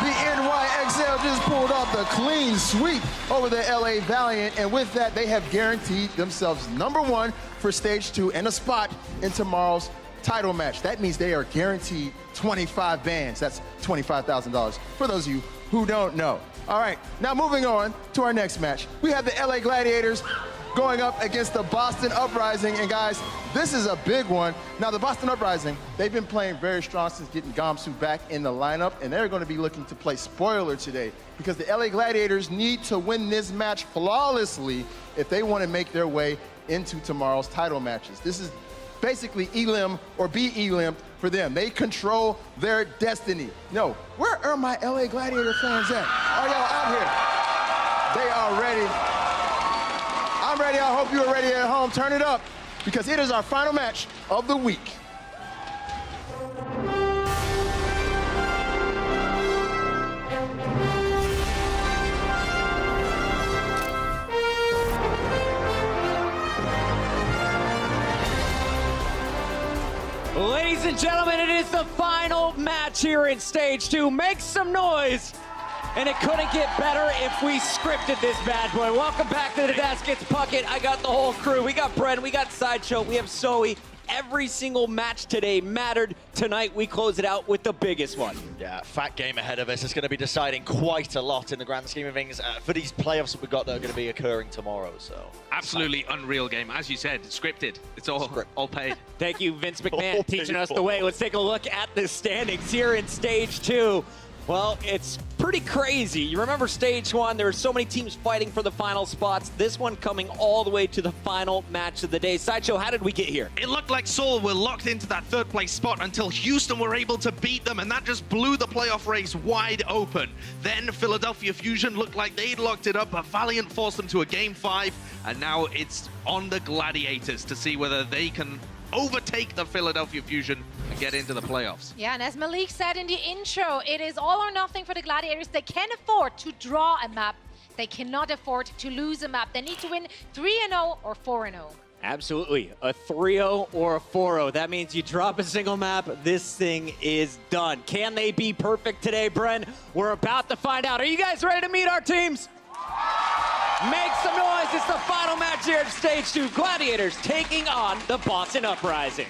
The NYXL just pulled off the clean sweep over the LA Valiant, and with that, they have guaranteed themselves #1 for stage 2 and a spot in tomorrow's title match. That means they are guaranteed 25 bands. That's $25,000 for those of you who don't know. All right, now moving on to our next match. We have the LA Gladiators going up against the Boston Uprising, and guys, this is a big one. Now, the Boston Uprising, they've been playing very strong since getting Gamsu back in the lineup, and they're going to be looking to play spoiler today because the LA Gladiators need to win this match flawlessly if they want to make their way into tomorrow's title matches. This is basically elim or be elim for them. They control their destiny. No, where are my LA Gladiator fans at? Are y'all out here? They are ready. I'm ready. I hope you are ready at home. Turn it up because it is our final match of the week. Ladies and gentlemen, it is the final match here in stage 2. Make some noise. And it couldn't get better if we scripted this bad boy. Welcome back to the desk. It's Puckett. I got the whole crew. We got Bren, we got Sideshow, we have Zoe. Every single match today mattered. Tonight, we close it out with the biggest one. Yeah, fat game ahead of us. It's going to be deciding quite a lot in the grand scheme of things for these playoffs that we've got that are going to be occurring tomorrow. So absolutely unreal game. As you said, scripted. It's all paid. Thank you, Vince McMahon, teaching us the way. Let's take a look at the standings here in stage 2. Well, it's pretty crazy. You remember stage 1, there were so many teams fighting for the final spots. This one coming all the way to the final match of the day. Sideshow, how did we get here? It looked like Seoul were locked into that 3rd place spot until Houston were able to beat them, and that just blew the playoff race wide open. Then Philadelphia Fusion looked like they'd locked it up, but Valiant forced them to a Game 5, and now it's on the Gladiators to see whether they can overtake the Philadelphia Fusion and get into the playoffs. Yeah, and as Malik said in the intro, it is all or nothing for the Gladiators. They can't afford to draw a map. They cannot afford to lose a map. They need to win 3-0 or 4-0. Absolutely. A 3-0 or a 4-0. That means you drop a single map, this thing is done. Can they be perfect today, Bren? We're about to find out. Are you guys ready to meet our teams? Make some noise. It's the final match here at stage 2. Gladiators taking on the Boston Uprising.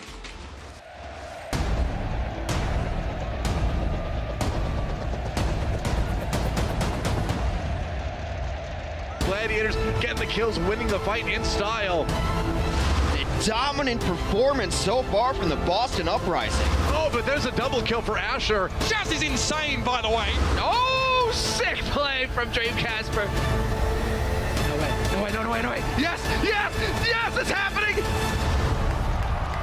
Gladiators getting the kills, winning the fight in style. A dominant performance so far from the Boston Uprising. Oh, but there's a double kill for Asher. Shaz is insane, by the way. Oh, sick play from Dreamcasper. No way. Yes, it's happening.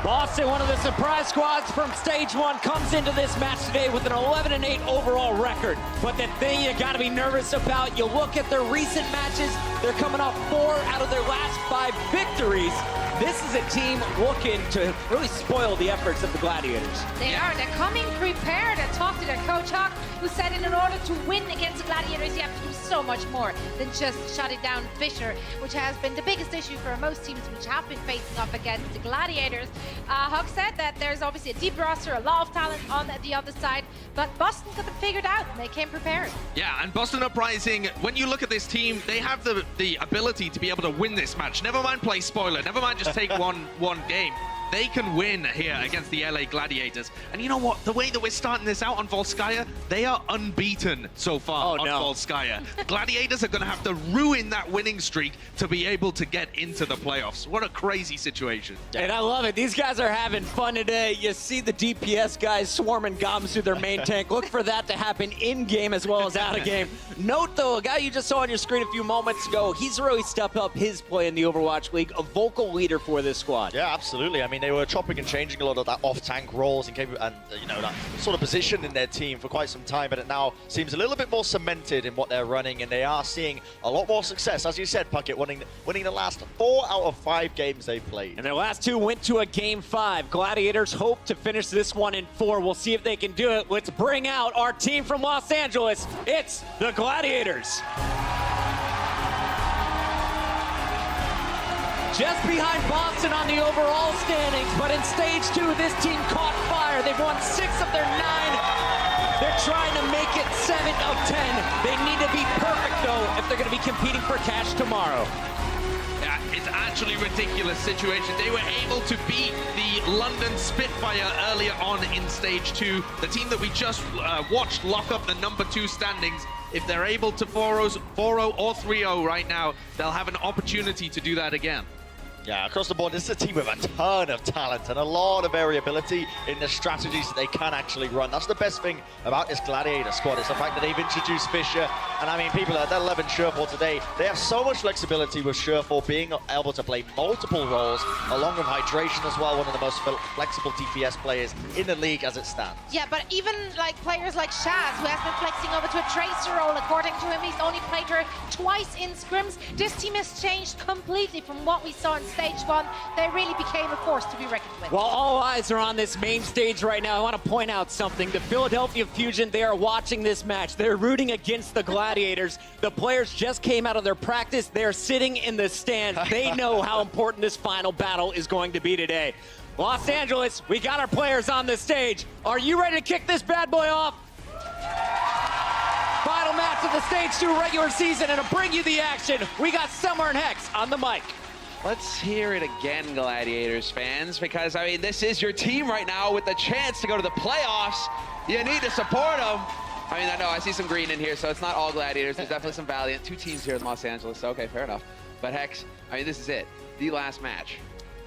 Boston, one of the surprise squads from stage 1, comes into this match today with an 11-8 overall record. But the thing you gotta be nervous about, you look at their recent matches, they're coming off 4 out of their last 5 victories. This is a team looking to really spoil the efforts of the Gladiators. They are. They're coming prepared. I talked to their coach, Hawk, who said in order to win against the Gladiators, you have to do so much more than just shutting down Fisher, which has been the biggest issue for most teams which have been facing up against the Gladiators. Hawk said that there's obviously a deep roster, a lot of talent on the other side, but Boston got them figured out and they came prepared. Yeah, and Boston Uprising, when you look at this team, they have the ability to be able to win this match. Never mind play spoiler, never mind just take one game. They can win here against the LA Gladiators. And you know what? The way that we're starting this out on Volskaya, they are unbeaten so far on Volskaya. Gladiators are going to have to ruin that winning streak to be able to get into the playoffs. What a crazy situation. And I love it. These guys are having fun today. You see the DPS guys swarming Gamsu, their main tank. Look for that to happen in-game as well as out-of-game. Note, though, a guy you just saw on your screen a few moments ago, he's really stepped up his play in the Overwatch League, a vocal leader for this squad. Yeah, absolutely. I mean, they were chopping and changing a lot of that off-tank roles and you know, that sort of position in their team for quite some time, but it now seems a little bit more cemented in what they're running, and they are seeing a lot more success. As you said, Puckett, winning the last 4 out of 5 games they've played. And their last 2 went to a Game 5. Gladiators hope to finish this one in 4. We'll see if they can do it. Let's bring out our team from Los Angeles. It's the Gladiators. Just behind Boston on the overall standings, but in stage 2, this team caught fire. They've won 6 of their 9 They're trying to make it 7 of 10. They need to be perfect, though, if they're going to be competing for cash tomorrow. Yeah, it's actually a ridiculous situation. They were able to beat the London Spitfire earlier on in stage 2, the team that we just watched lock up the number 2 standings. If they're able to 4-0 or 3-0 right now, they'll have an opportunity to do that again. Yeah, across the board, this is a team with a ton of talent and a lot of variability in the strategies that they can actually run. That's the best thing about this Gladiator squad, is the fact that they've introduced Fisher. And I mean, people at 11 Surefour today, they have so much flexibility with Surefour being able to play multiple roles, along with Hydration as well, one of the most flexible DPS players in the league as it stands. Yeah, but even like players like Shaz, who has been flexing over to a Tracer role, according to him, he's only played her twice in scrims. This team has changed completely from what we saw in stage 1. They really became a force to be reckoned with. While all eyes are on this main stage right now, I want to point out something. The Philadelphia Fusion, they are watching this match. They're rooting against the Gladiators. The players just came out of their practice. They're sitting in the stands. They know how important this final battle is going to be today. Los Angeles, we got our players on the stage. Are you ready to kick this bad boy off? Final match of the stage 2 regular season, and to bring you the action, we got Summer and Hex on the mic. Let's hear it again, Gladiators fans, because, I mean, this is your team right now with the chance to go to the playoffs. You need to support them. I mean, I know I see some green in here, so it's not all Gladiators. There's definitely some Valiant. 2 teams here in Los Angeles, so okay, fair enough. But Hex, I mean, this is it. The last match.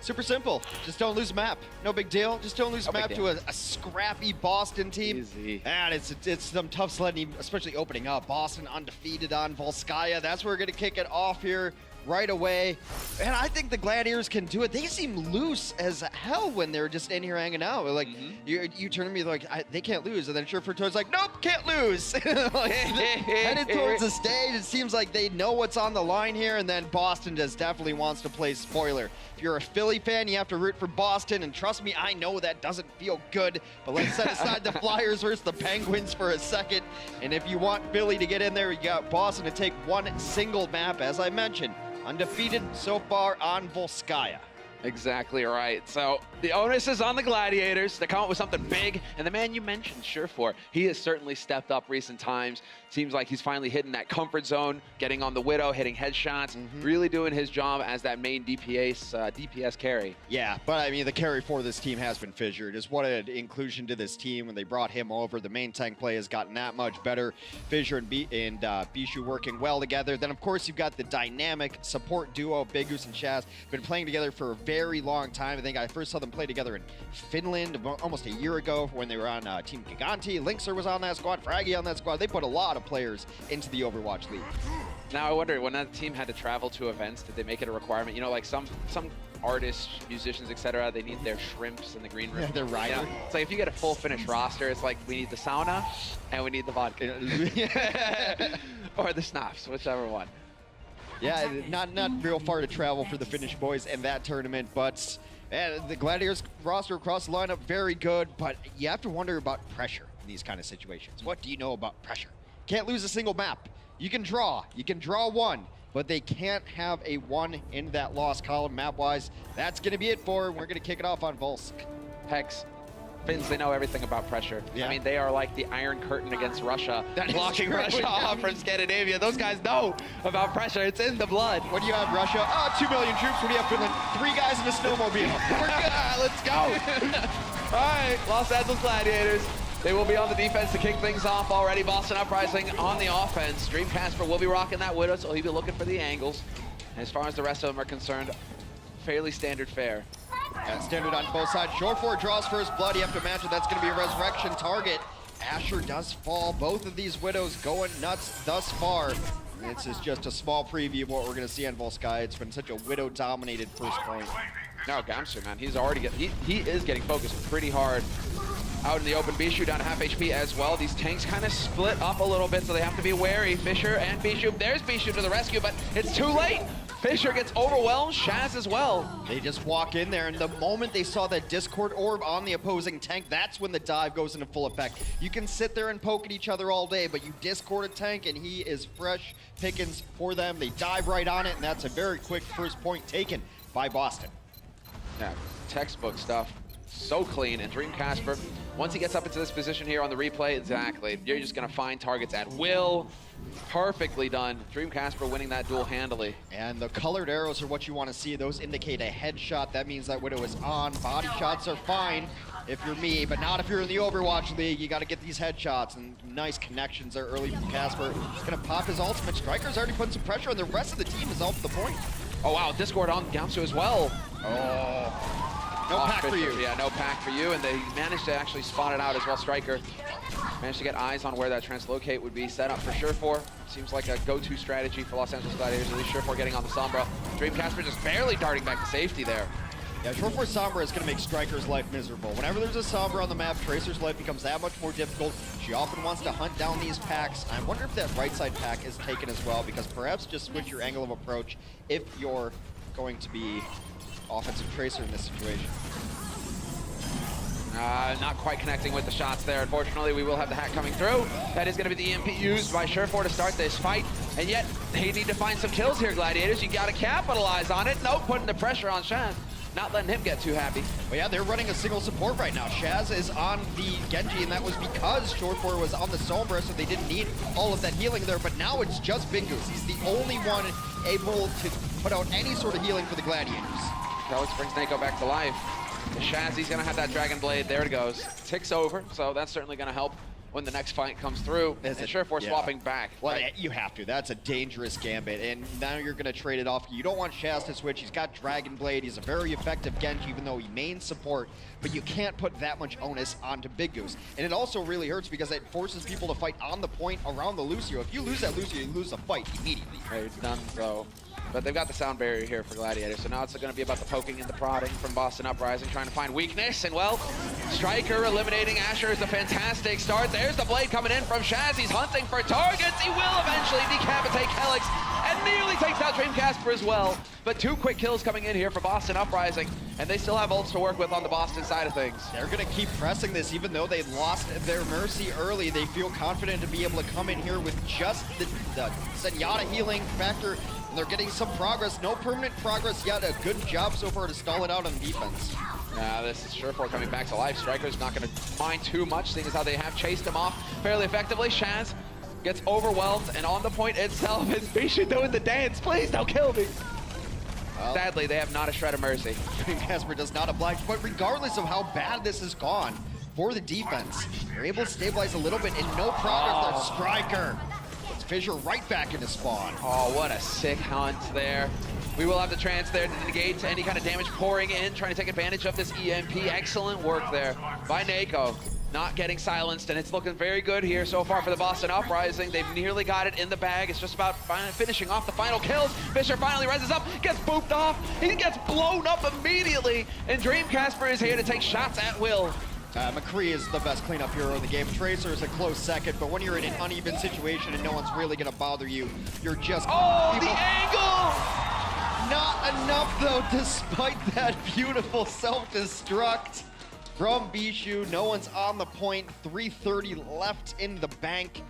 Super simple. Just don't lose a map. No big deal. Just don't lose a map to a scrappy Boston team. Easy. And it's some tough sledding, especially opening up. Boston undefeated on Volskaya. That's where we're going to kick it off here right away. And I think the Gladiators can do it. They seem loose as hell when they're just in here hanging out. Like, you turn to me like, they can't lose. And then Surefour's like, nope, can't lose. Like, headed towards the stage. It seems like they know what's on the line here. And then Boston just definitely wants to play spoiler. If you're a Philly fan, you have to root for Boston. And trust me, I know that doesn't feel good. But let's set aside the Flyers versus the Penguins for a second. And if you want Philly to get in there, you got Boston to take one single map, as I mentioned. Undefeated so far on Volskaya. Exactly right. So the onus is on the Gladiators to come up with something big. And the man you mentioned, Surefour, he has certainly stepped up recent times. Seems like he's finally hitting that comfort zone, getting on the Widow, hitting headshots, really doing his job as that main DPS carry. Yeah, but I mean, the carry for this team has been Fisher. Just what an inclusion to this team when they brought him over. The main tank play has gotten that much better. Fisher and Bishu working well together. Then, of course, you've got the dynamic support duo, Big Goose and Shaz, been playing together for a very long time. I think I first saw them play together in Finland almost a year ago when they were on Team Giganti. Linkser was on that squad, Fraggy on that squad. They put a lot of players into the Overwatch League. Now I wonder, when that team had to travel to events, did they make it a requirement? You know, like some artists, musicians, etc., they need their shrimps in the green room. Yeah, their rider. You know? It's like if you get a full finished roster, it's like we need the sauna and we need the vodka. Or the snaps, whichever one. Yeah, not real far to travel for the Finnish boys in that tournament, but the Gladiators roster across the lineup, very good, but you have to wonder about pressure in these kind of situations. What do you know about pressure? Can't lose a single map. You can draw one, but they can't have a 1 in that loss column map-wise. That's going to be it for them. We're going to kick it off on Volsk. Hex. Finns, they know everything about pressure. Yeah. I mean, they are like the Iron Curtain against Russia, blocking true. Russia off from Scandinavia. Those guys know about pressure. It's in the blood. What do you have, Russia? 2 million troops. What do you have, Finland? 3 guys in a snowmobile. We're good. Let's go. All right, Los Angeles Gladiators. They will be on the defense to kick things off already. Boston Uprising on the offense. Dreamcasper will be rocking that Widow, so he'll be looking for the angles. And as far as the rest of them are concerned, fairly standard fare. And standard on both sides. Surefour draws first blood. You have to imagine that's going to be a resurrection target. Asher does fall. Both of these Widows going nuts thus far. This is just a small preview of what we're going to see on Volskaya. It's been such a Widow-dominated first point. No, Gamster, man, he's already he is getting focused pretty hard. Out in the open, Bishu down to half HP as well. These tanks kind of split up a little bit, so they have to be wary. Fisher and Bishu. There's Bishu to the rescue, but it's too late. Fisher gets overwhelmed, Shaz as well. They just walk in there, and the moment they saw that Discord orb on the opposing tank, that's when the dive goes into full effect. You can sit there and poke at each other all day, but you Discord a tank, and he is fresh pickings for them. They dive right on it, and that's a very quick first point taken by Boston. Yeah, textbook stuff. So clean, and Dreamcasper Once he gets up into this position here on the replay, exactly, you're just going to find targets at will. Perfectly done. Dream Casper winning that duel handily. And the colored arrows are what you want to see. Those indicate a headshot. That means that Widow is on. Body shots are fine if you're me, but not if you're in the Overwatch League. You got to get these headshots, and nice connections there early from Casper. He's going to pop his ultimate. Striker's already putting some pressure on the rest of the team is off the point. Oh, wow, Discord on Gamsu as well. Oh, no pack for you. Yeah, no pack for you, and they managed to actually spot it out as well. Striker managed to get eyes on where that translocate would be set up for Surefour. Seems like a go-to strategy for Los Angeles Gladiators, at least Surefour getting on the Sombra. Dream Casper just barely darting back to safety there. Yeah, Surefour Sombra is going to make Striker's life miserable. Whenever there's a Sombra on the map, Tracer's life becomes that much more difficult. She often wants to hunt down these packs. I wonder if that right side pack is taken as well, because perhaps just switch your angle of approach if you're going to be offensive Tracer in this situation. Not quite connecting with the shots there. Unfortunately, we will have the hack coming through. That is going to be the EMP used by Surefour to start this fight. And yet, they need to find some kills here, Gladiators. You got to capitalize on it. No, putting the pressure on Shaz. Not letting him get too happy. Well, yeah, they're running a single support right now. Shaz is on the Genji, and that was because Surefour was on the Sombra, so they didn't need all of that healing there. But now it's just Bingus. He's the only one able to put out any sort of healing for the Gladiators. Alex brings Nako back to life. The Shaz, he's going to have that Dragon Blade. There it goes. Ticks over, so that's certainly going to help when the next fight comes through. And Surefour swapping back. Well, right? you have to. That's a dangerous gambit, and now you're going to trade it off. You don't want Shaz to switch. He's got Dragon Blade. He's a very effective Genji, even though he mains support, but you can't put that much onus onto Big Goose. And it also really hurts because it forces people to fight on the point around the Lucio. If you lose that Lucio, you lose the fight immediately. Right, it's done, so. But they've got the sound barrier here for Gladiators, so now it's going to be about the poking and the prodding from Boston Uprising, trying to find weakness. And, well, Striker eliminating Asher is a fantastic start. There's the blade coming in from Shaz. He's hunting for targets. He will eventually decapitate Kelix and nearly takes out Dream Casper as well. But 2 quick kills coming in here for Boston Uprising, and they still have ults to work with on the Boston side of things. They're going to keep pressing this, even though they lost their Mercy early. They feel confident to be able to come in here with just the Zenyatta healing factor. They're getting some progress. No permanent progress yet. A good job so far to stall it out on defense. This is Surefour coming back to life. Striker's not going to mind too much, seeing as how they have chased him off fairly effectively. Shaz gets overwhelmed, and on the point itself is Bishu doing the dance. Please don't kill me. Well, sadly, they have not a shred of mercy. Casper does not oblige, but regardless of how bad this has gone for the defense, they're able to stabilize a little bit, and no progress. Striker Fissure right back into spawn. Oh, what a sick hunt there. We will have the trance there to negate any kind of damage pouring in, trying to take advantage of this EMP. Excellent work there by Nako. Not getting silenced, and it's looking very good here so far for the Boston Uprising. They've nearly got it in the bag. It's just about finishing off the final kills. Fissure finally rises up, gets booped off. He gets blown up immediately, and Dream Casper is here to take shots at will. McCree is the best cleanup hero in the game. Tracer is a close second, but when you're in an uneven situation and no one's really going to bother you, you're just... Oh, the angle! Not enough, though, despite that beautiful self-destruct from Bishu. No one's on the point. 330 left in the bank.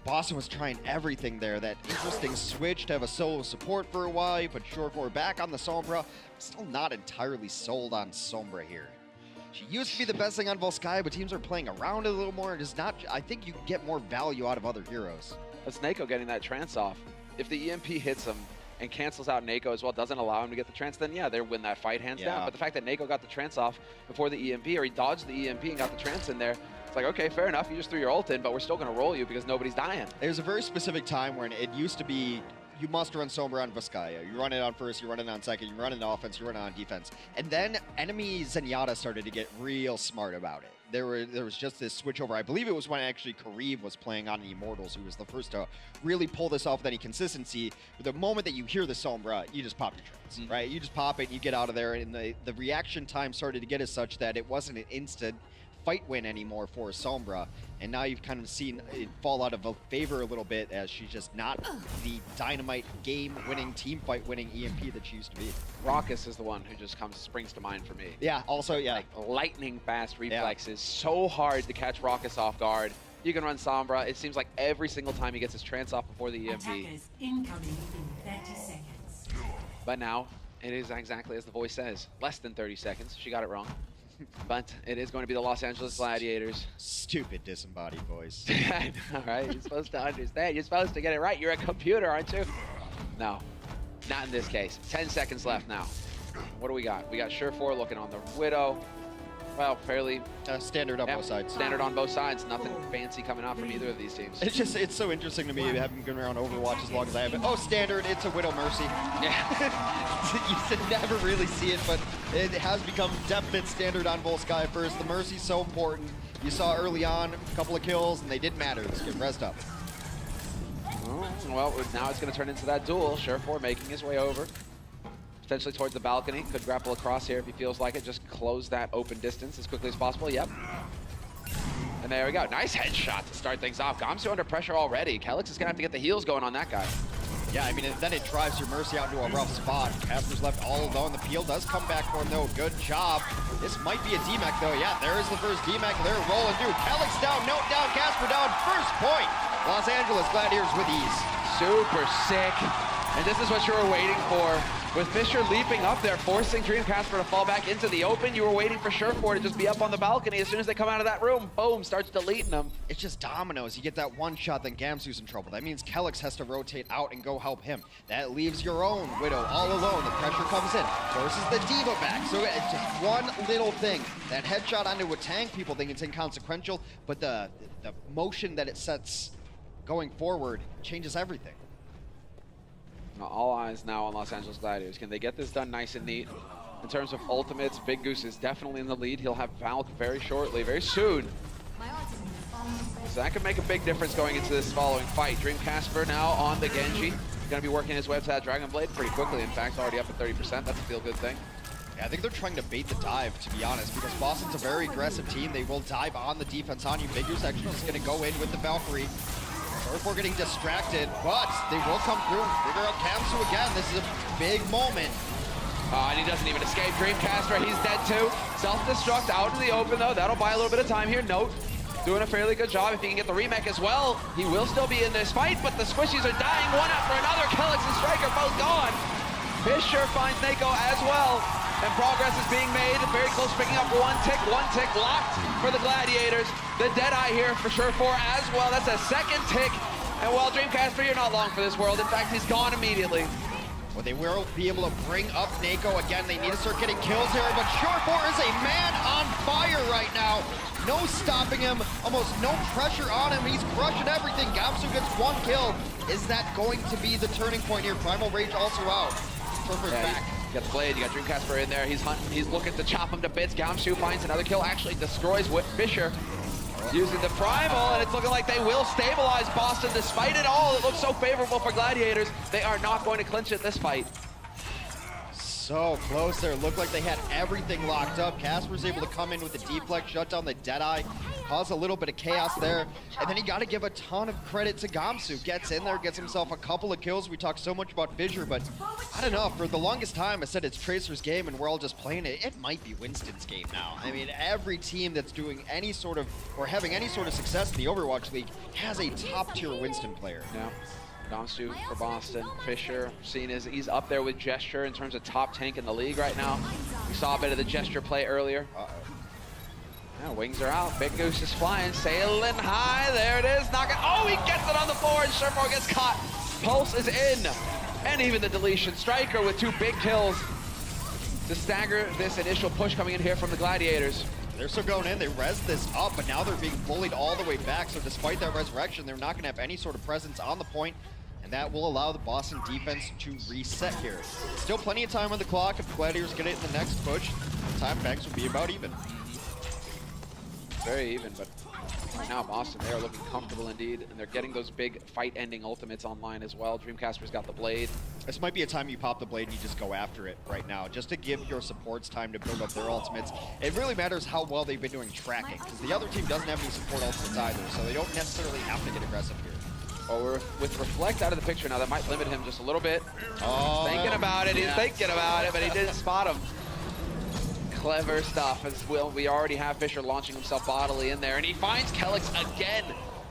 Boston was trying everything there. That interesting switch to have a solo support for a while, but Surefour back on the Sombra. Still not entirely sold on Sombra here. She used to be the best thing on Volskaya, but teams are playing around it a little more, and does not. I think you can get more value out of other heroes. That's Nako getting that trance off. If the EMP hits him and cancels out Nako as well, doesn't allow him to get the trance, then yeah, they win that fight hands down. But the fact that Nako got the trance off before the EMP, or he dodged the EMP and got the trance in there, it's like, okay, fair enough, you just threw your ult in, but we're still going to roll you because nobody's dying. There's a very specific time when it used to be you must run Sombra on Volskaya. You run it on first, you run it on second, you run it on offense, you run it on defense. And then enemy Zenyatta started to get real smart about it. There was just this switch over. I believe it was when actually Kareev was playing on the Immortals, who was the first to really pull this off with any consistency. The moment that you hear the Sombra, you just pop your trance, right? You just pop it and you get out of there, and the reaction time started to get as such that it wasn't an instant fight win anymore for Sombra, and now you've kind of seen it fall out of favor a little bit as she's just not the dynamite game-winning, team-fight-winning EMP that she used to be. Raucus is the one who just springs to mind for me. Yeah, also, yeah. Like lightning-fast reflexes, so hard to catch Raucus off guard. You can run Sombra. It seems like every single time he gets his trance off before the EMP. Attackers incoming in 30 seconds. But now, it is exactly as the voice says. Less than 30 seconds. She got it wrong. But it is going to be the Los Angeles Gladiators. Stupid disembodied voice. All right, you're supposed to understand. You're supposed to get it right. You're a computer, aren't you? No, not in this case. 10 seconds left now. What do we got? We got Sure4 looking on the Widow. Well, fairly Standard on both sides. Standard on both sides. Nothing fancy coming out from either of these teams. It's so interesting to me having been around Overwatch as long as I have. Oh, standard, it's a Widow Mercy. Yeah. You should never really see it, but it has become definite standard on Volskaya first. The Mercy's so important. You saw early on a couple of kills, and they didn't matter. Let's get rest up. Oh, well, now it's going to turn into that duel. Sure4 making his way over. Potentially towards the balcony. Could grapple across here if he feels like it. Just close that open distance as quickly as possible. Yep. And there we go. Nice headshot to start things off. Gamsu under pressure already. Kelix is going to have to get the heals going on that guy. Yeah, I mean, then it drives your Mercy out into a rough spot. Casper's left all alone. The peel does come back for him, though. Good job. This might be a DMAC, though. Yeah, there is the first DMAC. They're rolling through. Kelix down, Note down, Casper down. First point. Los Angeles Gladiators with ease. Super sick. And this is what you were waiting for. With Fisher leaping up there, forcing Dreamcasper to fall back into the open, you were waiting for Sure4 to just be up on the balcony. As soon as they come out of that room, boom, starts deleting them. It's just dominoes. You get that one shot, then Gamsu's in trouble. That means Kelix has to rotate out and go help him. That leaves your own Widow all alone. The pressure comes in, forces the Diva back. So it's just one little thing. That headshot onto a tank, people think it's inconsequential, but the motion that it sets going forward changes everything. All eyes now on Los Angeles Gladiators. Can they get this done nice and neat? In terms of ultimates, Big Goose is definitely in the lead. He'll have Valk very shortly, very soon. So that could make a big difference going into this following fight. Dreamcasper now on the Genji. He's going to be working his way up to that Dragon Blade pretty quickly. In fact, already up at 30%. That's a feel-good thing. Yeah, I think they're trying to bait the dive, to be honest, because Boston's a very aggressive team. They will dive on the defense on you. Big Goose actually just going to go in with the Valkyrie. Sure4 getting distracted, but they will come through and figure out Gamsu again. This is a big moment. And he doesn't even escape Dreamcasper. He's dead too. Self-destruct out in the open though. That'll buy a little bit of time here. Note doing a fairly good job. If he can get the remake as well, he will still be in this fight, but the squishies are dying one after another. Kelix and Striker both gone. Fisher finds Nako as well. And progress is being made. Very close, picking up one tick locked for the Gladiators. The Deadeye here for Sure4 as well. That's a second tick. And while Dreamcasper, you're not long for this world. In fact, he's gone immediately. Well, they will be able to bring up Nako again. They need to start getting kills here, but Sure4 is a man on fire right now. No stopping him, almost no pressure on him. He's crushing everything. Gamsu gets one kill. Is that going to be the turning point here? Primal Rage also out. Sure4's back. You got the Blade, you got Dreamcasper in there. He's hunting, he's looking to chop him to bits. Gamsu finds another kill, actually destroys Fisher. Using the Primal, and it's looking like they will stabilize Boston despite it all. It looks so favorable for Gladiators. They are not going to clinch it this fight. So close there. Looked like they had everything locked up. Casper's able to come in with the deflect, shut down the Deadeye, cause a little bit of chaos there. And then you got to give a ton of credit to Gamsu. Gets in there, gets himself a couple of kills. We talked so much about Fissure, but I don't know. For the longest time, I said it's Tracer's game and we're all just playing it. It might be Winston's game now. I mean, every team that's doing any sort of, or having any sort of success in the Overwatch League has a top-tier Winston player. Yeah. Gamsu for Boston. Fisher, seen as he's up there with Gesture in terms of top tank in the league right now. We saw a bit of the Gesture play earlier. Yeah, wings are out. Big Goose is flying, sailing high. There it is. Knock it. Oh, he gets it on the floor, and Sure4 gets caught. Pulse is in. And even the deletion. Striker with 2 big kills to stagger this initial push coming in here from the Gladiators. They're still going in, they res this up, but now they're being bullied all the way back, so despite that resurrection, they're not going to have any sort of presence on the point, and that will allow the Boston defense to reset here. Still plenty of time on the clock. If the Gladiators get it in the next push, time banks will be about even. Very even, but right now Boston, they are looking comfortable indeed, and they're getting those big fight-ending ultimates online as well. Dreamcasper's got the Blade. This might be a time you pop the Blade and you just go after it right now, just to give your supports time to build up their ultimates. It really matters how well they've been doing tracking, because the other team doesn't have any support ultimates either, so they don't necessarily have to get aggressive here. Oh, with Reflect out of the picture now, that might limit him just a little bit. Oh, Thinking about it, he's thinking about it, but he didn't spot him. Clever stuff, as well. We already have Fisher launching himself bodily in there, and he finds Kelix again.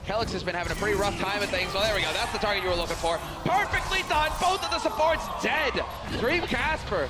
Kelix has been having a pretty rough time of things. Well, there we go. That's the target you were looking for. Perfectly done. Both of the supports dead. Dreamcasper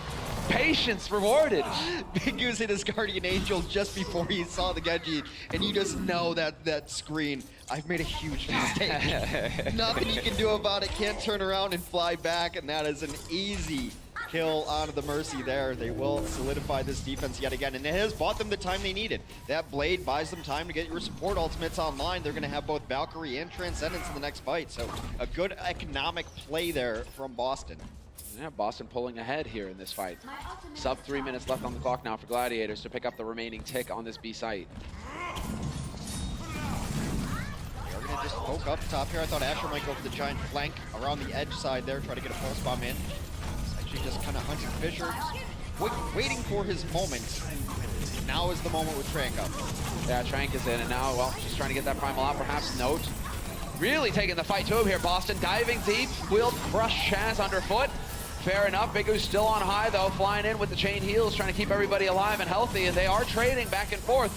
Patience rewarded. Big Goose hit his Guardian Angel just before he saw the Genji, and you just know that screen. I've made a huge mistake. Nothing you can do about it. Can't turn around and fly back, and that is an easy kill onto the Mercy there. They will solidify this defense yet again, and it has bought them the time they needed. That Blade buys them time to get your support ultimates online. They're going to have both Valkyrie and Transcendence in the next fight, so a good economic play there from Boston. Yeah, Boston pulling ahead here in this fight. Sub 3 minutes left on the clock now for Gladiators to pick up the remaining tick on this B site. They're going to just poke up top here. I thought Asher might go for the giant flank around the edge side there, try to get a pulse bomb in. He's actually just kind of hunting Fisher, waiting for his moment. Now is the moment with Trank up. Yeah, Trank is in, and now, well, just trying to get that primal out. Perhaps Note really taking the fight to him here. Boston diving deep, will crush Chaz underfoot. Fair enough. Big Oo's still on high, though, flying in with the chain heals, trying to keep everybody alive and healthy, and they are trading back and forth.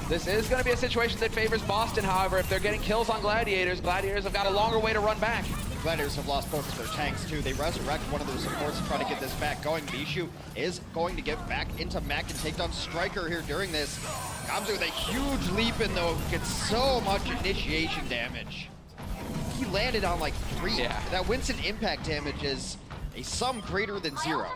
This is going to be a situation that favors Boston, however. If they're getting kills on Gladiators, Gladiators have got a longer way to run back. Gladiators have lost both of their tanks, too. They resurrect one of their supports to try to get this back going. Bishu is going to get back into mech and take down Striker here during this. Kamzu with a huge leap in, though, gets so much initiation damage. He landed on, like, 3. Yeah. That Winston impact damage is a sum greater than 0.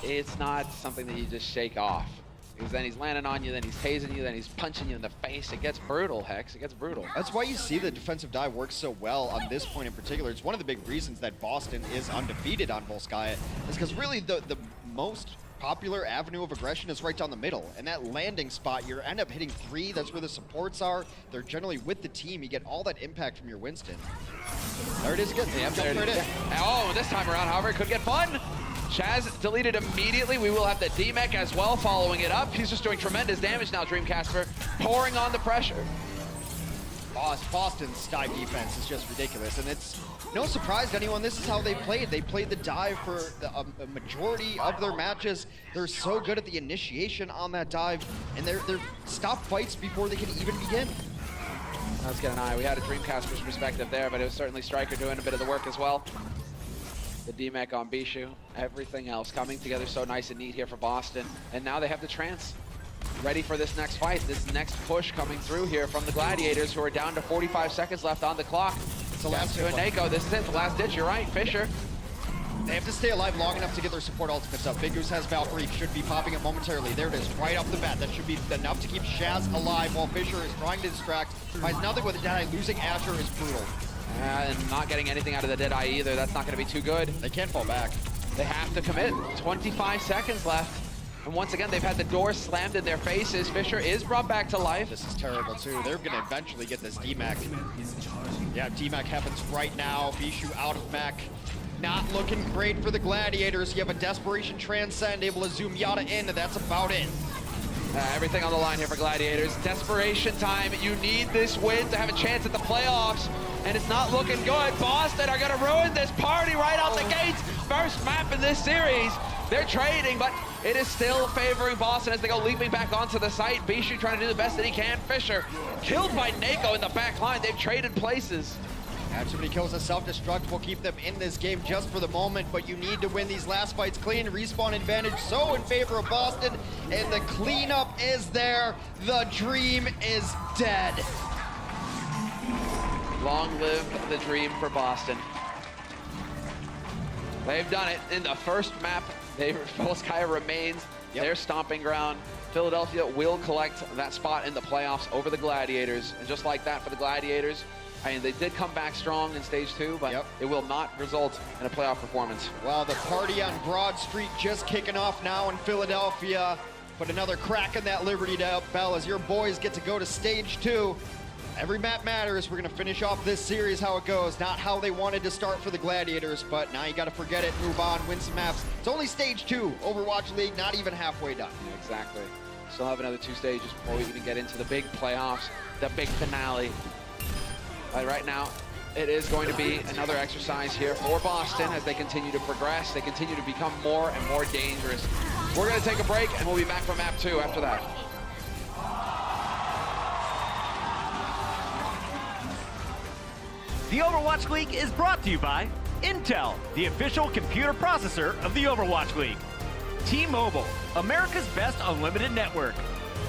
It's not something that you just shake off. Because then he's landing on you, then he's tasing you, then he's punching you in the face. It gets brutal, Hex. It gets brutal. That's why you see the defensive dive work so well on this point in particular. It's one of the big reasons that Boston is undefeated on Volskaya, is because really the most popular avenue of aggression is right down the middle. And that landing spot, you end up hitting 3. That's where the supports are. They're generally with the team. You get all that impact from your Winston. There it is again. Yep, Jump right in. Oh, this time around, however, it could get fun. Chaz deleted immediately. We will have the D-Mech as well following it up. He's just doing tremendous damage now, Dreamcasper, pouring on the pressure. Boston's dive defense is just ridiculous, and it's no surprise to anyone. This is how they played. They played the dive for a majority of their matches. They're so good at the initiation on that dive, and they're stop fights before they can even begin. Let's get an eye. We had a Dreamcasper's perspective there, but it was certainly Striker doing a bit of the work as well. The D-Mech on Bishu, everything else coming together so nice and neat here for Boston. And now they have the Trance ready for this next fight, this next push coming through here from the Gladiators, who are down to 45 seconds left on the clock. It's the last ditch. Nako, this is it, the last ditch, you're right, Fisher. They have to stay alive long enough to get their support ultimates up. Big Goose has Valkyrie, should be popping it momentarily. There it is, right off the bat. That should be enough to keep Chaz alive while Fisher is trying to distract. Finds nothing with a Deadeye. Losing Asher is brutal. And not getting anything out of the Deadeye either. That's not going to be too good. They can't fall back. They have to commit. 25 seconds left. And once again, they've had the door slammed in their faces. Fisher is brought back to life. This is terrible, too. They're going to eventually get this D-Mech. Yeah, D-Mech happens right now. Bishu out of mech. Not looking great for the Gladiators. You have a Desperation Transcend, able to zoom Yada in, and that's about it. Everything on the line here for Gladiators. Desperation time. You need this win to have a chance at the playoffs, and it's not looking good. Boston are going to ruin this party right out the gates. First map in this series. They're trading, but it is still favoring Boston as they go leaping back onto the site. Bishu trying to do the best that he can. Fisher killed by Nako in the back line. They've traded places. Have too many kills of self-destruct will keep them in this game just for the moment, but you need to win these last fights clean. Respawn advantage so in favor of Boston, and the cleanup is there. The dream is dead. Long live the dream for Boston. They've done it in the first map. Volskaya remains their stomping ground. Philadelphia will collect that spot in the playoffs over the Gladiators, and just like that for the Gladiators, I mean, they did come back strong in stage 2, but it will not result in a playoff performance. Well, the party on Broad Street just kicking off now in Philadelphia. Put another crack in that Liberty Bell as your boys get to go to stage 2. Every map matters. We're going to finish off this series how it goes. Not how they wanted to start for the Gladiators, but now you got to forget it, move on, win some maps. It's only stage 2, Overwatch League, not even halfway done. Yeah, exactly. Still have another 2 stages before we even get into the big playoffs, the big finale. But right now, it is going to be another exercise here for Boston as they continue to progress. They continue to become more and more dangerous. We're going to take a break, and we'll be back for map 2 after that. The Overwatch League is brought to you by Intel, the official computer processor of the Overwatch League. T-Mobile, America's best unlimited network.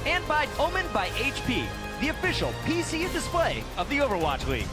And by Omen by HP, the official PC and display of the Overwatch League.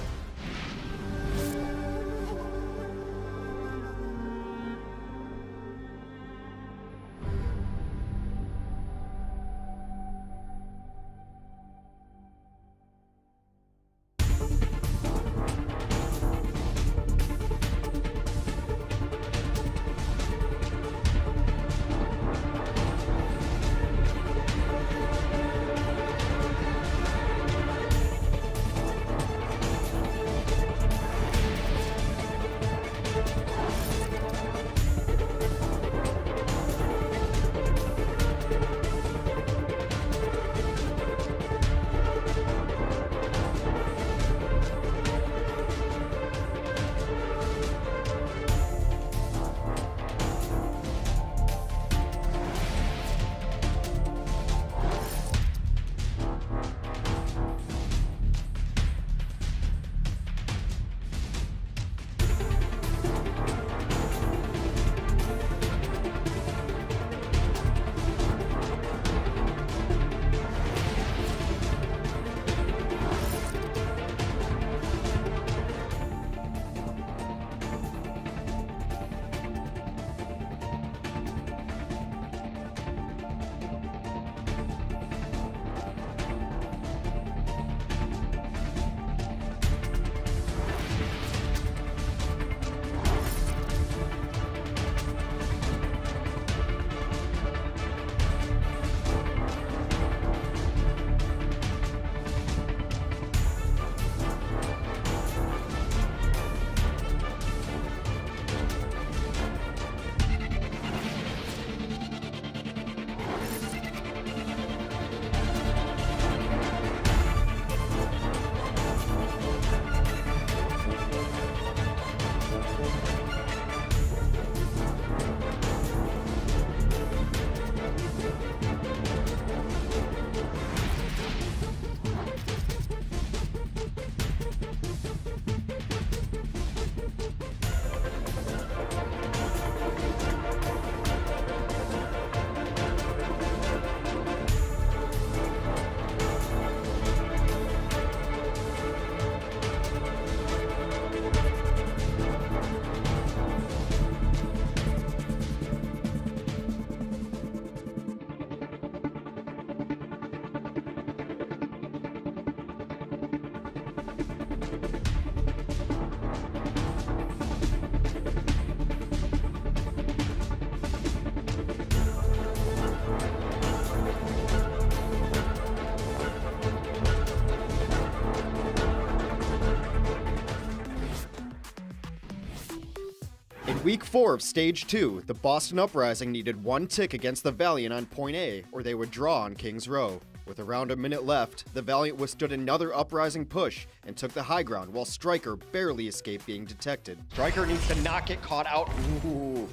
In Week 4 of Stage 2, the Boston Uprising needed one tick against the Valiant on Point A, or they would draw on King's Row. With around a minute left, the Valiant withstood another Uprising push and took the high ground, while Striker barely escaped being detected. Striker needs to not get caught out. Ooh.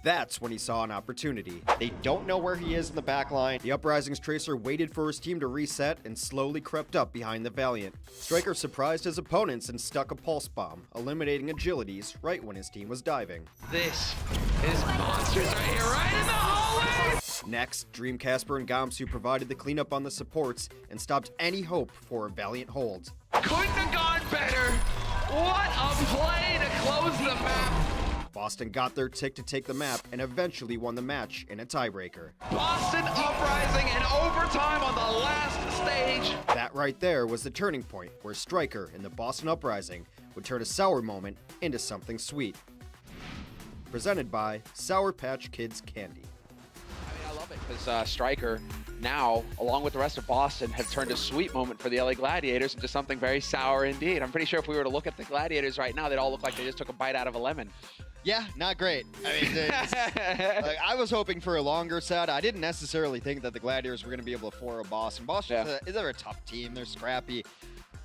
That's when he saw an opportunity. They don't know where he is in the back line. The Uprising's Tracer waited for his team to reset and slowly crept up behind the Valiant. Striker surprised his opponents and stuck a pulse bomb, eliminating Agilities right when his team was diving. This is monsters right here, right in the hallway! Next, Dream Casper and Gamsu provided the cleanup on the supports and stopped any hope for a Valiant hold. Couldn't have gone better! What a play to close the map! Boston got their tick to take the map and eventually won the match in a tiebreaker. Boston Uprising in overtime on the last stage. That right there was the turning point where Striker and the Boston Uprising would turn a sour moment into something sweet. Presented by Sour Patch Kids Candy. I love it because Striker now, along with the rest of Boston, have turned a sweet moment for the LA Gladiators into something very sour indeed. I'm pretty sure if we were to look at the Gladiators right now, they'd all look like they just took a bite out of a lemon. Yeah, not great. I mean, like, I was hoping for a longer set. I didn't necessarily think that the Gladiators were going to be able to 4-0 Boston. Boston, they're a tough team. They're scrappy.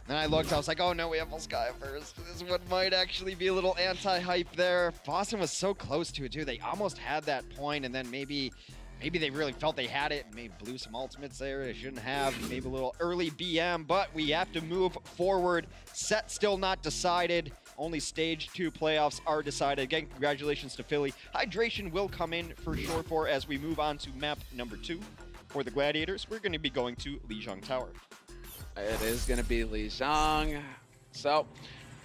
Then I looked, I was like, oh no, we have Volskaya first. This one might actually be a little anti-hype there. Boston was so close to it too. They almost had that point, and then maybe they really felt they had it and maybe blew some ultimates there they shouldn't have. Maybe a little early BM, but we have to move forward. Set still not decided. only stage 2 playoffs are decided. Again, congratulations to Philly. Hydration will come in for sure as we move on to map number 2. For the Gladiators, we're going to be going to Lijiang Tower. It is going to be Lijiang. So,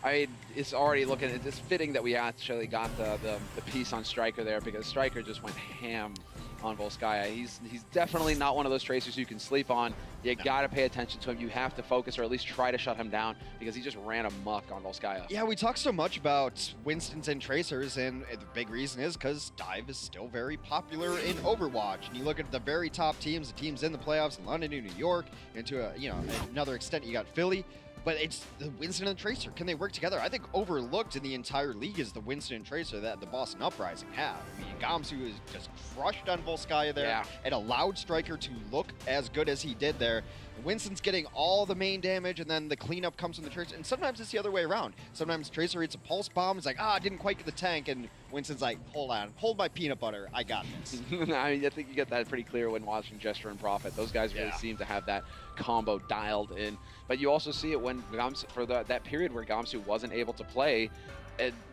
it's already looking, it's fitting that we actually got the piece on Striker there, because Striker just went ham on Volskaya. He's definitely not one of those tracers you can sleep on. You got to pay attention to him. You have to focus, or at least try to shut him down, because he just ran amok on Volskaya. Yeah, we talk so much about Winston's and tracers, and the big reason is because Dive is still very popular in Overwatch. And you look at the very top teams, the teams in the playoffs in London and New York, and to another extent, you got Philly. But it's the Winston and Tracer. Can they work together? I think overlooked in the entire league is the Winston and Tracer that the Boston Uprising have. I mean, Gamsu is just crushed on Volskaya there and allowed Striker to look as good as he did there. Winston's getting all the main damage, and then the cleanup comes from the Tracer. And sometimes it's the other way around. Sometimes Tracer hits a pulse bomb. It's like, I didn't quite get the tank. And Winston's like, hold on, hold my peanut butter. I got this. I mean, I think you get that pretty clear when watching Jester and Prophet. Those guys really seem to have that combo dialed in. But you also see it when Gamsu, for that period where Gamsu wasn't able to play,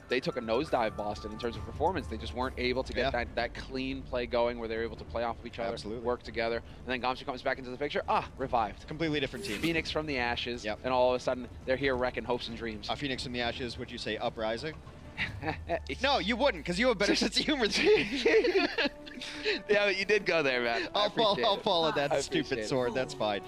they took a nosedive, Boston, in terms of performance. They just weren't able to get that clean play going where they were able to play off of each other, work together. And then Gamsu comes back into the picture. Revived. Completely different team. Phoenix from the ashes. And all of a sudden, they're here wrecking hopes and dreams. Phoenix from the ashes, would you say uprising? No, you wouldn't, because you have a better sense of humor than me. Yeah, you did go there, man. I'll follow that stupid sword. That's fine.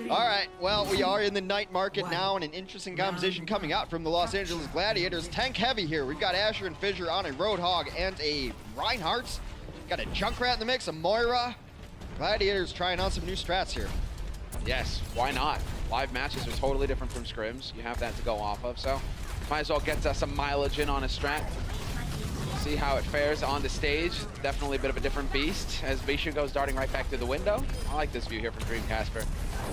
All right, well, we are in the night market now, and an interesting composition coming out from the Los Angeles Gladiators. Tank heavy here. We've got Asher and Fissure on a Roadhog and a Reinhardt. Got a Junkrat in the mix, a Moira. Gladiators trying on some new strats here. Yes, why not? Live matches are totally different from scrims. You have that to go off of, so might as well get some mileage in on a strat. See how it fares on the stage. Definitely a bit of a different beast as Vishu goes darting right back through the window. I like this view here from Dream Casper.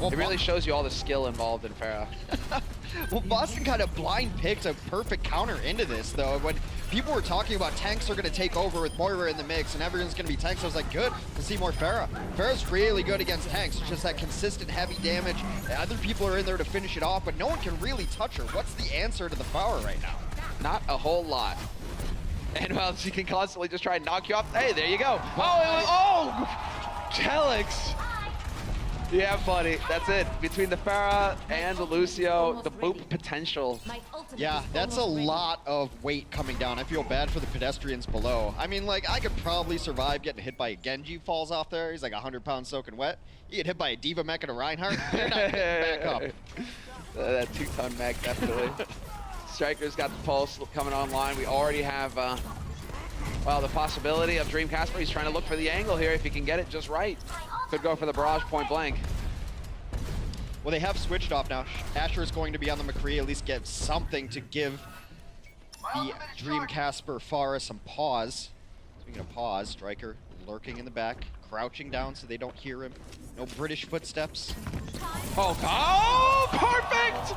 It really shows you all the skill involved in Pharah. Well, Boston kind of blind picked a perfect counter into this, though. When people were talking about tanks are going to take over with Moira in the mix and everyone's going to be tanks, I was like, good, we'll see more Pharah. Pharah's really good against tanks. It's just that consistent heavy damage. Other people are in there to finish it off, but no one can really touch her. What's the answer to the Pharah right now? Not a whole lot. And well, she can constantly just try and knock you off. Hey, there you go. Telix. Yeah, buddy. That's it. Between the Pharah and the Lucio, the boop potential. Yeah, that's a lot of weight coming down. I feel bad for the pedestrians below. I mean, like, I could probably survive getting hit by a Genji falls off there. He's like 100 pounds soaking wet. You get hit by a Diva mech and a Reinhardt, you're not getting back up. That 2-ton mech, definitely. Striker's got the pulse coming online. We already have, well, the possibility of Dream Casper. He's trying to look for the angle here if he can get it just right. Could go for the barrage point blank. Well, they have switched off now. Asher is going to be on the McCree, at least get something to give the Dream Casper Pharah some pause. Speaking of pause, Striker lurking in the back, crouching down so they don't hear him. No British footsteps. Oh, perfect!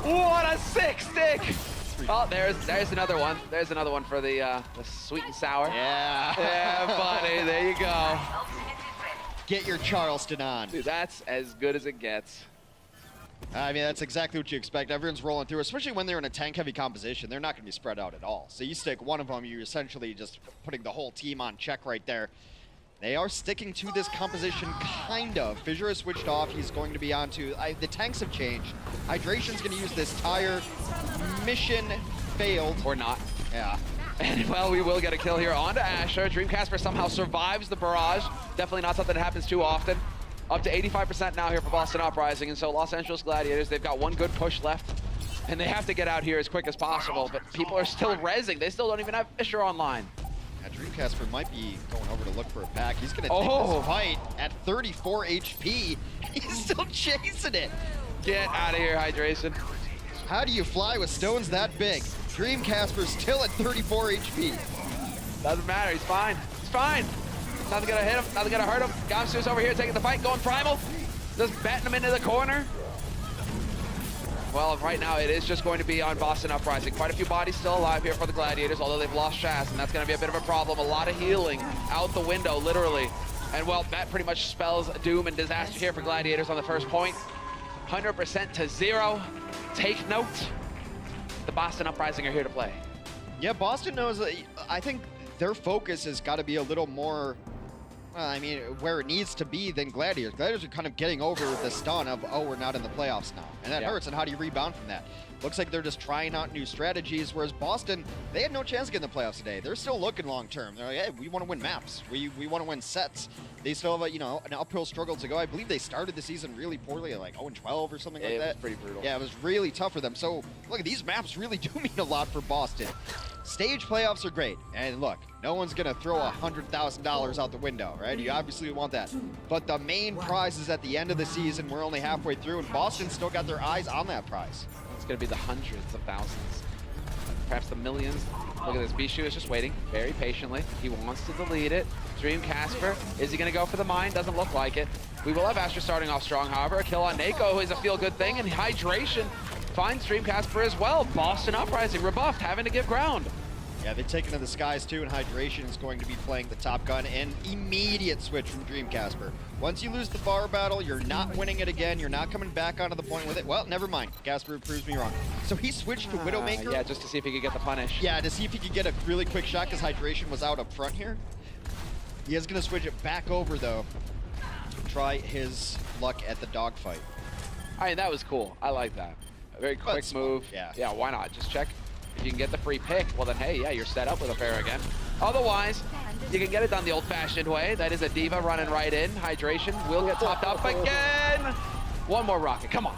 What a sick stick! Oh, there's another one. There's another one for the sweet and sour. Yeah. Yeah, buddy. There you go. Get your Charleston on. Dude, that's as good as it gets. I mean, that's exactly what you expect. Everyone's rolling through, especially when they're in a tank-heavy composition. They're not going to be spread out at all. So you stick one of them, you're essentially just putting the whole team on check right there. They are sticking to this composition, kind of. Fissure has switched off. He's going to be on to... the tanks have changed. Hydration's going to use this tire. Mission failed. Or not. Yeah. And, well, we will get a kill here onto Asher. Dream Casper somehow survives the barrage. Definitely not something that happens too often. Up to 85% now here for Boston Uprising. And so Los Angeles Gladiators, they've got one good push left. And they have to get out here as quick as possible. But people are still rezzing. They still don't even have Fissure online. Yeah, Dream Casper might be going over to look for a back. He's going to take this fight at 34 HP. He's still chasing it. Get out of here, Hydration. How do you fly with stones that big? Dream Casper's still at 34 HP. Doesn't matter, he's fine. He's fine. Nothing gonna hit him, nothing gonna hurt him. Gamsu's over here taking the fight, going primal. Just batting him into the corner. Well, right now it is just going to be on Boston Uprising. Quite a few bodies still alive here for the Gladiators, although they've lost Shaz, and that's gonna be a bit of a problem. A lot of healing out the window, literally. And well, that pretty much spells doom and disaster here for Gladiators on the first point. 100% to 0. Take note. the Boston Uprising are here to play. Yeah, Boston knows, I think their focus has got to be a little more, I mean, where it needs to be than Gladiators. Gladiators are kind of getting over the stun of, oh, we're not in the playoffs now. And that hurts, and how do you rebound from that? Looks like they're just trying out new strategies, whereas Boston, they had no chance to get in the playoffs today. They're still looking long-term. They're like, hey, we want to win maps. We want to win sets. They still have, an uphill struggle to go. I believe they started the season really poorly, like 0-12 or something like that. It was pretty brutal. Yeah, it was really tough for them. So, look, these maps really do mean a lot for Boston. Stage playoffs are great. And look, no one's going to throw $100,000 out the window, right? You obviously want that. But the main prize is at the end of the season. We're only halfway through, and Boston still got their eyes on that prize. It's going to be the hundreds of thousands, perhaps the millions. Look at this. Bishu is just waiting very patiently. He wants to delete it. Dream Casper, is he going to go for the mine? Doesn't look like it. We will have Asher starting off strong, however. A kill on Nako is a feel-good thing, and Hydration finds Dream Casper as well. Boston Uprising rebuffed, having to give ground. Yeah, they've taken to the skies too, and Hydration is going to be playing the top gun, and immediate switch from Dream Casper. Once you lose the bar battle, you're not winning it again. You're not coming back onto the point with it. Well, never mind. Casper proves me wrong. So he switched to Widowmaker. Yeah, just to see if he could get the punish. Yeah, to see if he could get a really quick shot, because Hydration was out up front here. He is going to switch it back over, though, to try his luck at the dogfight. I mean, that was cool. I like that. A very quick move. Yeah, why not? Just check. If you can get the free pick, well then, hey, yeah, you're set up with a fair again. Otherwise, you can get it done the old-fashioned way. That is a Diva running right in. Hydration will get topped up again. One more rocket, come on.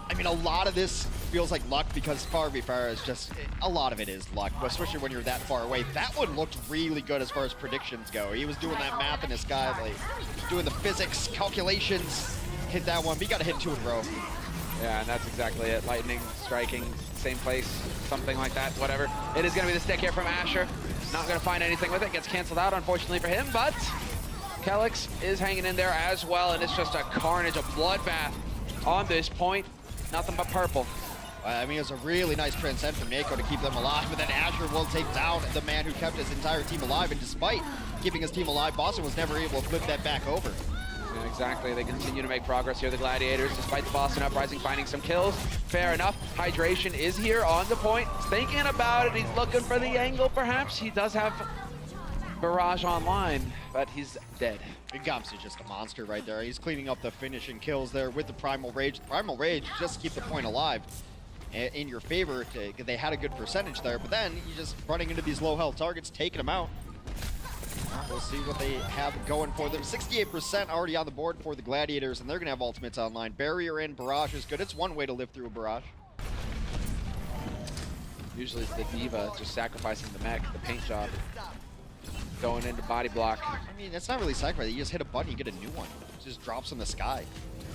I mean, a lot of this feels like luck because Far v Far is just, a lot of it is luck, especially when you're that far away. That one looked really good as far as predictions go. He was doing that math in the sky, like doing the physics, calculations, hit that one, but you gotta hit 2 in a row. Yeah, and that's exactly it. Lightning, striking, same place, something like that, whatever. It is going to be the stick here from Asher. Not going to find anything with it. Gets canceled out, unfortunately for him, but Kelix is hanging in there as well, and it's just a carnage, a bloodbath on this point. Nothing but purple. I mean, it was a really nice transcend from Nako to keep them alive, but then Asher will take down the man who kept his entire team alive, and despite keeping his team alive, Boston was never able to flip that back over. Yeah, exactly. They continue to make progress here, the Gladiators, despite the Boston Uprising finding some kills. Fair enough. Hydration is here on the point. Thinking about it. He's looking for the angle, perhaps. He does have Barrage online, but he's dead. Gumps is just a monster right there. He's cleaning up the finishing kills there with the Primal Rage. Primal Rage just keep the point alive in your favor. They had a good percentage there, but then you just running into these low health targets, taking them out. We'll see what they have going for them. 68% already on the board for the Gladiators, and they're going to have ultimates online. Barrier in, Barrage is good. It's one way to live through a Barrage. Usually it's the Diva just sacrificing the mech, the paint job, going into body block. I mean, it's not really sacrifice. You just hit a button, you get a new one. It just drops in the sky.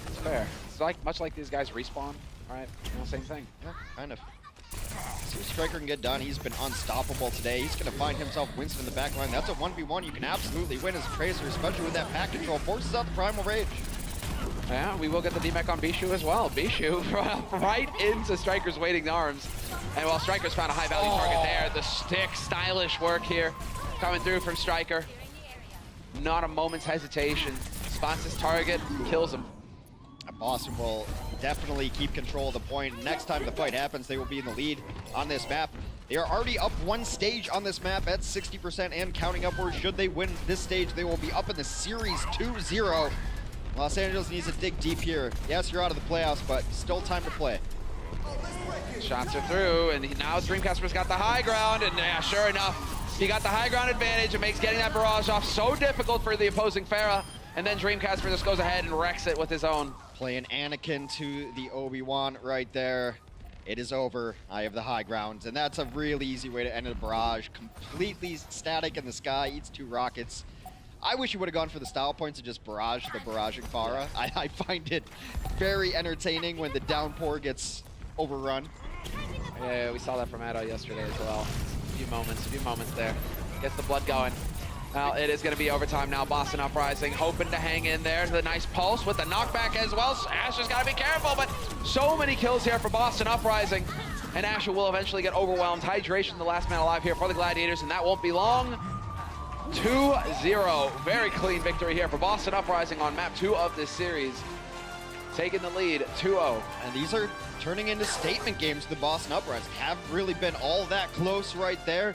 It's fair. It's like much like these guys respawn, right? Same thing. Yeah, kind of. See what Striker can get done. He's been unstoppable today. He's going to find himself Winston in the back line. That's a 1v1 you can absolutely win as a Tracer, especially with that pack control. Forces out the Primal Rage. Yeah, we will get the DMAC on Bishu as well. Bishu right into Striker's waiting arms. And while Striker's found a high value target there, the stick, stylish work here coming through from Striker. Not a moment's hesitation. Spots his target, kills him. Boston will definitely keep control of the point. Next time the fight happens, they will be in the lead on this map. They are already up one stage on this map at 60% and counting upwards. Should they win this stage, they will be up in the series 2-0. Los Angeles needs to dig deep here. Yes, you're out of the playoffs, but still time to play. Shots are through, and now Dreamcasper's got the high ground, and yeah, sure enough, he got the high ground advantage. It makes getting that barrage off so difficult for the opposing Pharah, and then Dreamcasper just goes ahead and wrecks it with his own. Playing Anakin to the Obi-Wan right there. It is over. I have the high ground, and that's a really easy way to end a barrage. Completely static in the sky, eats 2 rockets. I wish you would have gone for the style points and just barrage the barraging Pharah. I find it very entertaining when the downpour gets overrun. Yeah, we saw that from Addo yesterday as well. A few moments there. Gets the blood going. Well, it is going to be overtime now. Boston Uprising hoping to hang in there. The nice pulse with the knockback as well. Asher's got to be careful, but so many kills here for Boston Uprising. And Asher will eventually get overwhelmed. Hydration, the last man alive here for the Gladiators, and that won't be long. 2-0. Very clean victory here for Boston Uprising on map 2 of this series. taking the lead 2-0. And these are turning into statement games. The Boston Uprising haven't really been all that close right there.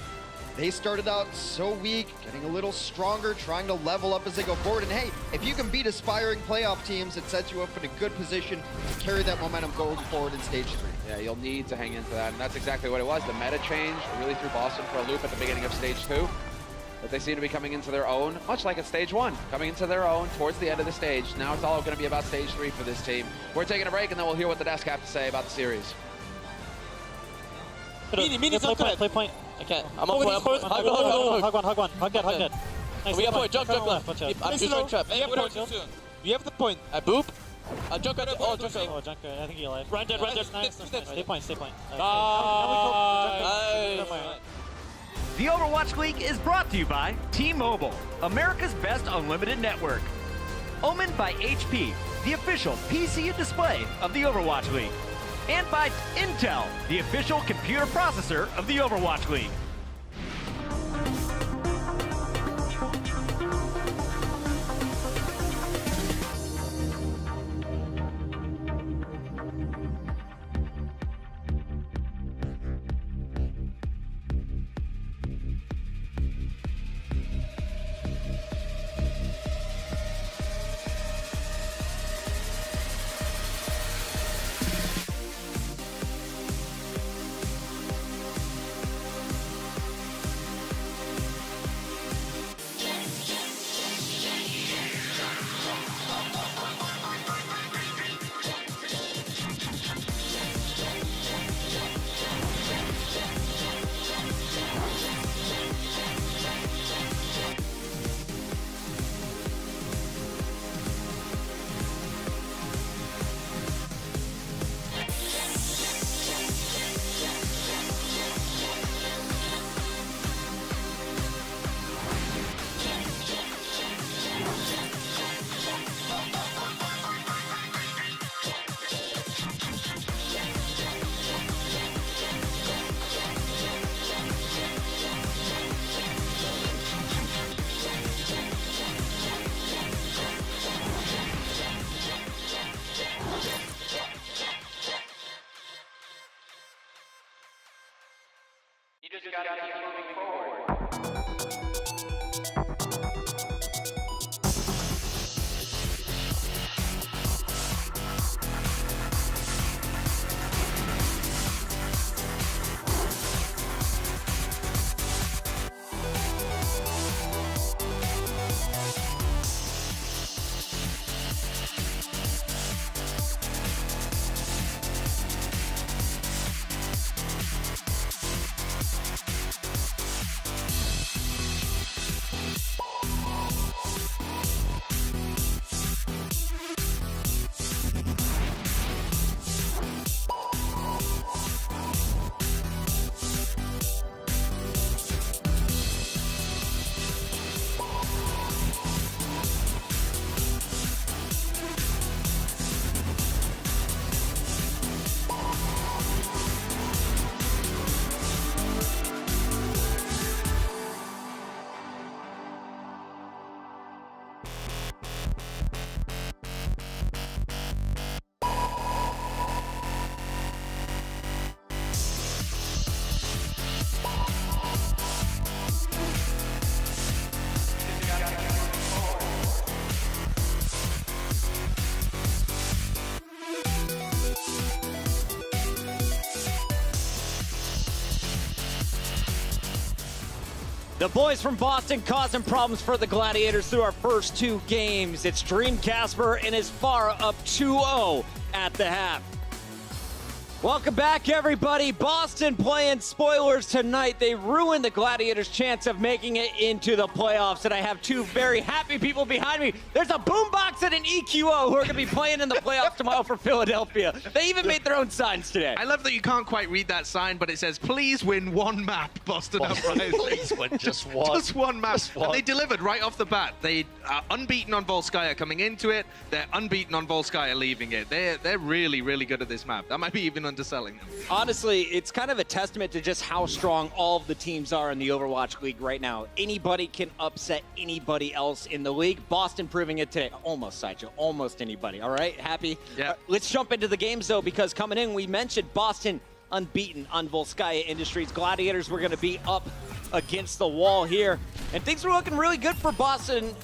They started out so weak, getting a little stronger, trying to level up as they go forward. And hey, if you can beat aspiring playoff teams, it sets you up in a good position to carry that momentum going forward in stage 3. Yeah, you'll need to hang into that, and that's exactly what it was. The meta change really threw Boston for a loop at the beginning of stage 2. But they seem to be coming into their own, much like at stage 1, coming into their own towards the end of the stage. Now it's all going to be about stage 3 for this team. We're taking a break, and then we'll hear what the desk have to say about the series. Mini play point. I can't. I'm up point. Hug one. Hug that. Nice. We have point. Jump left. I'm just trying trap. You have the point. I boop. Jump out. Oh, Junker. I think you're alive. Run dead. Nice. Stay point. The Overwatch League is brought to you by T-Mobile, America's best unlimited network. Omen by HP, the official PC and display of the Overwatch League. And by Intel, the official computer processor of the Overwatch League. The boys from Boston causing problems for the Gladiators through our first 2 games. It's Dream Casper and is far up 2-0 at the half. Welcome back, everybody. Boston playing spoilers tonight. They ruined the Gladiators' chance of making it into the playoffs, and I have 2 very happy people behind me. There's a Boombox and an EQO who are going to be playing in the playoffs tomorrow for Philadelphia. They even made their own signs today. I love that you can't quite read that sign, but it says, please win 1 map, Boston Uprising. Please win just one. Just 1 map. Just one. And they delivered right off the bat. They are unbeaten on Volskaya coming into it. They're unbeaten on Volskaya leaving it. They're really, really good at this map. That might be even underselling them. Honestly, it's kind of a testament to just how strong all of the teams are in the Overwatch League right now. Anybody can upset anybody else in the league. Boston proving it today. Almost, Sideshow. Almost anybody. All right? Happy? Yeah. Let's jump into the games, though, because coming in, we mentioned Boston unbeaten on Volskaya Industries. Gladiators were going to be up against the wall here. And things were looking really good for Boston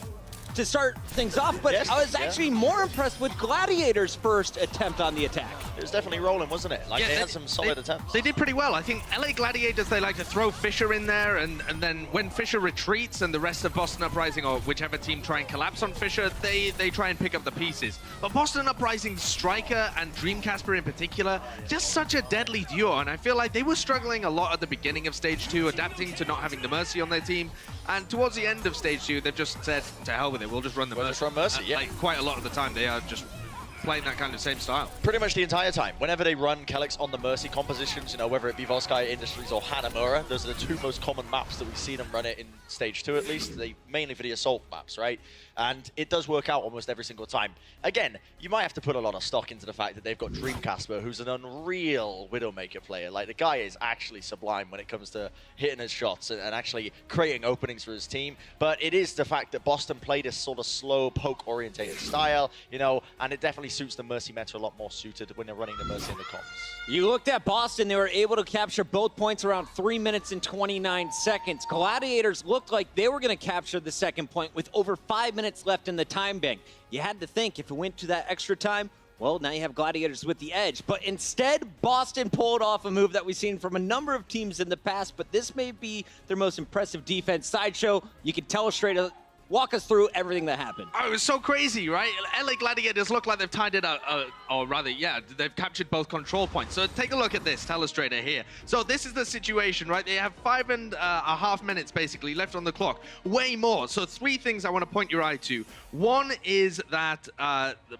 to start things off, but I was actually more impressed with Gladiators' first attempt on the attack. It was definitely rolling, wasn't it? Like, they had some solid attempts. They did pretty well. I think LA Gladiators, they like to throw Fisher in there, and then when Fisher retreats and the rest of Boston Uprising or whichever team try and collapse on Fisher, they try and pick up the pieces. But Boston Uprising's striker and Dreamcasper in particular, just such a deadly duo, and I feel like they were struggling a lot at the beginning of Stage 2, adapting to not having the Mercy on their team, and towards the end of Stage 2, they've just said, to hell with it, we'll just run the Mercy. Just run Mercy, yeah. Like, quite a lot of the time, they are just playing that kind of same style. Pretty much the entire time. Whenever they run Kelix on the Mercy compositions, you know, whether it be Volskaya Industries or Hanamura, those are the two most common maps that we see them run it in Stage 2 at least. They mainly for the Assault maps, right? And it does work out almost every single time. Again, you might have to put a lot of stock into the fact that they've got Dreamcasper, who's an unreal Widowmaker player. Like, the guy is actually sublime when it comes to hitting his shots and actually creating openings for his team. But it is the fact that Boston played a sort of slow, poke-orientated style, you know, and it definitely suits the Mercy meta a lot more suited when they're running the Mercy in the comps. You looked at Boston, they were able to capture both points around 3 minutes and 29 seconds. Gladiators looked like they were going to capture the second point with over 5 minutes left in the time bank. You had to think if it went to that extra time, well, now you have Gladiators with the edge. But instead, Boston pulled off a move that we've seen from a number of teams in the past, but this may be their most impressive defense. Sideshow, you can tell us straight up. Walk us through everything that happened. Oh, it was so crazy, right? LA Gladiators look like they've tied it up, or rather, yeah, they've captured both control points. So take a look at this telestrator here. So this is the situation, right? They have 5.5 minutes basically left on the clock. Way more. So 3 things I want to point your eye to. One is that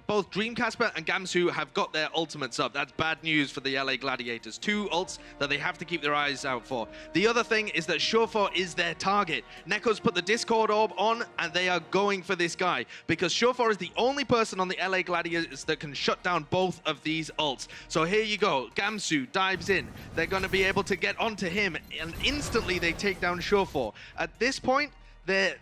both Dreamcasper and Gamsu have got their ultimates up. That's bad news for the LA Gladiators. 2 ults that they have to keep their eyes out for. The other thing is that Surefire is their target. Neko's put the Discord orb on, and they are going for this guy because Surefire is the only person on the LA Gladiators that can shut down both of these ults. So here you go. Gamsu dives in. They're going to be able to get onto him, and instantly they take down Surefire. At this point, they're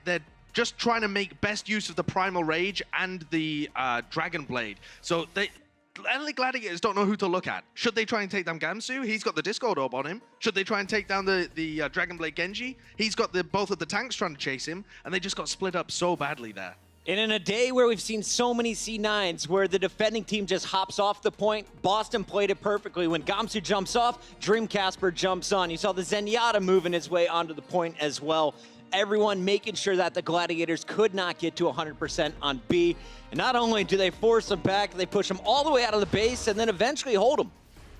just trying to make best use of the Primal Rage and the Dragon Blade. So LA Gladiators don't know who to look at. Should they try and take down Gamsu? He's got the Discord orb on him. Should they try and take down the Dragon Blade Genji? He's got both of the tanks trying to chase him, and they just got split up so badly there. And in a day where we've seen so many C9s where the defending team just hops off the point, Boston played it perfectly. When Gamsu jumps off, Dreamcasper jumps on. You saw the Zenyatta moving his way onto the point as well. Everyone making sure that the Gladiators could not get to 100% on B. And not only do they force them back, they push them all the way out of the base and then eventually hold them.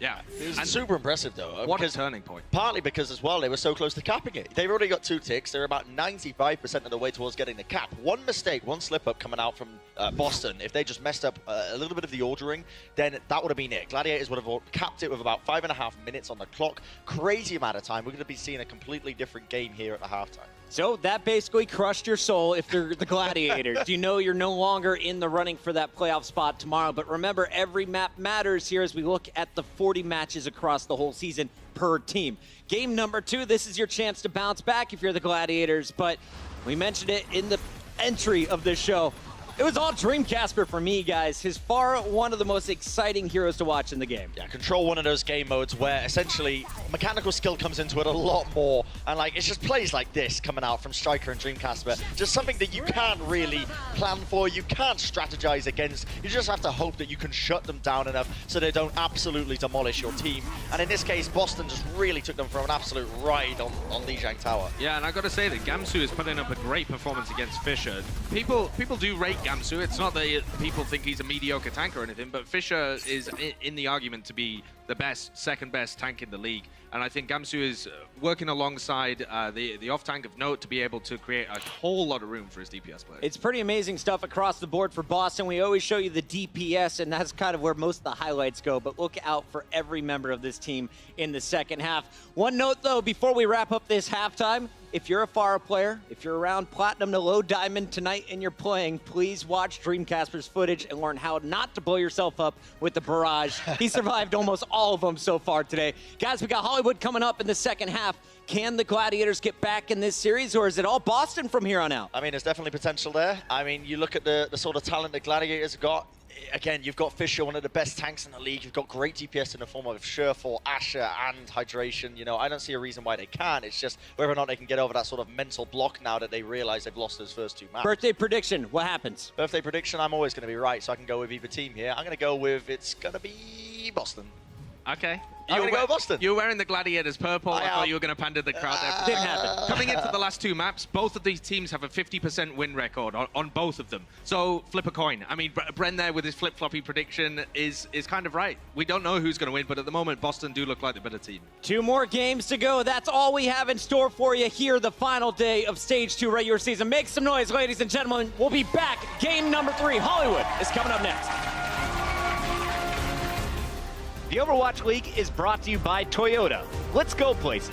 Yeah, it was super impressive though. What a turning point. Partly because as well, they were so close to capping it. They've already got 2 ticks. They're about 95% of the way towards getting the cap. One mistake, one slip up coming out from Boston, if they just messed up a little bit of the ordering, then that would have been it. Gladiators would have capped it with about 5.5 minutes on the clock. Crazy amount of time. We're going to be seeing a completely different game here at the halftime. So that basically crushed your soul if you're the Gladiators. You know you're no longer in the running for that playoff spot tomorrow. But remember, every map matters here as we look at the 40 matches across the whole season per team. Game number 2, this is your chance to bounce back if you're the Gladiators. But we mentioned it in the entry of this show. It was all Dreamcasper for me, guys. His far one of the most exciting heroes to watch in the game. Yeah, Control, one of those game modes where essentially mechanical skill comes into it a lot more. And like, it's just plays like this coming out from Striker and Dreamcasper. Just something that you can't really plan for, you can't strategize against. You just have to hope that you can shut them down enough so they don't absolutely demolish your team. And in this case, Boston just really took them for an absolute ride on Lijiang Tower. Yeah, and I got to say that Gamsu is putting up a great performance against Fisher. People do rate Gamsu. It's not that people think he's a mediocre tank or anything, but Fisher is in the argument to be the best, second best tank in the league. And I think Gamsu is working alongside the off-tank of note to be able to create a whole lot of room for his DPS players. It's pretty amazing stuff across the board for Boston. We always show you the DPS, and that's kind of where most of the highlights go. But look out for every member of this team in the second half. One note, though, before we wrap up this halftime, if you're a Pharah player, if you're around Platinum to low Diamond tonight and you're playing, please watch Dreamcasper's footage and learn how not to blow yourself up with the barrage. He survived almost all all of them so far today. Guys, we got Hollywood coming up in the second half. Can the Gladiators get back in this series, or is it all Boston from here on out? I mean, there's definitely potential there. I mean, you look at the sort of talent the Gladiators have got. Again, you've got Fisher, one of the best tanks in the league. You've got great DPS in the form of Surefour, Asher, and Hydration. You know, I don't see a reason why they can't. It's just whether or not they can get over that sort of mental block now that they realize they've lost those first 2 matches. Birthday prediction, what happens? Birthday prediction, I'm always going to be right, so I can go with either team here. I'm going to go with, it's going to be Boston. Okay. I'm going to go Boston. You're wearing the Gladiators purple. I thought you were going to pander the crowd there. Didn't happen. Coming into the last 2 maps, both of these teams have a 50% win record on both of them. So flip a coin. I mean, Bren there with his flip-floppy prediction is kind of right. We don't know who's going to win, but at the moment, Boston do look like the better team. 2 more games to go. That's all we have in store for you here, the final day of Stage 2 regular season. Make some noise, ladies and gentlemen. We'll be back. Game number 3, Hollywood, is coming up next. The Overwatch League is brought to you by Toyota. Let's go places.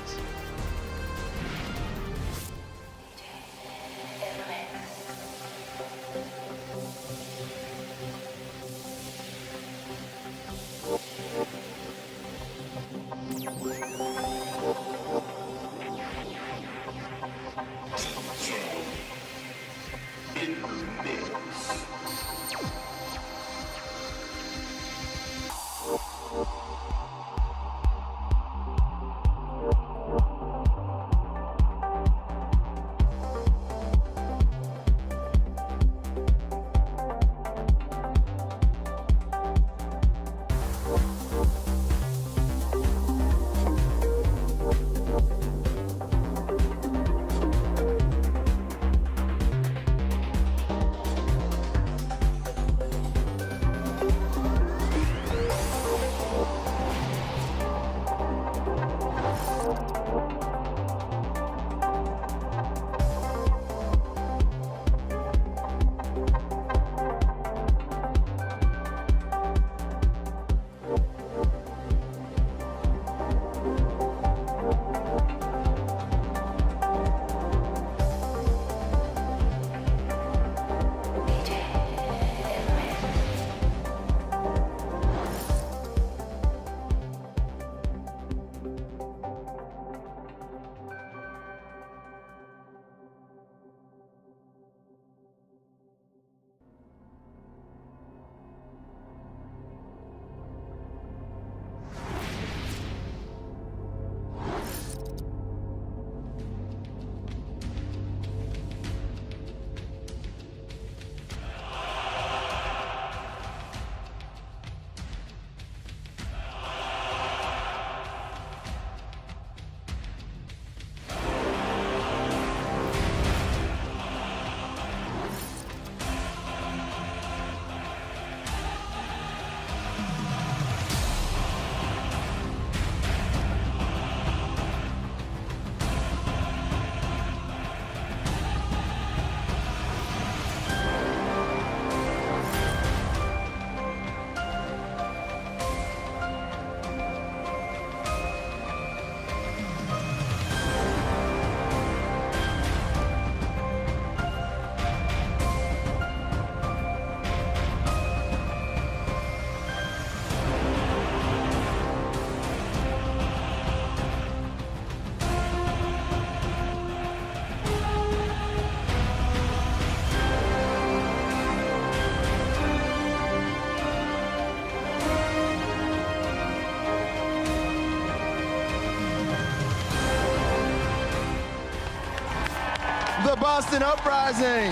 The Boston Uprising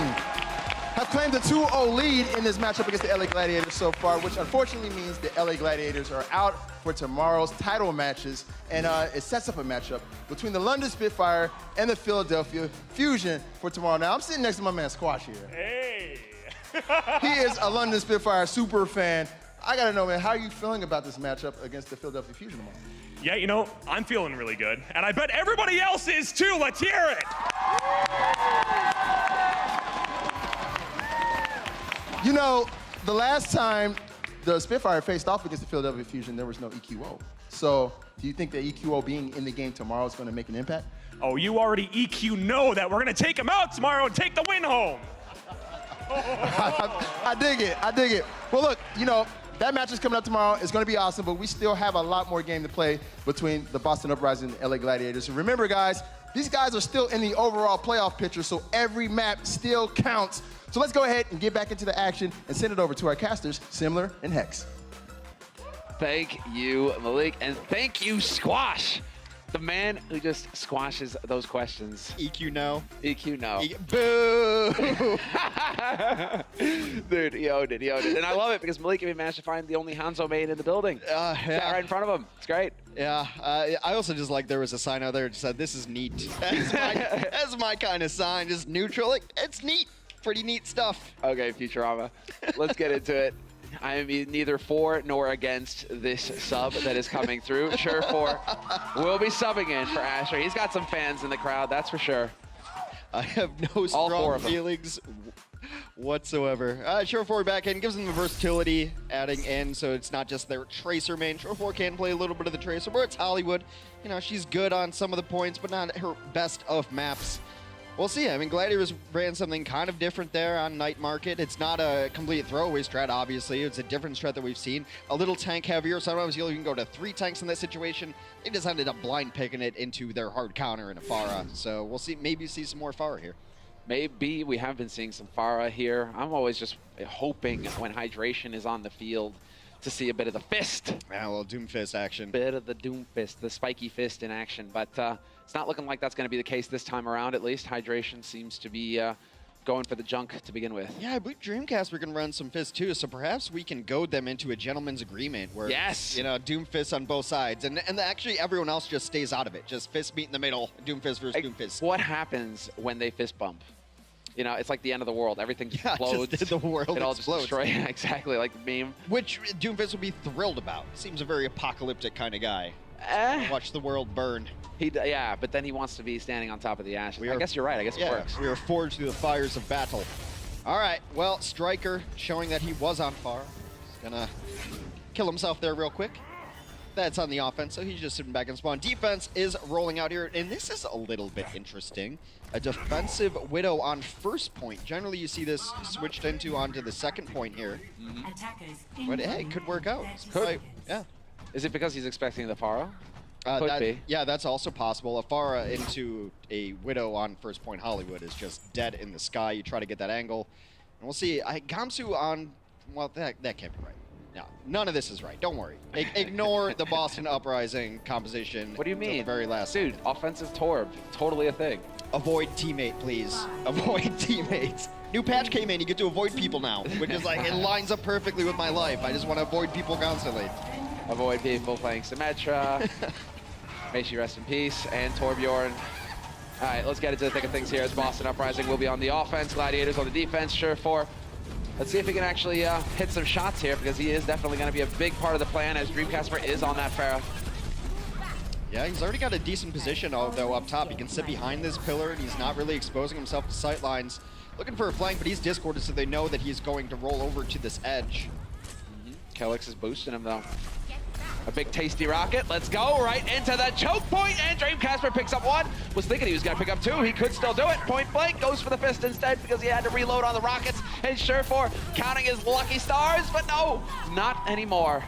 have claimed a 2-0 lead in this matchup against the LA Gladiators so far, which unfortunately means the LA Gladiators are out for tomorrow's title matches, and it sets up a matchup between the London Spitfire and the Philadelphia Fusion for tomorrow. Now, I'm sitting next to my man Squash here. Hey! He is a London Spitfire super fan. I gotta know, man, how are you feeling about this matchup against the Philadelphia Fusion tomorrow? Yeah, you know, I'm feeling really good, and I bet everybody else is too. Let's hear it! You know, the last time the Spitfire faced off against the Philadelphia Fusion, there was no EQO. So, do you think that EQO being in the game tomorrow is going to make an impact? Oh, you already EQ know that we're going to take him out tomorrow and take the win home. I dig it. I dig it. Well, look, you know, that match is coming up tomorrow. It's going to be awesome, but we still have a lot more game to play between the Boston Uprising and LA Gladiators. And remember, guys, these guys are still in the overall playoff picture, so every map still counts. So let's go ahead and get back into the action and send it over to our casters, Simler and Hex. Thank you, Malik, and thank you, Squash. The man who just squashes those questions. EQ no. EQ no. Boo! Dude, he owned it, And I love it because Malik even managed to find the only Hanzo main in the building. Yeah. Right in front of him. It's great. Yeah, I also just like there was a sign out there that said, this is neat. That's my kind of sign, just neutral. Like, it's neat. Pretty neat stuff. Okay, Futurama. Let's get into it. I am neither for nor against this sub that is coming through. Sure4 will be subbing in for Asher. He's got some fans in the crowd, that's for sure. I have no strong feelings whatsoever. Sure4 back in, gives them the versatility, adding in, so it's not just their Tracer main. Sure4 can play a little bit of the Tracer, where it's Hollywood. You know, she's good on some of the points, but not her best of maps. We'll see. I mean, Gladiators ran something kind of different there on Night Market. It's not a complete throwaway strat, obviously. It's a different strat that we've seen. A little tank heavier. Sometimes you can go to 3 tanks in that situation. They just ended up blind picking it into their hard counter in a Pharah. So we'll see. Maybe see some more Pharah here. Maybe we have been seeing some Pharah here. I'm always just hoping when Hydration is on the field to see a bit of the fist. Yeah, a little Doomfist action. Bit of the Doomfist, the spiky fist in action. But it's not looking like that's going to be the case this time around, at least. Hydration seems to be going for the junk to begin with. Yeah, I believe Dreamcast we're going to run some fists too, so perhaps we can goad them into a gentleman's agreement where, yes, you know, Doomfist on both sides. And actually everyone else just stays out of it. Just fist meet in the middle, Doomfist versus Doomfist. What happens when they fist bump? You know, it's like the end of the world. Everything just explodes. Just the world it all explodes. Just destroys. Exactly, like the meme. Which Doomfist would be thrilled about. Seems a very apocalyptic kind of guy. Watch the world burn. Yeah, but then he wants to be standing on top of the ashes. I guess you're right. I guess it works. We are forged through the fires of battle. All right, well, Striker showing that he was on fire. He's gonna kill himself there real quick. That's on the offense, so he's just sitting back in spawn. Defense is rolling out here, and this is a little bit interesting. A defensive Widow on first point. Generally, you see this switched onto the second point here. But hey, it could work out. Could. Yeah. Is it because he's expecting the Pharah? Could be. Yeah, that's also possible. A Pharah into a Widow on first point Hollywood is just dead in the sky. You try to get that angle. And we'll see. Gamsu on... Well, that can't be right. No, none of this is right. Don't worry. Ignore the Boston Uprising composition. What do you mean? The very last Dude, second. offensive Torb. Totally a thing. Avoid teammate, please. Avoid teammates. New patch came in. You get to avoid people now, which is like, it lines up perfectly with my life. I just want to avoid people constantly. Avoid people playing Symmetra. May she rest in peace. And Torbjorn. All right, let's get into the thick of things here as Boston Uprising will be on the offense. Gladiators on the defense. Sure4. Let's see if he can actually hit some shots here, because he is definitely going to be a big part of the plan as Dreamcasper is on that Pharah. Yeah, he's already got a decent position, though, up top. He can sit behind this pillar, and he's not really exposing himself to sight lines. Looking for a flank, but he's discorded, so they know that he's going to roll over to this edge. Kelix is boosting him, though. A big tasty rocket. Let's go right into the choke point, and Dreamcasper picks up one. Was thinking he was going to pick up 2. He could still do it. Point blank goes for the fist instead because he had to reload on the rockets. And Sure4 counting his lucky stars, but no, not anymore.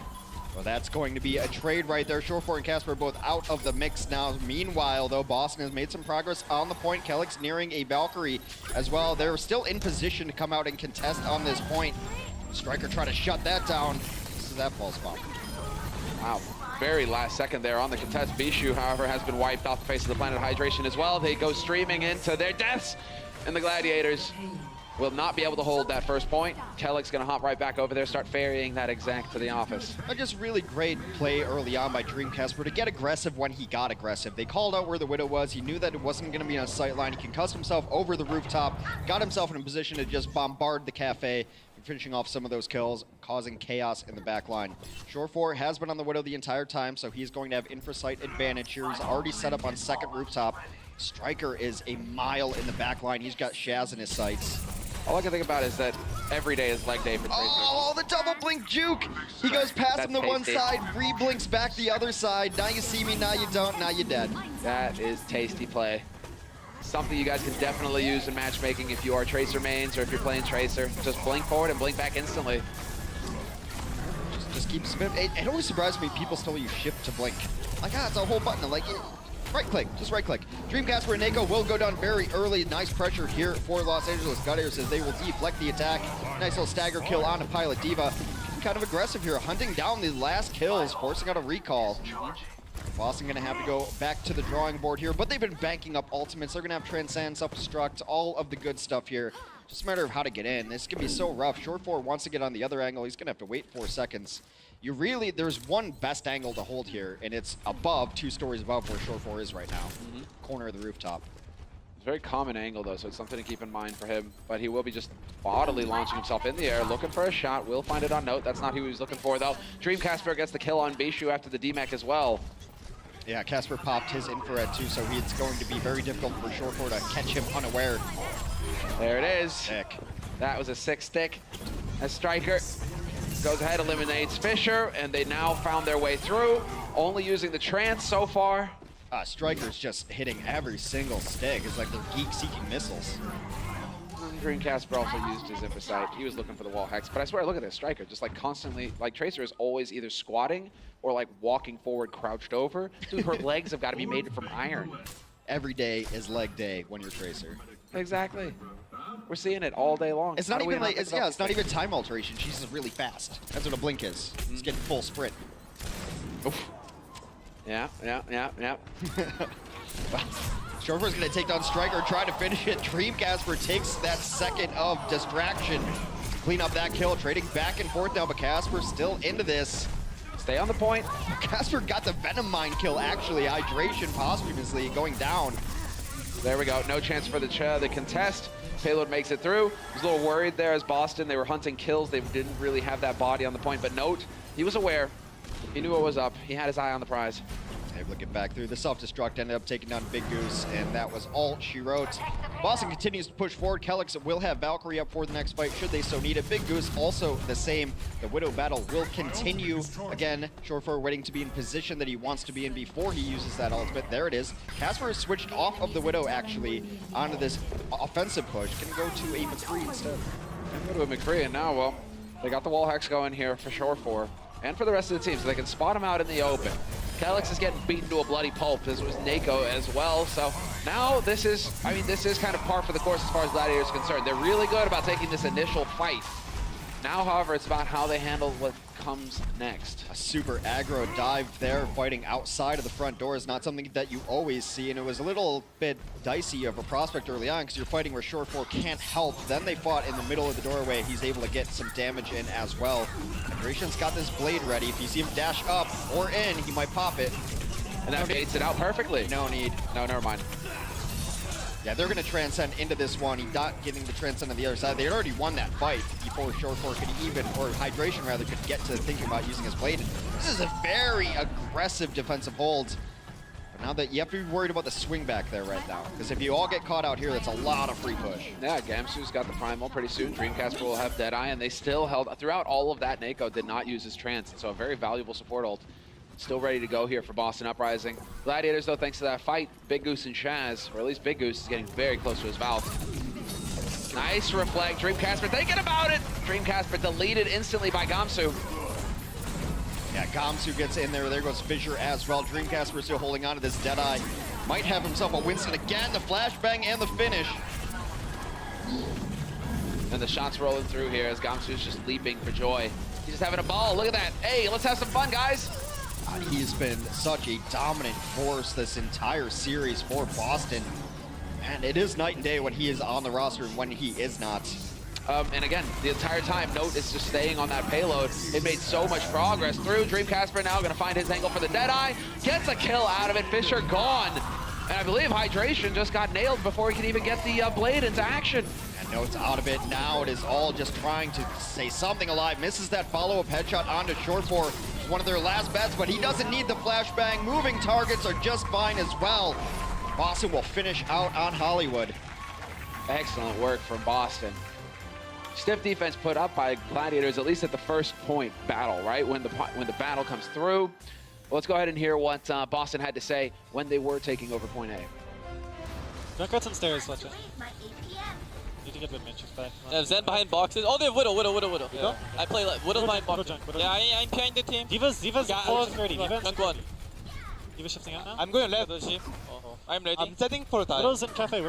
Well, that's going to be a trade right there. Sure4 and Casper both out of the mix now. Meanwhile, though, Boston has made some progress on the point. Kelix nearing a Valkyrie as well. They're still in position to come out and contest on this point. Striker trying to shut that down. This is that false bomb. Wow, very last second there on the contest. Bishu, however, has been wiped off the face of the planet. Hydration as well. They go streaming into their deaths, and the Gladiators will not be able to hold that first point. Kelix gonna hop right back over there, start ferrying that exec to the office. Just really great play early on by Dreamcasper to get aggressive when he got aggressive. They called out where the Widow was. He knew that it wasn't gonna be on a sight line. He concussed himself over the rooftop, got himself in a position to just bombard the cafe, finishing off some of those kills, causing chaos in the back line. Sure4 has been on the Widow the entire time, so he's going to have infrasight advantage here. He's already set up on second rooftop. Striker is a mile in the back line. He's got Shaz in his sights. All I can think about is that every day is leg day for Tracer. Oh, the double blink juke! He goes past him to one side, re-blinks back the other side. Now you see me, now you don't, now you're dead. That is tasty play. Something you guys can definitely use in matchmaking if you are Tracer mains or if you're playing Tracer. Just blink forward and blink back instantly. just keeps spinning. It always surprises me people still use shift to blink. Like, it's a whole button. I'm like, right click, just right click. Dreamcasper and Nako will go down very early. Nice pressure here for Los Angeles Gladiators as they will deflect the attack. Nice little stagger kill on a Pilot Diva. Kind of aggressive here, hunting down the last kills, forcing out a recall. Boston gonna have to go back to the drawing board here, but they've been banking up ultimates. They're gonna have Transcend, Self-Destruct, all of the good stuff here. Just a matter of how to get in. This can be so rough. Short 4 wants to get on the other angle. He's gonna have to wait 4 seconds. There's one best angle to hold here, and it's above, 2 stories above where Short 4 is right now. Corner of the rooftop. It's a very common angle though, so it's something to keep in mind for him. But he will be just bodily launching himself in the air, looking for a shot. Will find it on note. That's not who he was looking for though. Dreamcasper gets the kill on Bishu after the DMAC as well. Yeah, Casper popped his infrared too, so it's going to be very difficult for Short 4 to catch him unaware. There it is. Sick. That was a 6 stick. As Striker goes ahead, eliminates Fisher, and they now found their way through, only using the trance so far. Striker's just hitting every single stick. It's like they're geek-seeking missiles. Dreamcasper also used his Infosight. He was looking for the wall hex, but I swear, look at this Striker, just like constantly, like Tracer is always either squatting or like walking forward, crouched over. Dude, her legs have got to be made from iron. Every day is leg day when you're Tracer. Exactly. We're seeing it all day long. It's not even like, it's not even time alteration. She's just really fast. That's what a blink is. It's getting full sprint. Oof. Yeah. Short 4's gonna take down Striker, try to finish it. Dreamcasper takes that second of distraction. Clean up that kill, trading back and forth now, but Casper still into this. Stay on the point. Casper got the Venom Mine kill, actually. Hydration posthumously going down. There we go. No chance for the contest. Payload makes it through. He was a little worried there as Boston. They were hunting kills. They didn't really have that body on the point, but note, he was aware. He knew what was up. He had his eye on the prize. Able to get back through. The self-destruct ended up taking down Big Goose, and that was all she wrote. Boston continues to push forward. Kelix will have Valkyrie up for the next fight, should they so need it. Big Goose also the same. The Widow battle will continue. Again, Short 4 waiting to be in position that he wants to be in before he uses that ultimate. There it is. Casper is switched off of the Widow, actually, onto this offensive push. Can go to a McCree instead. Can go to a McCree, and now, well, they got the wall hex going here for Short 4, and for the rest of the team, so they can spot him out in the open. Kelix is getting beaten to a bloody pulp, as was Nako as well. So now this is kind of par for the course as far as Gladiators are concerned. They're really good about taking this initial fight. Now, however, it's about how they handle what comes next. A super aggro dive there, fighting outside of the front door is not something that you always see, and it was a little bit dicey of a prospect early on because you're fighting where Short 4 can't help. Then they fought in the middle of the doorway. He's able to get some damage in as well. Hydration's got this blade ready. If you see him dash up or in, he might pop it. And that baits it out perfectly. No need. No, never mind. Yeah, they're going to transcend into this one. He's not getting the transcend on the other side. They had already won that fight before Short 4 could even, or Hydration rather, could get to thinking about using his blade. This is a very aggressive defensive hold. But now that you have to be worried about the swing back there right now, because if you all get caught out here, that's a lot of free push. Yeah, Gamsu's got the primal pretty soon. Dreamcasper will have Deadeye, and they still held, throughout all of that, Nako did not use his trance, so a very valuable support ult. Still ready to go here for Boston Uprising. Gladiators, though, thanks to that fight, Big Goose and Shaz, or at least Big Goose, is getting very close to his mouth. Nice reflect. Dreamcasper thinking about it. Dreamcasper deleted instantly by Gamsu. Yeah, Gamsu gets in there. There goes Fissure as well. Dreamcasper still holding on to this Deadeye. Might have himself a Winston again. The flashbang and the finish. And the shots rolling through here as Gamsu's just leaping for joy. He's just having a ball. Look at that. Hey, let's have some fun, guys. He's been such a dominant force this entire series for Boston. And it is night and day when he is on the roster and when he is not. And again, the entire time, Note is just staying on that payload. It made so much progress through. Dreamcasper now going to find his angle for the Deadeye. Gets a kill out of it. Fissure gone. And I believe Hydration just got nailed before he could even get the blade into action. And Note's out of it. Now it is all just trying to stay something alive. Misses that follow-up headshot onto Short 4. One of their last bets, but he doesn't need the flashbang. Moving targets are just fine as well. Boston will finish out on Hollywood. Excellent work from Boston. Stiff defense put up by Gladiators, at least at the first point battle, right? When the battle comes through. Well, let's go ahead and hear what Boston had to say when they were taking over point A. Don't go downstairs, watch it. Need to get the Matrix back. Zen behind boxes. Oh, they have Widow. Yeah. I play like Widow's behind boxes. Yeah, I'm behind the team. Diva's close already. Junk one. Diva's shifting out now. I'm going left. I'm ready. I'm setting for time. Widow's in cafe. I'm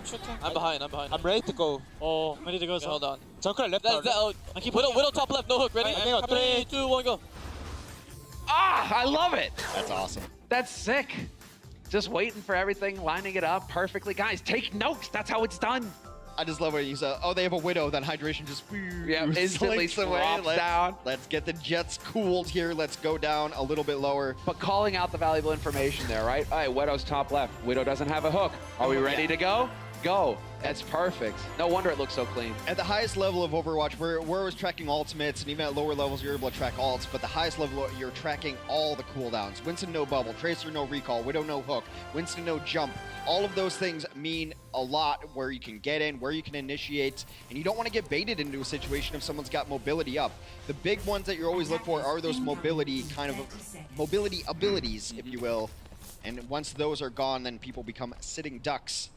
shifting. I'm behind. I'm ready to go. Oh, ready to go. Hold on. Junker left. Widow top left. No hook. Ready? 3, 2, 1, go. Ah, I love it. That's awesome. That's sick. Just waiting for everything, lining it up perfectly. Guys, take notes. That's how it's done. I just love when you say, oh, they have a Widow, then Hydration just instantly slinks away. drops down. Let's get the Jets cooled here. Let's go down a little bit lower. But calling out the valuable information there, right? All right, Widow's top left. Widow doesn't have a hook. Are we ready to go? Go. That's perfect. No wonder it looks so clean. At the highest level of Overwatch, we're always tracking ultimates, and even at lower levels, you're able to track ults, but the highest level, you're tracking all the cooldowns. Winston, no bubble. Tracer, no recall. Widow, no hook. Winston, no jump. All of those things mean a lot where you can get in, where you can initiate, and you don't want to get baited into a situation if someone's got mobility up. The big ones that you always look for are those mobility abilities, if you will. And once those are gone, then people become sitting ducks.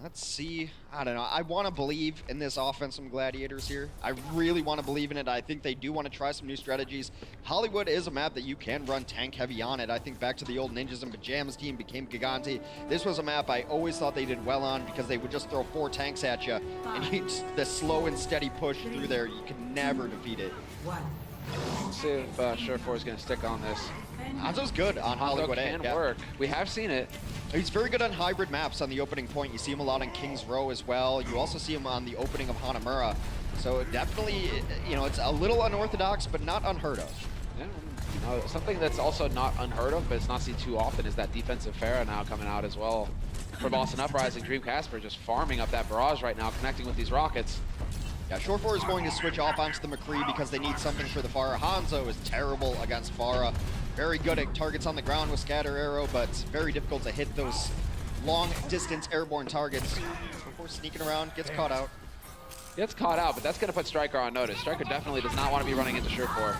Let's see. I don't know. I want to believe in this offense from Gladiators here. I really want to believe in it. I think they do want to try some new strategies. Hollywood is a map that you can run tank heavy on it. I think back to the old Ninjas and Pajamas team became Gigante. This was a map I always thought they did well on because they would just throw 4 tanks at you. And the slow and steady push through there, you can never defeat it. Let's see if Surefour is going to stick on this. Hanzo's good on Hollywood A. Can work. We have seen it. He's very good on hybrid maps on the opening point. You see him a lot on King's Row as well. You also see him on the opening of Hanamura. So definitely, you know, it's a little unorthodox, but not unheard of. Yeah, something that's also not unheard of, but it's not seen too often, is that defensive Pharah now coming out as well. For Boston Uprising, Dream Casper just farming up that barrage right now, connecting with these rockets. Yeah, Shore4 is going to switch off onto the McCree because they need something for the Pharah. Hanzo is terrible against Pharah. Very good at targets on the ground with Scatter Arrow, but very difficult to hit those long-distance airborne targets. Shore4 sneaking around, gets caught out. Gets caught out, but that's going to put Striker on notice. Striker definitely does not want to be running into Surefour.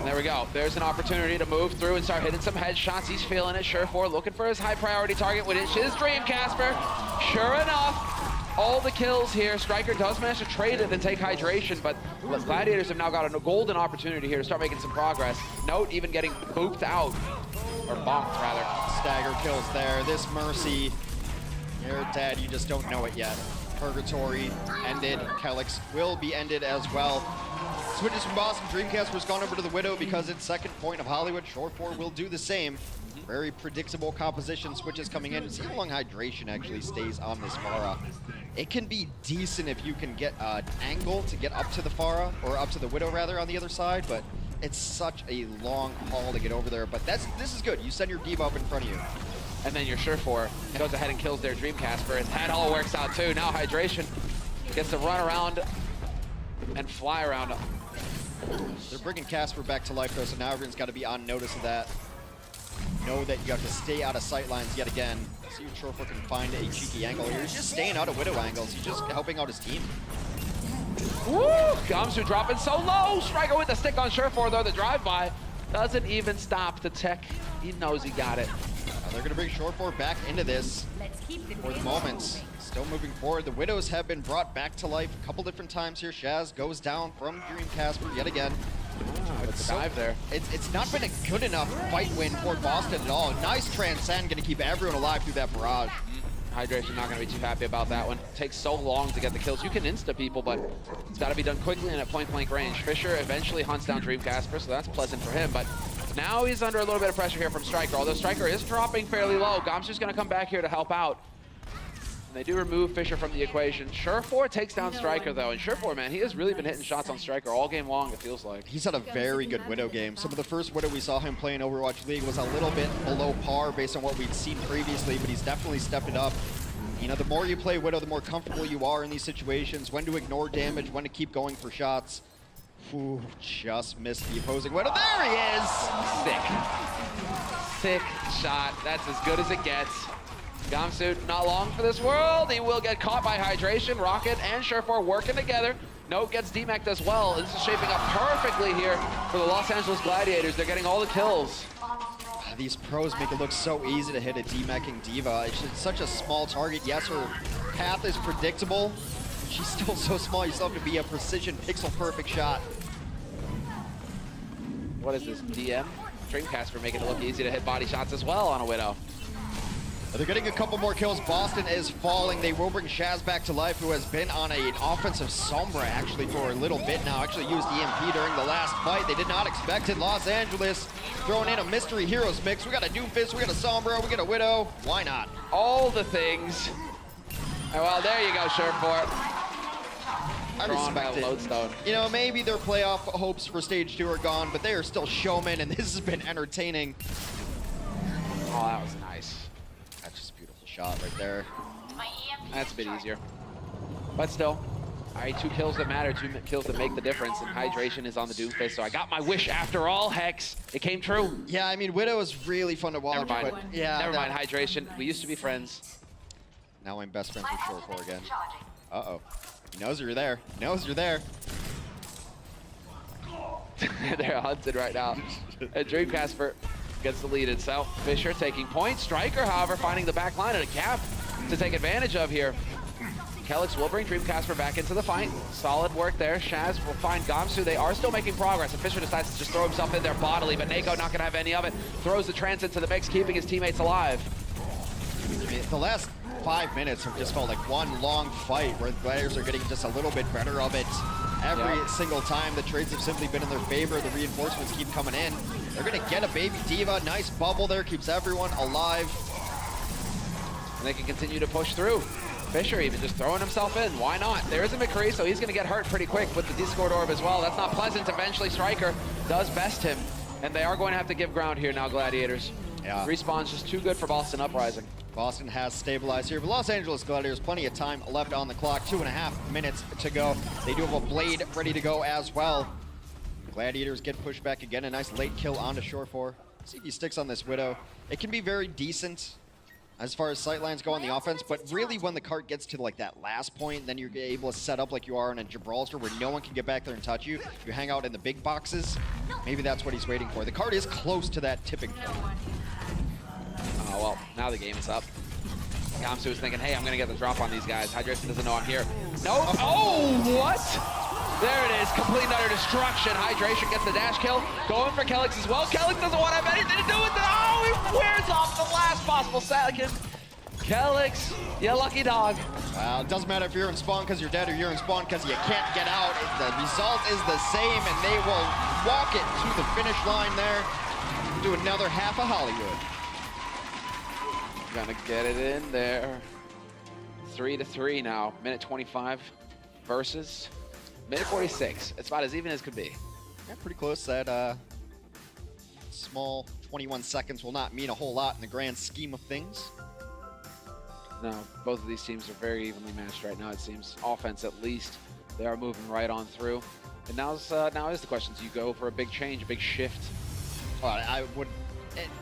There we go. There's an opportunity to move through and start hitting some headshots. He's feeling it. Surefour looking for his high-priority target, which is his Dream Casper. Sure enough, all the kills here. Striker does manage to trade it and take hydration, but Gladiators have now got a golden opportunity here to start making some progress. Note even getting booped out, or bonked rather. Stagger kills there. This Mercy, you're dead. You just don't know it yet. Purgatory ended. Kelix will be ended as well. Switches from Boston. Dreamcasper's gone over to the Widow because it's second point of Hollywood. Shore4 will do the same. Very predictable composition switches coming in. See how long hydration actually stays on this Pharah. It can be decent if you can get an angle to get up to the Pharah, or up to the Widow rather, on the other side, but it's such a long haul to get over there. But this is good. You send your diva up in front of you. And then your Surefour goes ahead and kills their Dream Casper, and that all works out too. Now hydration gets to run around and fly around. They're bringing Casper back to life though, so now everyone's got to be on notice of that. Know that you have to stay out of sight lines yet again. See if Shore4 can find a cheeky angle here. He's just staying out of Widow angles. He's just helping out his team. Woo! Gamsu dropping so low. Striker with the stick on Surefour though. The drive-by doesn't even stop the tech. He knows he got it. They're going to bring Shore4 back into this for the moment. Still moving forward. The Widows have been brought back to life a couple different times here. Shaz goes down from Dream Casper yet again. It's a dive there. It's not been a good enough fight win for Boston at all. Nice transcend, going to keep everyone alive through that barrage. Hydration not going to be too happy about that one. Takes so long to get the kills. You can insta people, but it's got to be done quickly and at point-blank range. Fisher eventually hunts down Dream Casper, so that's pleasant for him. But now he's under a little bit of pressure here from Striker, although Striker is dropping fairly low. Gamsu's going to come back here to help out. And they do remove Fisher from the equation. Surefour takes down Striker, though. And Surefour, man, he has really been hitting shots on Striker all game long, it feels like. He's had a very good Widow game. Some of the first Widow we saw him play in Overwatch League was a little bit below par based on what we'd seen previously, but he's definitely stepped it up. You know, the more you play Widow, the more comfortable you are in these situations, when to ignore damage, when to keep going for shots. Ooh, just missed the opposing Widow. There he is! Sick shot. That's as good as it gets. Gamsu, not long for this world. He will get caught by hydration. Rocket and Surefour working together. Note gets demeched as well. This is shaping up perfectly here for the Los Angeles Gladiators. They're getting all the kills. these pros make it look so easy to hit a demeching diva. It's just such a small target. Yes, her path is predictable. She's still so small. You still have to be a precision, pixel-perfect shot. What is this, DM? Dreamcasper making it look easy to hit body shots as well on a Widow. They're getting a couple more kills. Boston is falling. They will bring Shaz back to life, who has been on an offensive Sombra actually for a little bit now. Actually used EMP during the last fight. They did not expect it. Los Angeles throwing in a Mystery Heroes mix. We got a Doomfist, we got a Sombra, we got a Widow. Why not? All the things. Oh, well, there you go, Surfport. I respect it. Lodestone. You know, maybe their playoff hopes for stage 2 are gone, but they are still showmen, and this has been entertaining. Oh, that was nice. That's just a beautiful shot right there. That's a bit easier. But still, all right, 2 kills that matter, 2 kills that make the difference, and Hydration is on the Doomfist, so I got my wish after all, Hex. It came true. Yeah, I mean, Widow is really fun to watch. Never mind. But yeah, Never mind, Hydration. We used to be friends. Now I'm best friends with Short4 again. Uh-oh. He knows you're there. He knows you're there. They're hunted right now. And Dreamcasper gets the lead itself. Fisher taking points. Striker, however, finding the back line and a gap to take advantage of here. Kelix will bring Dreamcasper back into the fight. Solid work there. Shaz will find Gamsu. They are still making progress, and Fisher decides to just throw himself in there bodily, but Nako not gonna have any of it. Throws the trans into the mix, keeping his teammates alive. I mean, the last 5 minutes have just felt like one long fight where the Gladiators are getting just a little bit better of it. Every single time the trades have simply been in their favor. The reinforcements keep coming in. They're gonna get a baby diva. Nice bubble there, keeps everyone alive. And they can continue to push through. Fisher even just throwing himself in. Why not? There is a McCree, so he's going to get hurt pretty quick with the Discord Orb as well. That's not pleasant. Eventually, Striker does best him. And they are going to have to give ground here now, Gladiators. Yeah. Respawn's just too good for Boston Uprising. Boston has stabilized here, but Los Angeles Gladiators, plenty of time left on the clock. 2.5 minutes to go. They do have a Blade ready to go as well. Gladiators get pushed back again. A nice late kill onto Shore4. See if he sticks on this Widow. It can be very decent as far as sightlines go on the offense, but really when the cart gets to like that last point, then you're able to set up like you are in a Gibraltar where no one can get back there and touch you. You hang out in the big boxes. Maybe that's what he's waiting for. The cart is close to that tipping point. Oh, well, now the game is up. Gamsu is thinking, hey, I'm going to get the drop on these guys. Hydration doesn't know I'm here. No. Oh, what? There it is. Complete and utter destruction. Hydration gets the dash kill. Going for Kelix as well. Kelix doesn't want to have anything to do with it. Oh, he wears off the last possible second. Kelix, you lucky dog. Well, it doesn't matter if you're in spawn because you're dead or you're in spawn because you can't get out. The result is the same, and they will walk it to the finish line there. Do another half of Hollywood. Gonna get it in there. 3-3 now. Minute 25 versus minute 46. It's about as even as could be. Yeah, pretty close. That small 21 seconds will not mean a whole lot in the grand scheme of things. No, both of these teams are very evenly matched right now, it seems. Offense, at least, they are moving right on through. And now is the question. Do you go for a big change, a big shift? Well, I would...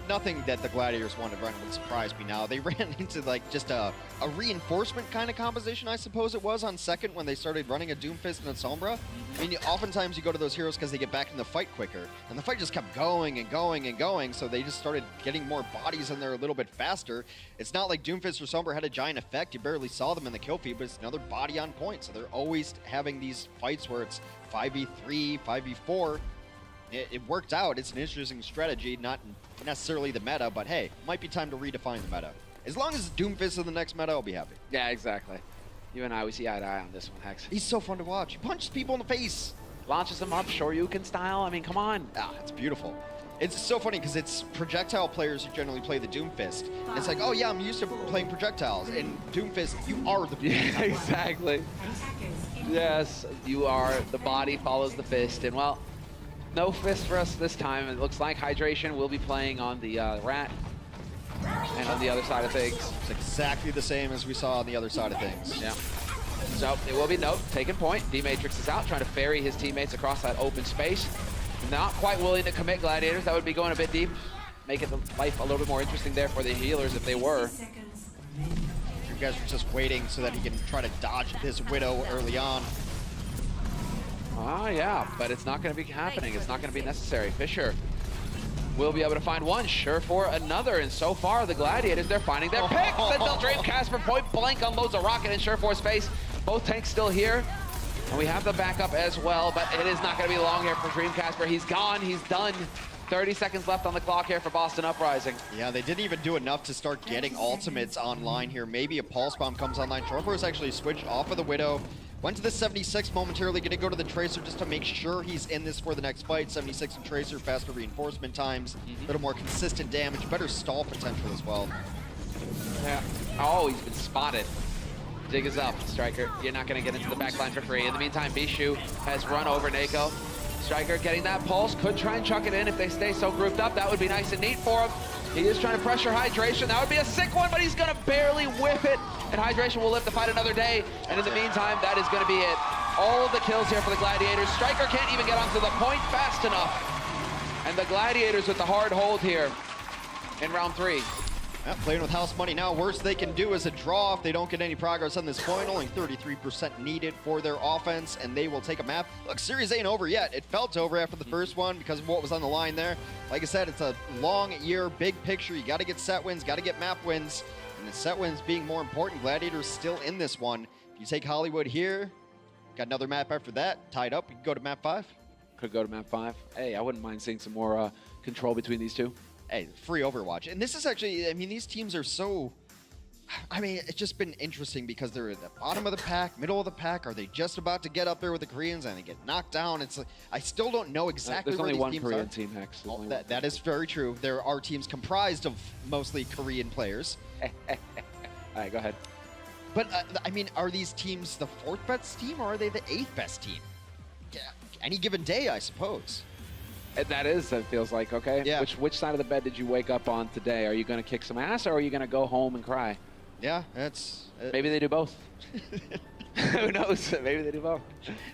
Nothing that the Gladiators want to run would surprise me now. They ran into like just a reinforcement kind of composition, I suppose it was, on second when they started running a Doomfist and a Sombra. I mean, oftentimes you go to those heroes because they get back in the fight quicker. And the fight just kept going and going and going, so they just started getting more bodies in there a little bit faster. It's not like Doomfist or Sombra had a giant effect. You barely saw them in the kill feed, but it's another body on point. So they're always having these fights where it's 5v3, 5v4. It worked out. It's an interesting strategy, not necessarily the meta, but hey, might be time to redefine the meta. As long as Doomfist is the next meta, I'll be happy. Yeah, exactly. You and I, we see eye to eye on this one, Hex. He's so fun to watch. He punches people in the face. Launches them up, Shoryuken style. I mean, come on. Ah, it's beautiful. It's so funny because it's projectile players who generally play the Doomfist. It's like, oh yeah, I'm used to playing projectiles. In Doomfist, you are the yeah, exactly. Yes, you are. The body follows the fist, and well, no fist for us this time. It looks like Hydration will be playing on the Rat and on the other side of things. It's exactly the same as we saw on the other side of things. Yeah. So it will be Note taking point. D-Matrix is out, trying to ferry his teammates across that open space. Not quite willing to commit Gladiators. That would be going a bit deep. Making the life a little bit more interesting there for the healers if they were. You guys are just waiting so that he can try to dodge this Widow early on. Ah, yeah, but it's not going to be happening. It's not going to be necessary. Fisher will be able to find one, sure for another. And so far, the Gladiators, they're finding their picks until Dreamcasper point blank unloads a rocket in Surefour's face. Both tanks still here. And we have the backup as well, but it is not going to be long here for Dreamcasper. He's gone, he's done. 30 seconds left on the clock here for Boston Uprising. Yeah, they didn't even do enough to start getting ultimates online here. Maybe a Pulse Bomb comes online. Surefour's actually switched off of the Widow. Went to the 76 momentarily, going to go to the Tracer just to make sure he's in this for the next fight. 76 and Tracer, faster reinforcement times, a little more consistent damage, better stall potential as well. Yeah. Oh, he's been spotted. Dig is up, Striker. You're not going to get into the backline for free. In the meantime, Bishu has run over Nako. Striker getting that pulse, could try and chuck it in if they stay so grouped up. That would be nice and neat for him. He is trying to pressure Hydration. That would be a sick one, but he's going to barely whip it. And Hydration will live to fight another day. And in the meantime, that is going to be it. All of the kills here for the Gladiators. Striker can't even get onto the point fast enough. And the Gladiators with the hard hold here in round 3. Yeah, playing with house money now. Worst they can do is a draw if they don't get any progress on this point. Only 33% needed for their offense, and they will take a map. Look, series ain't over yet. It felt over after the first one because of what was on the line there. Like I said, it's a long year, big picture. You got to get set wins, got to get map wins. And the set wins being more important. Gladiators still in this one. If you take Hollywood here, got another map after that, tied up. You can go to map 5. Could go to map 5. Hey, I wouldn't mind seeing some more control between these two. Hey, free Overwatch. And this is actually, I mean, these teams are so, I mean, it's just been interesting because they're at the bottom of the pack, middle of the pack. Are they just about to get up there with the Koreans and they get knocked down? It's like, I still don't know exactly where these teams are. There's only one Korean team, Hex. Well, that is very true. There are teams comprised of mostly Korean players. All right, go ahead. But, I mean, are these teams the 4th best team or are they the 8th best team? Yeah, any given day, I suppose. That is, it feels like, okay. Yeah. Which side of the bed did you wake up on today? Are you going to kick some ass or are you going to go home and cry? Yeah, that's... Maybe they do both. Who knows? Maybe they do both.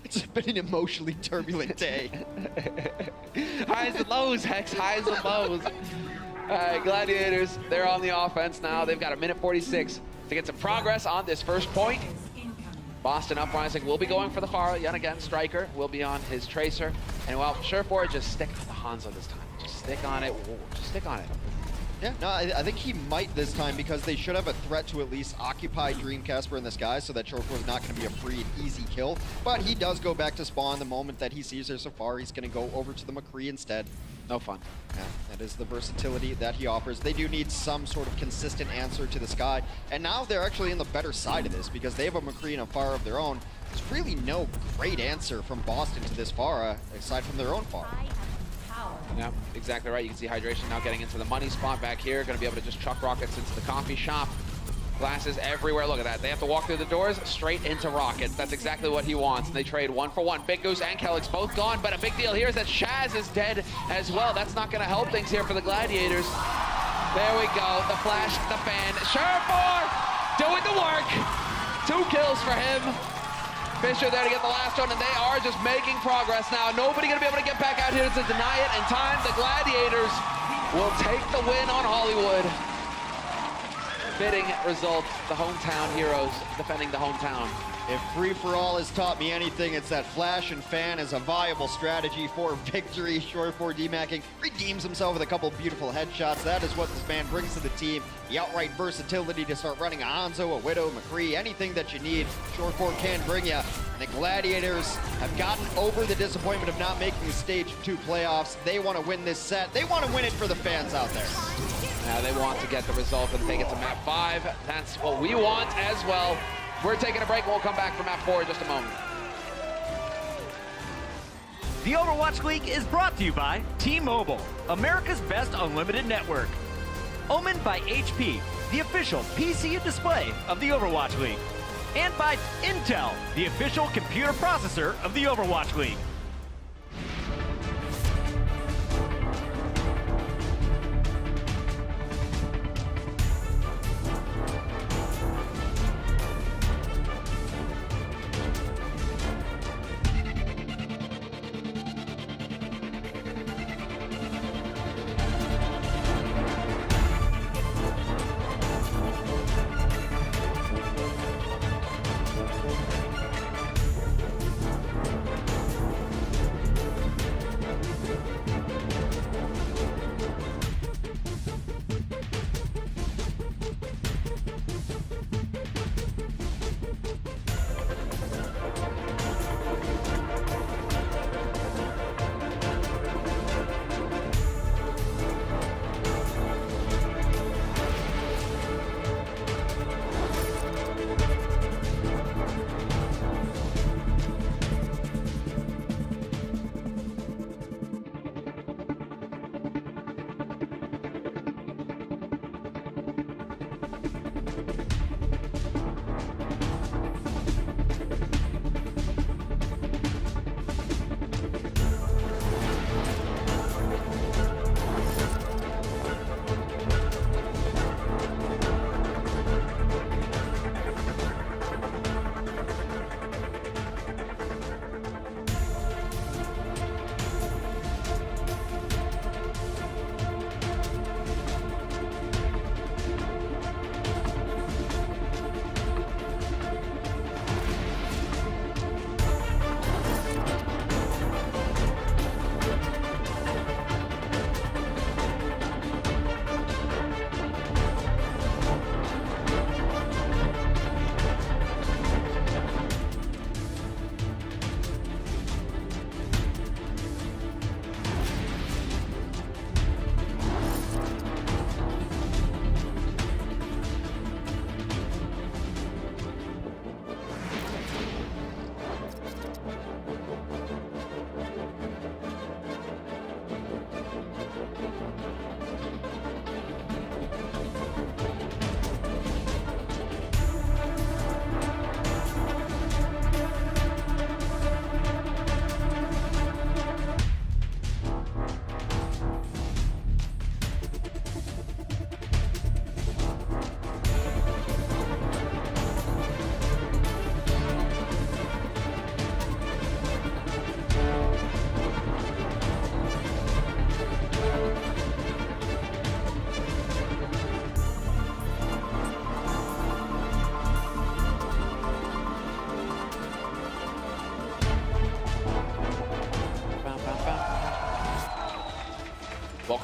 It's been an emotionally turbulent day. Highs and lows, Hex. Highs and lows. All right, Gladiators, they're on the offense now. They've got a minute 46 to get some progress on this first point. Boston Uprising will be going for the Pharah yet again. Striker will be on his Tracer. And well, Surefour, just stick on the Hanzo this time. Just stick on it. Just stick on it. Yeah, no, I think he might this time because they should have a threat to at least occupy Dreamcasper in the sky so that Surefour is not going to be a free and easy kill. But he does go back to spawn the moment that he sees her so far. He's going to go over to the McCree instead. No fun. Yeah, that is the versatility that he offers. They do need some sort of consistent answer to the sky. And now they're actually in the better side of this because they have a McCree and a Pharah of their own. There's really no great answer from Boston to this Pharah aside from their own Pharah. Yeah, exactly right. You can see Hydration now getting into the money spot back here. Going to be able to just chuck rockets into the coffee shop. Glasses everywhere. Look at that. They have to walk through the doors straight into rockets. That's exactly what he wants. And they trade 1 for 1. Big Goose and Kellex both gone. But a big deal here is that Shaz is dead as well. That's not going to help things here for the Gladiators. There we go. The flash, the fan. Surefour doing the work. 2 kills for him. Fisher there to get the last one, and they are just making progress now. Nobody going to be able to get back out here to deny it in time. The Gladiators will take the win on Hollywood. Fitting result, the hometown heroes defending the hometown. If free-for-all has taught me anything, it's that flash and fan is a viable strategy for victory. Surefour demacking redeems himself with a couple beautiful headshots. That is what this man brings to the team. The outright versatility to start running a Hanzo, a Widow, McCree, anything that you need, Surefour can bring you. And the Gladiators have gotten over the disappointment of not making the Stage 2 playoffs. They want to win this set. They want to win it for the fans out there. Now they want to get the result and take it to map 5. That's what we want as well. We're taking a break and we'll come back for map 4 in just a moment. The Overwatch League is brought to you by T-Mobile, America's best unlimited network. Omen by HP, the official PC display of the Overwatch League. And by Intel, the official computer processor of the Overwatch League.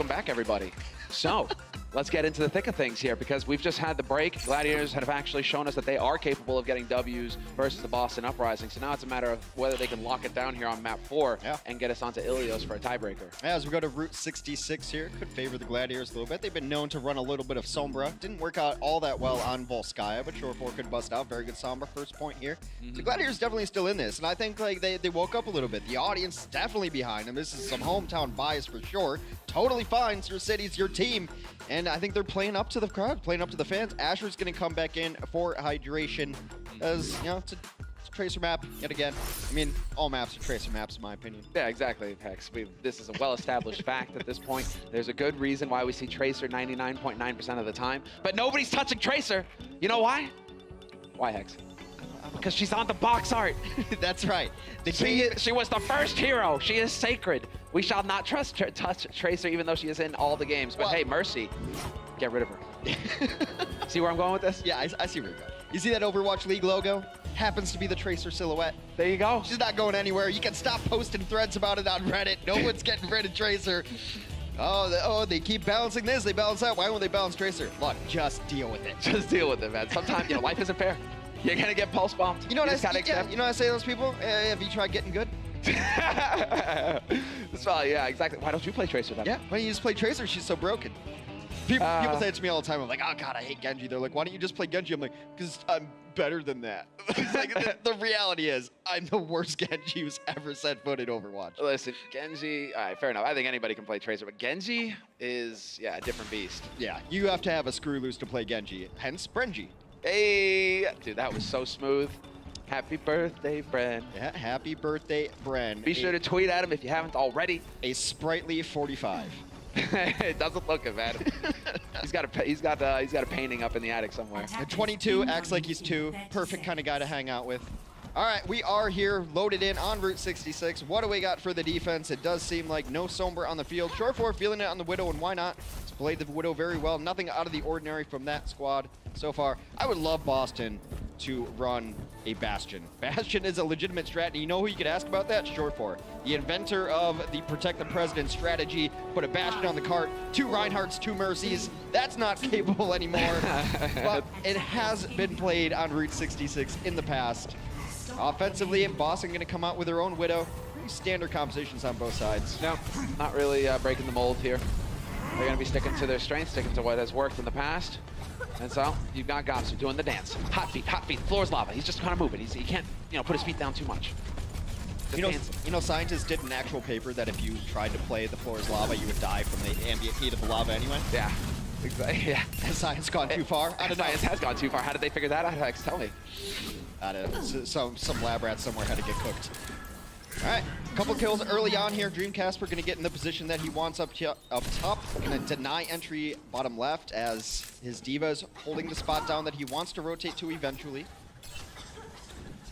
welcome back, everybody. So, let's get into the thick of things here because we've just had the break. Gladiators have actually shown us that they are capable of getting W's versus the Boston Uprising. So now it's a matter of whether they can lock it down here on map 4 and get us onto Ilios for a tiebreaker. As we go to Route 66 here, could favor the Gladiators a little bit. They've been known to run a little bit of Sombra. Didn't work out all that well on Volskaya, but Shore 4 could bust out. Very good Sombra first point here. The Gladiators definitely still in this, and I think like they woke up a little bit. The audience is definitely behind them. This is some hometown bias for sure. Totally fine. It's your city, it's your team. And I think they're playing up to the crowd, playing up to the fans. Asher's going to come back in for hydration as, you know, it's a Tracer map yet again. I mean, all maps are Tracer maps in my opinion. Yeah, exactly, Hex. This is a well-established fact at this point. There's a good reason why we see Tracer 99.9% of the time, but nobody's touching Tracer. You know why? Why, Hex? Because she's on the box art. That's right. She was the first hero. She is sacred. We shall not touch Tracer even though she is in all the games. But hey, Mercy, get rid of her. See where I'm going with this? Yeah, I see where you're going. You see that Overwatch League logo? Happens to be the Tracer silhouette. There you go. She's not going anywhere. You can stop posting threads about it on Reddit. No one's getting rid of Tracer. Oh, they keep balancing this, they balance that. Why won't they balance Tracer? Look, just deal with it. Just deal with it, man. Sometimes, you know, life isn't fair. You're gonna get pulse bombed. You know what I say to those people? Have you tried getting good? So, yeah, exactly. Why don't you play Tracer then? Yeah, why don't you just play Tracer? She's so broken. People say it to me all the time. I'm like, oh god, I hate Genji. They're like, why don't you just play Genji? I'm like, because I'm better than that. Like, the reality is, I'm the worst Genji who's ever set foot in Overwatch. Listen, Genji, all right, fair enough. I think anybody can play Tracer, but Genji is, yeah, a different beast. Yeah, you have to have a screw loose to play Genji, hence Brenji. Hey, dude, that was so smooth. Happy birthday, Bren. Yeah, happy birthday, Bren. Be sure to tweet at him if you haven't already. A sprightly 45. It doesn't look it, man. he's got a painting up in the attic somewhere. And 22 acts like he's 2. Perfect kind of guy to hang out with. All right, we are here loaded in on Route 66. What do we got for the defense? It does seem like no Sombra on the field. Shore 4 feeling it on the Widow, and why not? It's played the Widow very well. Nothing out of the ordinary from that squad so far. I would love Boston to run a Bastion. Bastion is a legitimate strategy. You know who you could ask about that? Shore 4. The inventor of the Protect the President strategy. Put a Bastion on the cart. 2 Reinhardts, 2 Mercies. That's not capable anymore. But it has been played on Route 66 in the past. Offensively, Boston going to come out with their own Widow. Pretty standard compositions on both sides. No, not really breaking the mold here. They're going to be sticking to their strengths, sticking to what has worked in the past. And so you've got Gopsu doing the dance. Hot feet, floor's lava. He's just kind of moving. He can't, you know, put his feet down too much. You know, scientists did an actual paper that if you tried to play the floor's lava, you would die from the ambient heat of the lava anyway. Yeah. Exactly. Yeah. Has science gone too far? Science has gone too far. How did they figure that out? Hex, tell me. Some lab rat somewhere had to get cooked. All right, a couple kills early on here. Dreamcasper going to get in the position that he wants up top. Going to deny entry bottom left as his Diva's holding the spot down that he wants to rotate to eventually.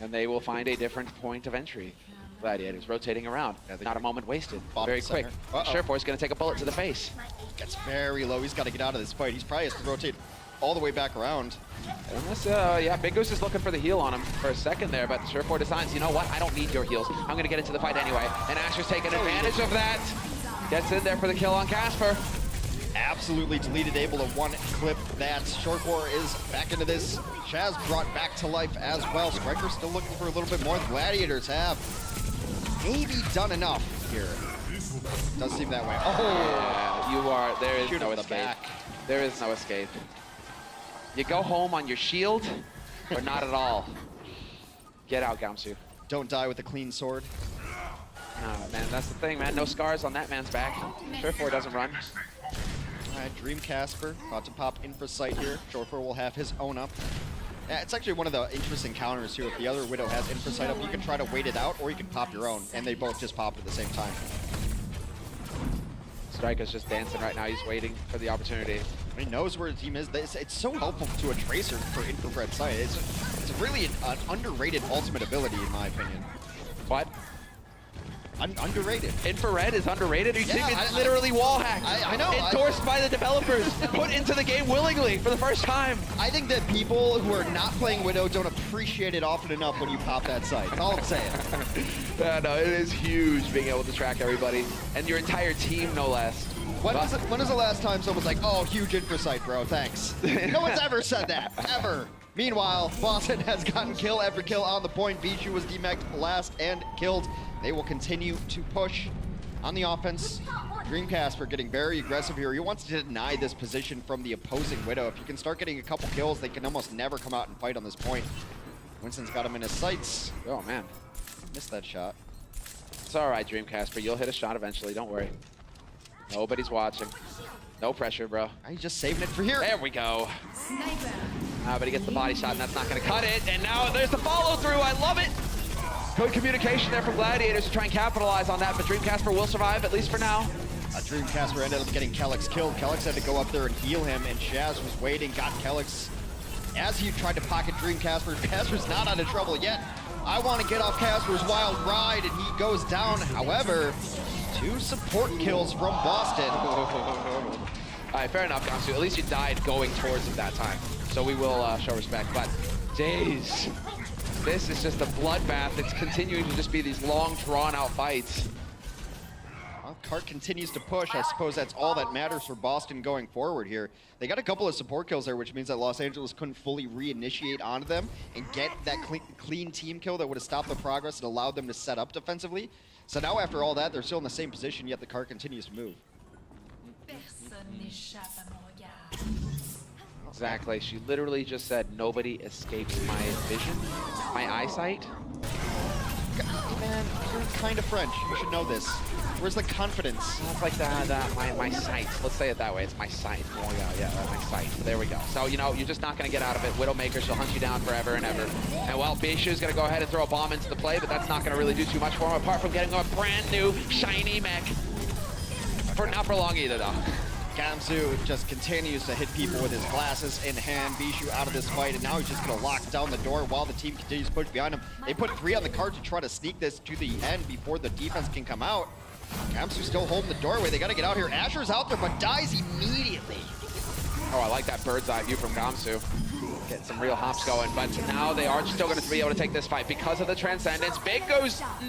And they will find a different point of entry. Gladiators rotating around. Not a moment wasted. Very quick. Surefour's going to take a bullet to the face. Gets very low. He's got to get out of this fight. He's probably has to rotate all the way back around. Yeah, Big Goose is looking for the heal on him for a second there, but Surefour decides, you know what? I don't need your heals. I'm going to get into the fight anyway. And Asher's taking advantage of that. Gets in there for the kill on Casper. Absolutely deleted, able to one-clip that. Surefour is back into this. Chaz brought back to life as well. Striker's still looking for a little bit more. The Gladiators have maybe done enough here. Does seem that way. Oh! Yeah, you are. There is no escape. There is no escape. You go home on your shield, or not at all. Get out, Gamsu. Don't die with a clean sword. Oh, man, that's the thing, man. No scars on that man's back. Surefour doesn't run. All right, Dreamcasper about to pop Infra Sight here. Surefour will have his own up. Yeah, it's actually one of the interesting counters here. If the other Widow has Infra Sight up, you can try to wait it out, or you can pop your own, and they both just pop at the same time. Striker's just dancing right now. He's waiting for the opportunity. He knows where his team is. It's so helpful to a Tracer for infrared sight. It's really an underrated ultimate ability, in my opinion. What? Underrated. Infrared is underrated? Are you kidding me? It's literally wall hacked. I know. Endorsed by the developers. Put into the game willingly for the first time. I think that people who are not playing Widow don't appreciate it often enough when you pop that sight. That's all I'm saying. Yeah, no, it is huge being able to track everybody. And your entire team, no less. When is the last time someone's like, oh, huge infrasight, bro, thanks? No one's ever said that, ever. Meanwhile, Boston has gotten kill after kill on the point. Vishu was demeched last and killed. They will continue to push on the offense. Dream Casper getting very aggressive here. He wants to deny this position from the opposing Widow. If you can start getting a couple kills, they can almost never come out and fight on this point. Winston's got him in his sights. Oh, man. Missed that shot. It's all right, Dream Casper. You'll hit a shot eventually. Don't worry. Nobody's watching. No pressure, bro. He's just saving it for here. There we go. But he gets the body shot, and that's not going to cut it. And now there's the follow-through. I love it. Good communication there from Gladiators to try and capitalize on that, but Dream Casper will survive, at least for now. Dream Casper ended up getting Kellex killed. Kellex had to go up there and heal him, and Shaz was waiting, got Kellex. As he tried to pocket Dream Casper, Casper's not out of trouble yet. I want to get off Casper's wild ride, and he goes down. However, 2 support kills from Boston. All right, fair enough, Gamsu. At least you died going towards him that time. So we will show respect, but jeez. This is just a bloodbath. It's continuing to just be these long, drawn-out fights. Well, Cart continues to push. I suppose that's all that matters for Boston going forward here. They got a couple of support kills there, which means that Los Angeles couldn't fully reinitiate onto them and get that clean team kill that would have stopped the progress and allowed them to set up defensively. So now after all that, they're still in the same position, yet the Cart continues to move. Exactly. She literally just said, nobody escapes my vision, my eyesight. Man, you're kind of French. You should know this. Where's the confidence? It's like my sight. Let's say it that way. It's my sight. Oh, yeah, my sight. There we go. So, you know, you're just not going to get out of it. Widowmaker, she'll hunt you down forever and ever. And, well, Bishu's going to go ahead and throw a bomb into the play, but that's not going to really do too much for him, apart from getting a brand new, shiny mech. Not for long either, though. Gamsu just continues to hit people with his glasses in hand. Bishu out of this fight, and now he's just going to lock down the door while the team continues to push behind him. They put 3 on the card to try to sneak this to the end before the defense can come out. Gamsu still holding the doorway. They got to get out here. Asher's out there, but dies immediately. Oh, I like that bird's eye view from Gamsu. Getting some real hops going, but now they are still going to be able to take this fight because of the Transcendence. Big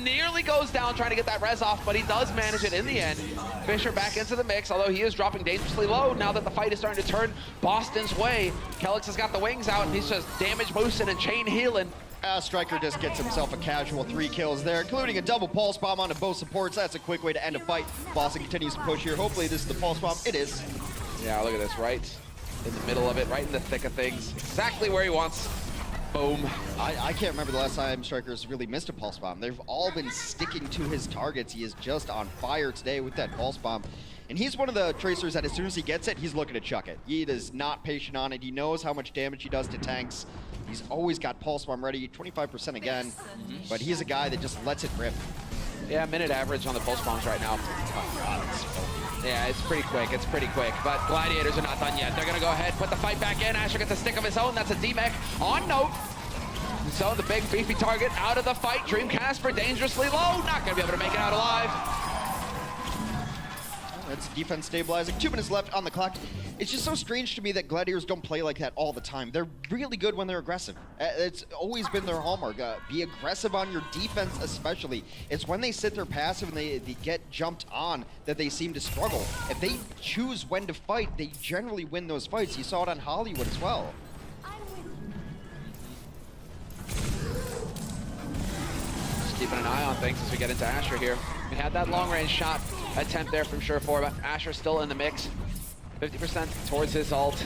nearly goes down trying to get that res off, but he does manage it in the end. Fisher back into the mix, although he is dropping dangerously low now that the fight is starting to turn Boston's way. Kellex has got the wings out, and he's just damage boosting and chain healing. Striker just gets himself a casual 3 kills there, including a double pulse bomb onto both supports. That's a quick way to end a fight. Boston continues to push here. Hopefully this is the pulse bomb. It is. Yeah, look at this, right in the middle of it, right in the thick of things. Exactly where he wants. Boom. I can't remember the last time Striker's really missed a pulse bomb. They've all been sticking to his targets. He is just on fire today with that pulse bomb. And he's one of the tracers that as soon as he gets it, he's looking to chuck it. He is not patient on it. He knows how much damage he does to tanks. He's always got pulse bomb ready, 25% again. But he's a guy that just lets it rip. Yeah, minute average on the pulse bombs right now. Yeah, it's pretty quick. It's pretty quick. But Gladiators are not done yet. They're going to go ahead, put the fight back in. Asher gets a stick of his own. That's a D-Mech on note. So the big beefy target out of the fight. Dream Casper dangerously low. Not going to be able to make it out alive. That's defense stabilizing. 2 minutes left on the clock. It's just so strange to me that Gladiators don't play like that all the time. They're really good when they're aggressive. It's always been their hallmark. Be aggressive on your defense especially. It's when they sit there passive and they get jumped on that they seem to struggle. If they choose when to fight, they generally win those fights. You saw it on Hollywood as well. Just keeping an eye on things as we get into Asher here. We had that long-range shot attempt there from Surefour, but Asher's still in the mix. 50% towards his ult.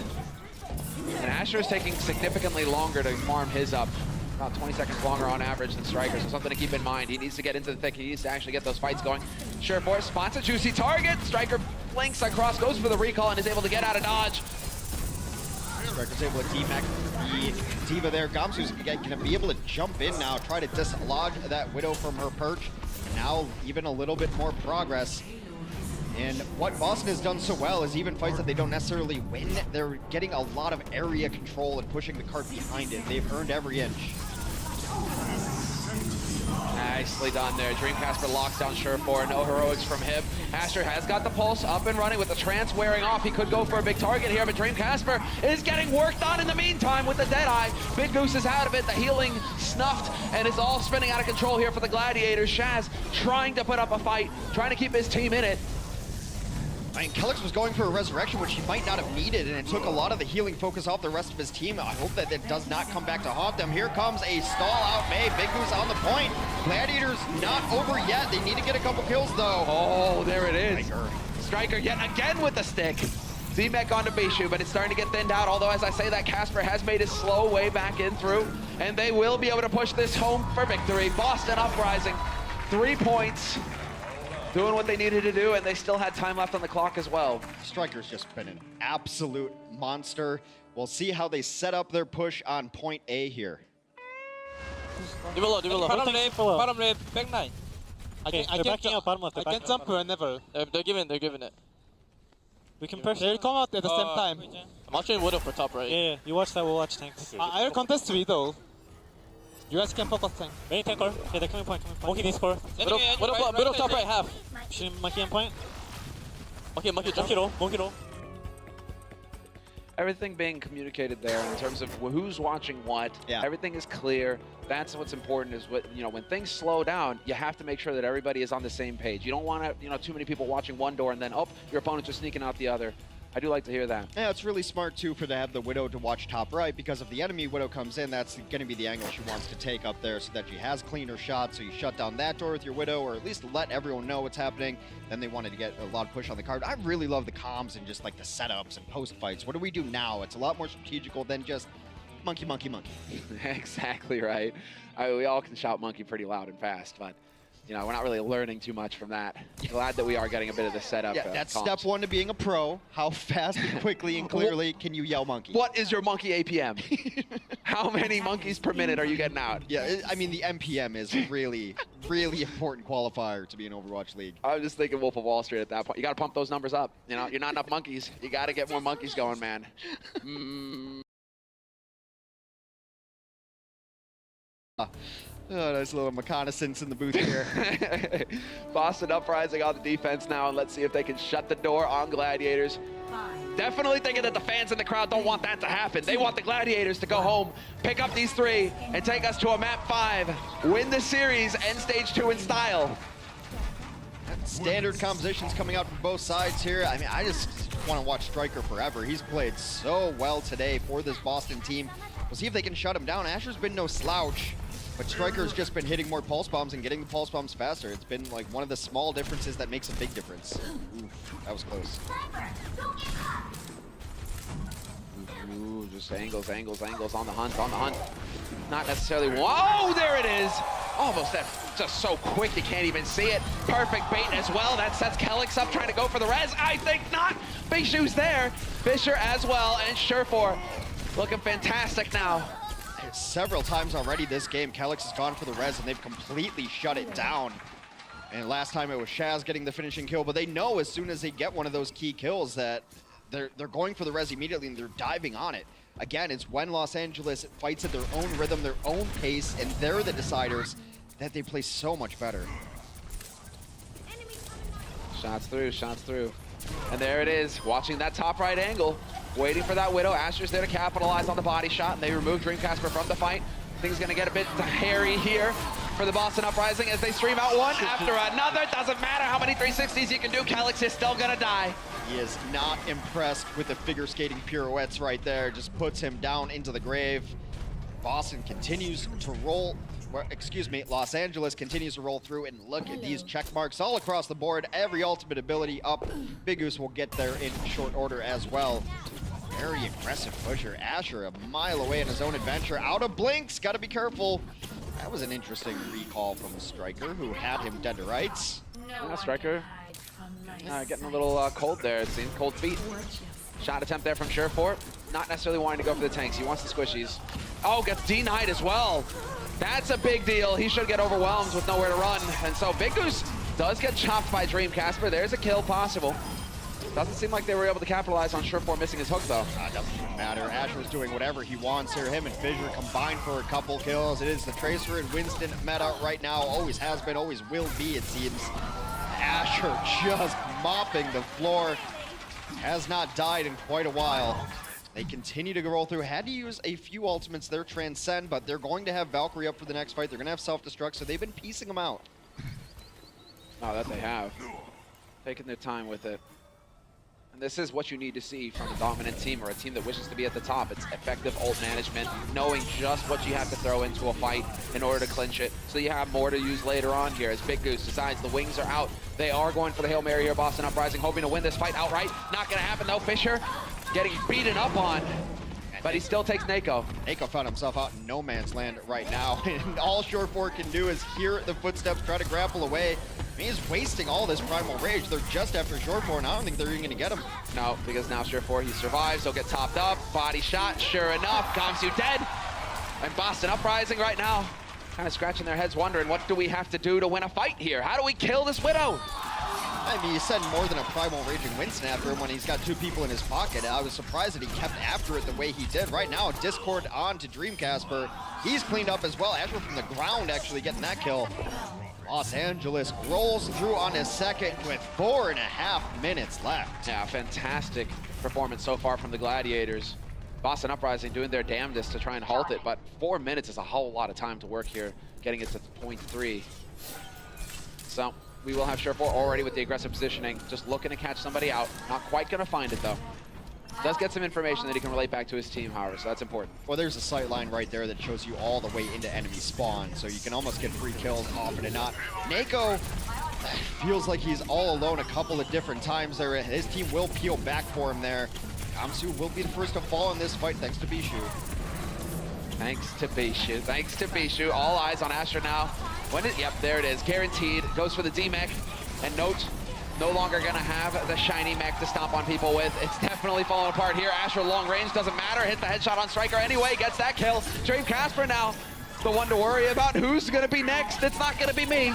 And Asher's taking significantly longer to farm his up. About 20 seconds longer on average than Striker, so something to keep in mind. He needs to get into the thick. He needs to actually get those fights going. Surefour spots a juicy target. Striker blinks across, goes for the recall, and is able to get out of dodge. Striker's able to D-Mech the Diva there. Gamsu's going to be able to jump in now, try to dislodge that Widow from her perch. And now even a little bit more progress. And what Boston has done so well is even fights that they don't necessarily win, they're getting a lot of area control and pushing the cart behind it. They've earned every inch. Nicely done there. Dream Casper locks down Surefour. No heroics from him. Asher has got the pulse up and running with the trance wearing off. He could go for a big target here, but Dream Casper is getting worked on in the meantime with the Deadeye. Big Goose is out of it. The healing snuffed, and it's all spinning out of control here for the Gladiators. Shaz trying to put up a fight, trying to keep his team in it. I mean, Kellex was going for a resurrection, which he might not have needed, and it took a lot of the healing focus off the rest of his team. I hope that it does not come back to haunt them. Here comes a stall out May. Big Goose on the point. Gladiators not over yet. They need to get a couple kills, though. Oh, there it is. Striker yet again with the stick. Z-Mech onto Bishu, but it's starting to get thinned out, although as I say that, Casper has made his slow way back in through, and they will be able to push this home for victory. Boston Uprising, 3 points, doing what they needed to do, and they still had time left on the clock as well. Striker's just been an absolute monster. We'll see how they set up their push on point A here. Bottom lane, back 9. I can jump whenever. They're giving it. We can push. They'll come out at the same time. I'm watching Widow for top right. Yeah, you watch that, we'll watch tanks. I'll contest Widow. You guys can focus tank. Main tank core. Yeah, they're coming point. Monkey needs core. Widow top right half. Monkey on point. Monkey jump. Monkey roll. Everything being communicated there in terms of who's watching what. Yeah. Everything is clear. That's what's important is when things slow down, you have to make sure that everybody is on the same page. You don't want to, too many people watching one door and then, your opponents are sneaking out the other. I do like to hear that. Yeah, it's really smart, too, to have the Widow to watch top right, because if the enemy Widow comes in, that's going to be the angle she wants to take up there so that she has cleaner shots. So you shut down that door with your Widow, or at least let everyone know what's happening. Then they wanted to get a lot of push on the card. I really love the comms and just like the setups and post fights. What do we do now? It's a lot more strategical than just monkey, monkey, monkey. Exactly right. We all can shout monkey pretty loud and fast, but we're not really learning too much from that. Glad that we are getting a bit of the setup. Yeah, that's step one to being a pro. How fast and quickly and clearly can you yell monkey? What is your monkey APM? How many monkeys per minute are you getting out? Yeah, I mean, the MPM is really, really important qualifier to be in Overwatch League. I was just thinking Wolf of Wall Street at that point. You got to pump those numbers up. You're not enough monkeys. You got to get more monkeys going, man. Oh, nice little reconnaissance in the booth here. Boston Uprising on the defense now, and let's see if they can shut the door on Gladiators. Definitely thinking that the fans in the crowd don't want that to happen. They want the Gladiators to go home, pick up these 3, and take us to a map 5, win the series, end stage 2 in style. Standard compositions coming out from both sides here. I mean, I just want to watch Striker forever. He's played so well today for this Boston team. We'll see if they can shut him down. Asher's been no slouch, but Striker's just been hitting more pulse bombs and getting the pulse bombs faster. It's been like one of the small differences that makes a big difference. Oof, that was close. Ooh, just angles on the hunt. Not necessarily. Whoa, there it is. Almost there. Just so quick you can't even see it. Perfect bait as well. That sets Kellex up trying to go for the res. I think not. Bishu's there. Fisher as well, and Surefour looking fantastic now. Several times already this game, Kellex has gone for the res and they've completely shut it down. And last time it was Shaz getting the finishing kill, but they know as soon as they get one of those key kills that they're going for the res immediately and they're diving on it. Again, it's when Los Angeles fights at their own rhythm, their own pace, and they're the deciders that they play so much better. Shots through. And there it is, watching that top right angle, waiting for that Widow. Asher's there to capitalize on the body shot, and they remove Dreamcasper from the fight. Things gonna get a bit hairy here for the Boston Uprising as they stream out one after another. Doesn't matter how many 360s you can do, Kellex is still gonna die. He is not impressed with the figure skating pirouettes right there. Just puts him down into the grave. Boston continues to roll. Los Angeles continues to roll through, and look at these check marks all across the board. Every ultimate ability up. Big Goose will get there in short order as well. Very aggressive pusher. Asher a mile away in his own adventure. Out of blinks, gotta be careful. That was an interesting recall from Striker, who had him dead to rights. Yeah, Striker getting a little cold there, it seems. Cold feet. Shot attempt there from Surefour. Not necessarily wanting to go for the tanks. He wants the squishies. Oh, gets denied as well. That's a big deal. He should get overwhelmed with nowhere to run. And so Big Goose does get chopped by Dreamcasper. There's a kill possible. Doesn't seem like they were able to capitalize on Surefour missing his hook, though. Doesn't matter. Asher's doing whatever he wants here. Him and Fissure combined for a couple kills. It is the Tracer and Winston meta right now. Always has been, always will be, it seems. Asher just mopping the floor. Has not died in quite a while. They continue to roll through. Had to use a few ultimates there, Transcend, but they're going to have Valkyrie up for the next fight. They're going to have self-destruct, so they've been piecing them out. Oh, that they have. Taking their time with it. This is what you need to see from a dominant team or a team that wishes to be at the top. It's effective ult management, knowing just what you have to throw into a fight in order to clinch it, so you have more to use later on here. As Big Goose decides the wings are out, they are going for the Hail Mary here. Boston Uprising hoping to win this fight outright. Not going to happen though. Fisher getting beaten up on, but he still takes Nako. Nako found himself out in no man's land right now, and all Shore4 can do is hear the footsteps, try to grapple away. I mean, he's wasting all this primal rage. They're just after Shore4, and I don't think they're even going to get him. No, because now Shore4, he survives. He'll get topped up. Body shot, sure enough. Gamsu dead. And Boston Uprising right now, kind of scratching their heads, wondering what do we have to do to win a fight here? How do we kill this Widow? I mean, you said more than a primal raging Winston after him when he's got 2 people in his pocket. I was surprised that he kept after it the way he did. Right now, Discord on to Dreamcasper. He's cleaned up as well. Asher from the ground actually getting that kill. Los Angeles rolls through on his second with 4.5 minutes left. Yeah, fantastic performance so far from the Gladiators. Boston Uprising doing their damnedest to try and halt it, but 4 minutes is a whole lot of time to work here, getting it to .3. So we will have Shore4 already with the aggressive positioning, just looking to catch somebody out. Not quite going to find it, though. Does get some information that he can relate back to his team, however, so that's important. Well, there's a sight line right there that shows you all the way into enemy spawn, so you can almost get free kills often and not. Nako feels like he's all alone a couple of different times there. His team will peel back for him there. Gamsu will be the first to fall in this fight, thanks to Bishu. Thanks to Bishu. Thanks to Bishu. All eyes on Asher now. Yep, there it is. Guaranteed. Goes for the D-mech. And note, no longer going to have the shiny mech to stomp on people with. It's definitely falling apart here. Asher long range, doesn't matter. Hit the headshot on Striker anyway. Gets that kill. Dreamcasper now, the one to worry about. Who's going to be next? It's not going to be me.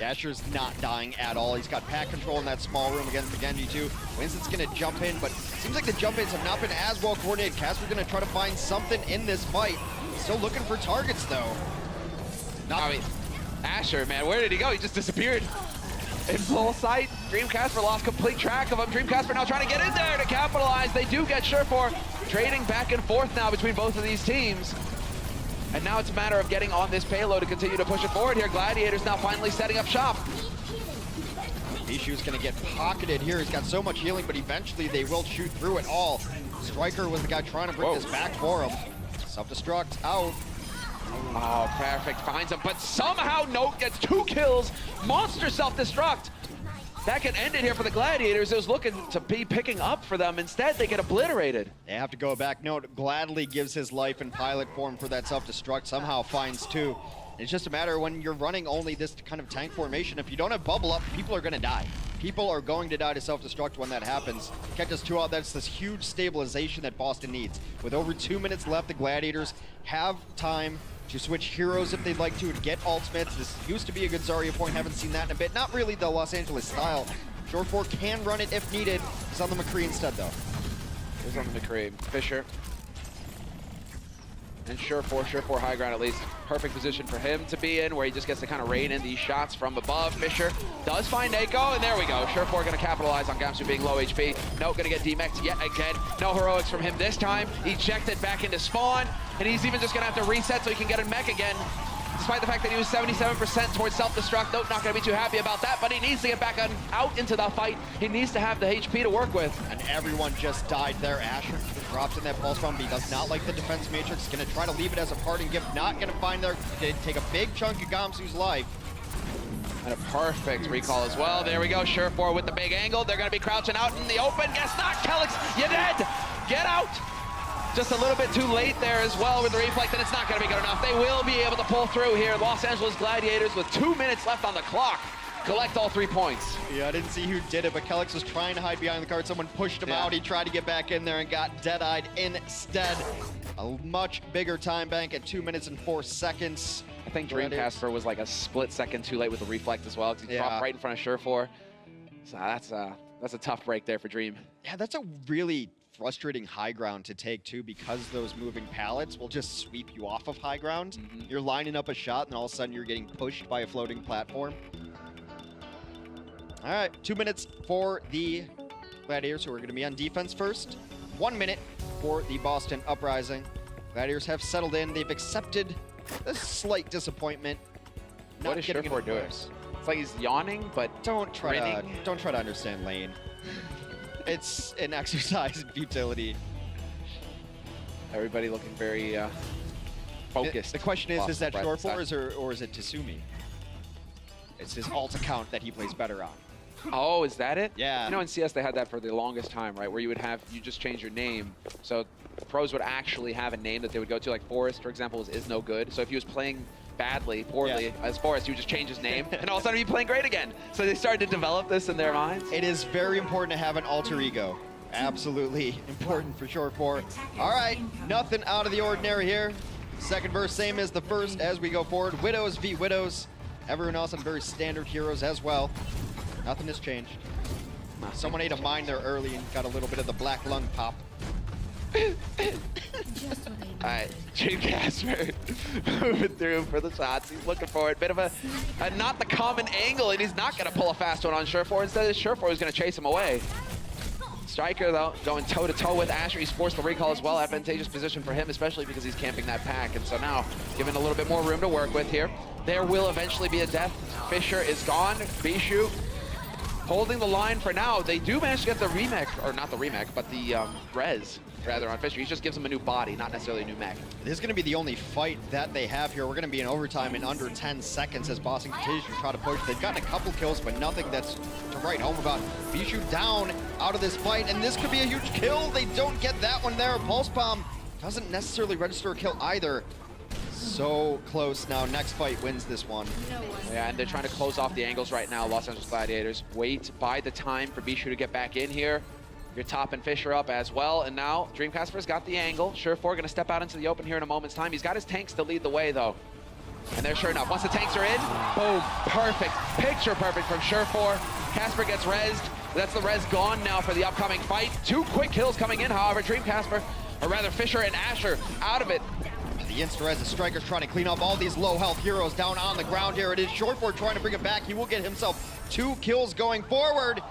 Asher's not dying at all. He's got pack control in that small room against the Genji too. Winston's going to jump in, but seems like the jump ins have not been as well coordinated. Casper's going to try to find something in this fight. Still looking for targets though. I mean, Asher, man, where did he go? He just disappeared. In full sight, Dreamcasper lost complete track of him. Dreamcasper now trying to get in there to capitalize. They do get Shore4, trading back and forth now between both of these teams. And now it's a matter of getting on this payload to continue to push it forward here. Gladiators now finally setting up shop. Bishu's gonna get pocketed here. He's got so much healing, but eventually they will shoot through it all. Striker was the guy trying to bring this back for him. Self-destruct out. Oh, perfect. Finds him, but somehow Note gets 2 kills. Monster self-destruct. That can end it here for the Gladiators. It was looking to be picking up for them. Instead, they get obliterated. They have to go back. Note gladly gives his life in pilot form for that self-destruct. Somehow finds 2. It's just a matter when you're running only this kind of tank formation. If you don't have bubble up, people are going to die. People are going to die to self-destruct when that happens. Catches 2 out. That's this huge stabilization that Boston needs. With over 2 minutes left, the Gladiators have time to switch heroes if they'd like to and get ultimates. This used to be a good Zarya point. Haven't seen that in a bit. Not really the Los Angeles style. Shore4 can run it if needed. He's on the McCree instead, though. He's on the McCree. Fisher. And Shore4 high ground at least. Perfect position for him to be in, where he just gets to kind of rain in these shots from above. Fisher does find Nako, and there we go. Shore4 going to capitalize on Gamsu being low HP. No, going to get D-mexed yet again. No heroics from him this time. Ejected back into spawn, and he's even just going to have to reset so he can get in mech again. Despite the fact that he was 77% towards self-destruct, Note not going to be too happy about that, but he needs to get back out into the fight. He needs to have the HP to work with. And everyone just died there. Asher drops in that pulse bomb, but he does not like the defense matrix. Going to try to leave it as a parting gift. Not going to find there. Take a big chunk of Gamsu's life. And a perfect recall as well. There we go. Shore4 with the big angle. They're going to be crouching out in the open. Guess not. Kelix, you're dead. Get out. Just a little bit too late there as well with the reflect, and it's not going to be good enough. They will be able to pull through here. Los Angeles Gladiators with 2 minutes left on the clock. Collect all 3 points. Yeah, I didn't see who did it, but Kelix was trying to hide behind the card. Someone pushed him out. He tried to get back in there and got dead-eyed instead. A much bigger time bank at 2 minutes and 4 seconds. I think Dreamcasper was like a split second too late with the reflect as well, because he dropped right in front of Shore4. So that's a tough break there for Dream. Yeah, that's a really frustrating high ground to take too, because those moving pallets will just sweep you off of high ground. You're lining up a shot and all of a sudden you're getting pushed by a floating platform. All right, 2 minutes for the Gladiators, who are going to be on defense first. 1 minute for the Boston Uprising. Gladiators have settled in. They've accepted a slight disappointment. What is Shore4 doing? It's like he's yawning, but don't try to understand lane. It's an exercise in futility. Everybody looking very focused. The question is that Lost short fours or is it Tasumi? It's his alt account that he plays better on. Oh, is that it? Yeah. You know, in CS they had that for the longest time, right? Where you just change your name. So pros would actually have a name that they would go to. Like Forrest, for example, is no good. So if he was playing poorly as Forrest, he would just change his name, and all of a sudden he'd be playing great again. So they started to develop this in their minds. It is very important to have an alter ego. Absolutely important for short four. All right, nothing out of the ordinary here. Second verse, same as the first as we go forward. Widows v Widows. Everyone else on very standard heroes as well. Nothing has changed. Someone ate a mine there early and got a little bit of the black lung pop. Alright, Dreamcasper moving through for the shots. He's looking for it. Bit of a not the common angle, and he's not going to pull a fast one on Surefour. Instead, Surefour is going to chase him away. Striker, though, going toe-to-toe with Asher. He's forced the recall as well. Advantageous position for him, especially because he's camping that pack. And so now, given a little bit more room to work with here, there will eventually be a death. Fisher is gone. Bishu holding the line for now. They do manage to get the remake, or not the remake, but the res, rather, on Fisher. He just gives him a new body, not necessarily a new mech. This is going to be the only fight that they have here. We're going to be in overtime in under 10 seconds as Boston continues to try to push. They've gotten a couple kills, but nothing that's to write home about. Bishu down out of this fight, and this could be a huge kill. They don't get that one there. Pulse Bomb doesn't necessarily register a kill either. So close now. Next fight wins this one. Yeah, and they're trying to close off the angles right now, Los Angeles Gladiators. Wait, buy the time for Bishu to get back in here. You're topping Fisher up as well, and now Dreamcasper's got the angle. Surefour going to step out into the open here in a moment's time. He's got his tanks to lead the way, though. And there, sure enough, once the tanks are in, boom, perfect, picture perfect from Surefour. Casper gets rezzed. That's the res gone now for the upcoming fight. 2 quick kills coming in, however. Dreamcasper, or rather Fisher and Asher, out of it. The insta-res, the Striker's trying to clean up all these low-health heroes down on the ground here. It is Shortboard trying to bring it back. He will get himself 2 kills going forward.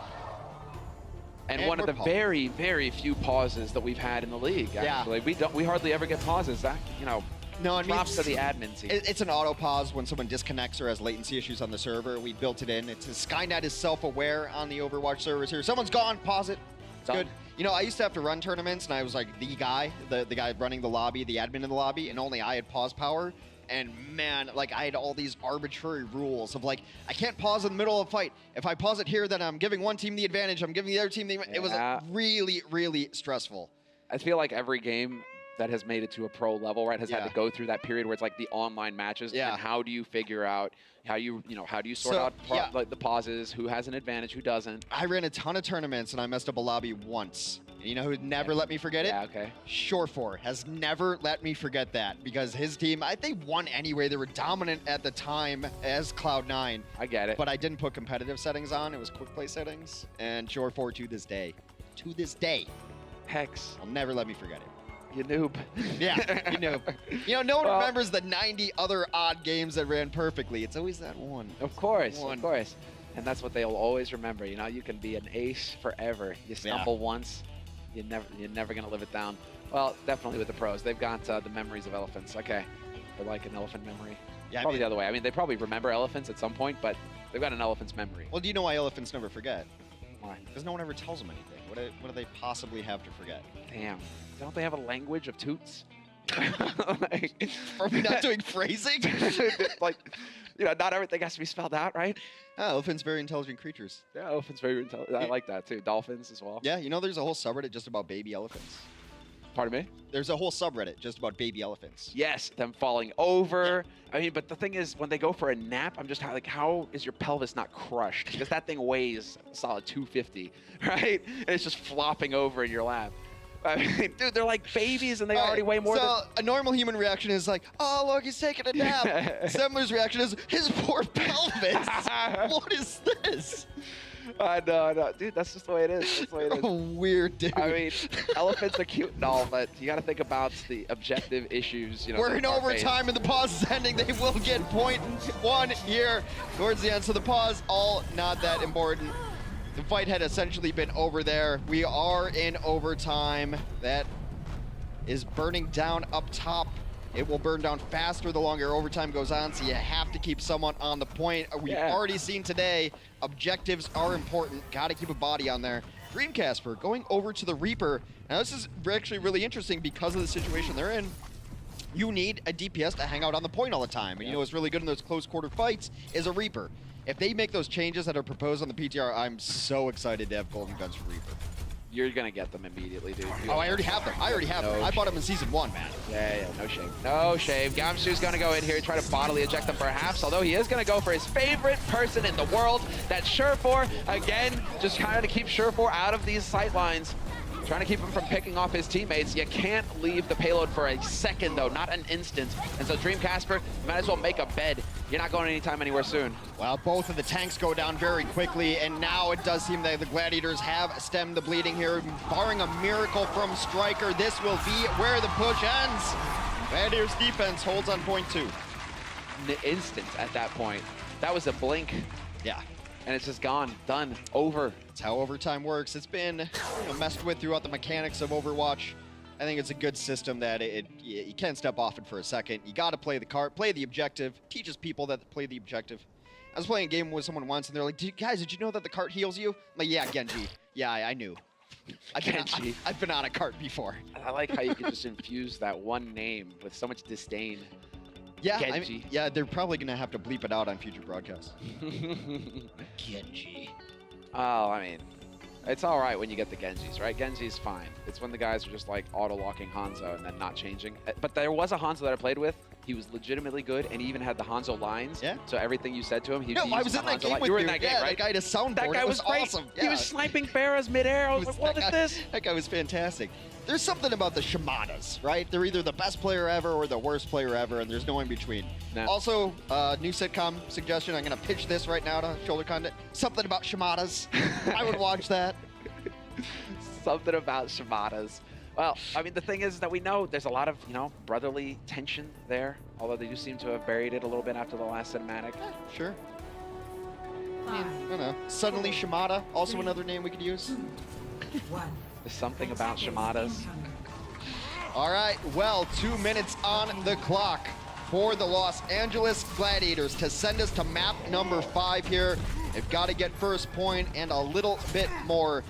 And one of the very, very few pauses that we've had in the league, actually. Yeah. We hardly ever get pauses. That, you know, no, props to the admin team. It's an auto pause when someone disconnects or has latency issues on the server. We built it in. Skynet is self-aware on the Overwatch servers here. Someone's gone, pause it. It's good. You know, I used to have to run tournaments, and I was like the guy running the lobby, the admin in the lobby, and only I had pause power. And man, like I had all these arbitrary rules of like, I can't pause in the middle of a fight. If I pause it here, then I'm giving one team the advantage. I'm giving the other team the advantage. It was really, really stressful. I feel like every game that has made it to a pro level, right, has had to go through that period where it's like the online matches. Yeah. And how do you figure out how you sort out like the pauses, who has an advantage, who doesn't? I ran a ton of tournaments and I messed up a lobby once. And you know who'd never let me forget it? Yeah, okay. Surefour has never let me forget that because his team, I think, won anyway. They were dominant at the time as Cloud9. I get it. But I didn't put competitive settings on. It was quick play settings. And Surefour to this day, Hex, will never let me forget it. You noob. Yeah, you noob. You know, no one remembers the 90 other odd games that ran perfectly. It's always that one. Of course, of course. And that's what they'll always remember. You know, you can be an ace forever. You stumble once, you're never going to live it down. Well, definitely with the pros. They've got the memories of elephants. Okay. They're like an elephant memory. Yeah, probably the other way. I mean, they probably remember elephants at some point, but they've got an elephant's memory. Well, do you know why elephants never forget? Why? Because no one ever tells them anything. What do they possibly have to forget? Damn. Don't they have a language of toots? Are we not doing phrasing? Like, you know, not everything has to be spelled out, right? Elephants, very intelligent creatures. Yeah, elephants, very intelligent. I like that, too. Dolphins as well. Yeah, you know, there's a whole subreddit just about baby elephants. Pardon me? There's a whole subreddit just about baby elephants. Yes, them falling over. Yeah. I mean, but the thing is, when they go for a nap, I'm just like, how is your pelvis not crushed? Because that thing weighs a solid 250, right? And it's just flopping over in your lap. I mean, dude, they're like babies and they already weigh more than... a normal human reaction is like, oh, look, he's taking a nap. Semler's reaction is, his poor pelvis. What is this? No, dude, that's just the way it is. That's the way it is. Weird, dude. I mean, elephants are cute and all, but you got to think about the objective issues. You know, we're in overtime and the pause is ending. They will get .1 here towards the end. So the pause, all not that important. The fight had essentially been over there. We are in overtime. That is burning down up top. It will burn down faster the longer overtime goes on, so you have to keep someone on the point. We've already seen today, objectives are important. Got to keep a body on there. Dream Casper going over to the Reaper. Now this is actually really interesting because of the situation they're in. You need a DPS to hang out on the point all the time. And you know what's really good in those close quarter fights is a Reaper. If they make those changes that are proposed on the PTR, I'm so excited to have Golden Guns for Reaper. You're gonna get them immediately, dude. Oh, I already have them. I already have them. I bought them in Season 1, man. Yeah, no shame. No shame. Gamsu's gonna go in here and try to bodily eject them perhaps, although he is gonna go for his favorite person in the world. That's Surefour. Again, just trying to keep Surefour out of these sight lines. Trying to keep him from picking off his teammates. You can't leave the payload for a second, though, not an instant. And so Dream Casper, you might as well make a bed. You're not going anytime anywhere soon. Well, both of the tanks go down very quickly, and now it does seem that the Gladiators have stemmed the bleeding here. Barring a miracle from Striker, this will be where the push ends. Gladiators defense holds on point 2. An instant at that point. That was a blink. Yeah. And it's just gone, done, over. That's how overtime works. It's been messed with throughout the mechanics of Overwatch. I think it's a good system that you can't step off it for a second. You got to play the card, play the objective, teaches people that play the objective. I was playing a game with someone once, and they're like, guys, did you know that the cart heals you? I'm like, yeah, Genji. Yeah, I knew. I've been on a cart before. I like how you can just infuse that one name with so much disdain. Yeah, Genji. Yeah, they're probably going to have to bleep it out on future broadcasts. Genji. Oh, I mean, it's all right when you get the Genjis, right? Genji's fine. It's when the guys are just like auto-locking Hanzo and then not changing. But there was a Hanzo that I played with. He was legitimately good, and he even had the Hanzo lines. Yeah. So everything you said to him, he I was in that game with you. You were in that game, right? That guy to soundboard. That guy was great. Awesome. Yeah. He was sniping Pharahs mid-air. I was like, what is this? That guy was fantastic. There's something about the Shamadas, right? They're either the best player ever or the worst player ever, and there's no in between. No. Also, new sitcom suggestion. I'm going to pitch this right now to Shoulder Content. Something about Shamadas. I would watch that. Something about Shamadas. Well, I mean, the thing is that we know there's a lot of, brotherly tension there, although they do seem to have buried it a little bit after the last cinematic. Sure. I don't know. Suddenly Shamada, also another name we could use. There's something about Shamadas. All right, well, 2 minutes on the clock for the Los Angeles Gladiators to send us to map number 5 here. They've got to get first point and a little bit more.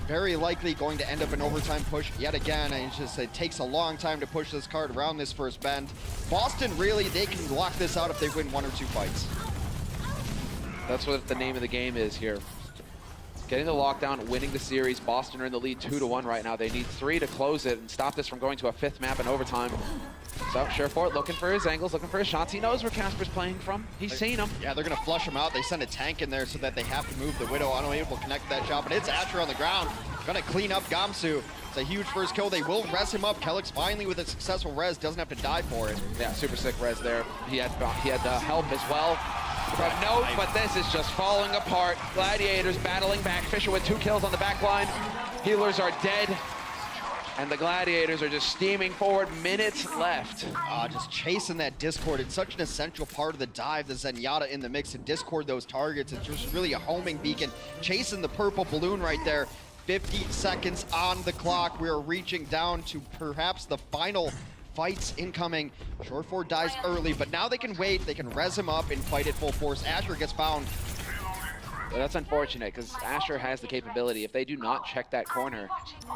Very likely going to end up an overtime push yet again. And it takes a long time to push this card around this first bend. Boston, really, they can lock this out if they win 1 or 2 fights. That's what the name of the game is here. Getting the lockdown, winning the series. Boston are in the lead 2-1 right now. They need 3 to close it and stop this from going to a 5th map in overtime. So Surefour looking for his angles, looking for his shots. He knows where Casper's playing from. He's seen him. Yeah, they're going to flush him out. They send a tank in there so that they have to move the Widow. Unable to connect that shot, but it's Asher on the ground. Going to clean up Gamsu. It's a huge first kill. They will res him up. Kellex finally with a successful res. Doesn't have to die for it. Yeah, super sick res there. He had help as well. But no, but this is just falling apart. Gladiators battling back. Fisher with 2 kills on the back line. Healers are dead. And the Gladiators are just steaming forward, minutes left. Just chasing that Discord. It's such an essential part of the dive, the Zenyatta in the mix to Discord those targets. It's just really a homing beacon. Chasing the purple balloon right there. 50 seconds on the clock. We're reaching down to perhaps the final fights incoming. Surefour dies early, but now they can wait. They can res him up and fight at full force. Asher gets found. Well, that's unfortunate because Asher has the capability. If they do not check that corner,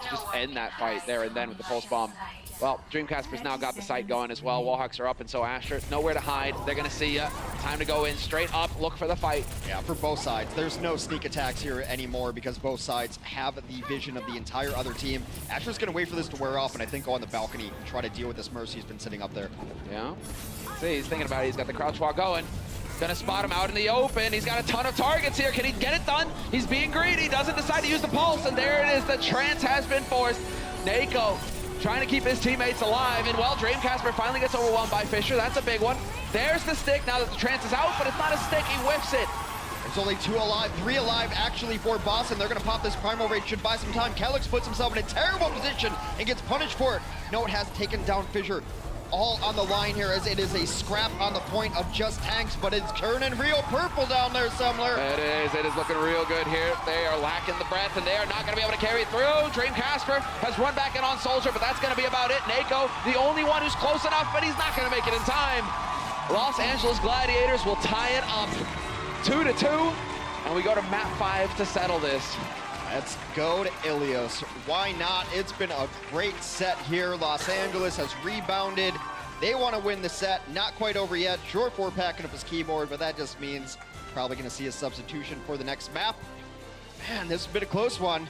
to just end that fight there and then with the pulse bomb. Well, Dream Casper's now got the sight going as well. Wallhawks are up, and so Asher, nowhere to hide. They're going to see you. Time to go in straight up, look for the fight. Yeah, for both sides. There's no sneak attacks here anymore because both sides have the vision of the entire other team. Asher's going to wait for this to wear off and I think go on the balcony and try to deal with this Mercy who's been sitting up there. Yeah. See, he's thinking about it. He's got the crouch walk going. Gonna spot him out in the open. He's got a ton of targets here. Can he get it done? He's being greedy. Doesn't decide to use the pulse, and there it is. The trance has been forced. Nako trying to keep his teammates alive, and well, Dream Casper finally gets overwhelmed by Fisher. That's a big one. There's the stick now that the trance is out, but it's not a stick. He whiffs it. There's only 2 alive, 3 alive actually for Boston. They're gonna pop this primal rage, should buy some time. Kellex puts himself in a terrible position and gets punished for it. No, it has taken down Fisher. All on the line here as it is a scrap on the point of just tanks, but it's turning real purple down there somewhere. It is looking real good here. They are lacking the breath and they are not gonna be able to carry it through. Dream Casper has run back in on Soldier, but that's gonna be about it. Nako, the only one who's close enough, but he's not gonna make it in time. Los Angeles Gladiators will tie it up 2-2, and we go to map 5 to settle this. Let's go to Ilios. Why not? It's been a great set here. Los Angeles has rebounded. They want to win the set. Not quite over yet. Short4 packing up his keyboard, but that just means probably going to see a substitution for the next map. Man, this has been a close one.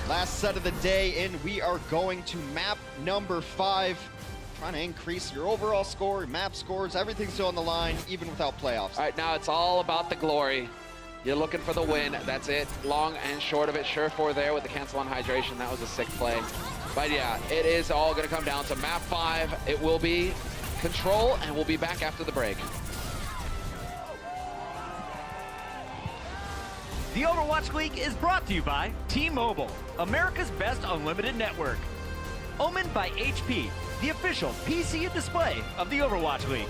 Last set of the day, and we are going to map number 5. Trying to increase your overall score, map scores, everything's still on the line, even without playoffs. All right, now it's all about the glory. You're looking for the win. That's it. Long and short of it. Short4 there with the cancel on hydration. That was a sick play. But yeah, it is all going to come down to map 5. It will be control, and we'll be back after the break. The Overwatch League is brought to you by T-Mobile, America's best unlimited network. Omen by HP, the official PC and display of the Overwatch League.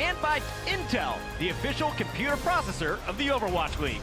And by Intel, the official computer processor of the Overwatch League.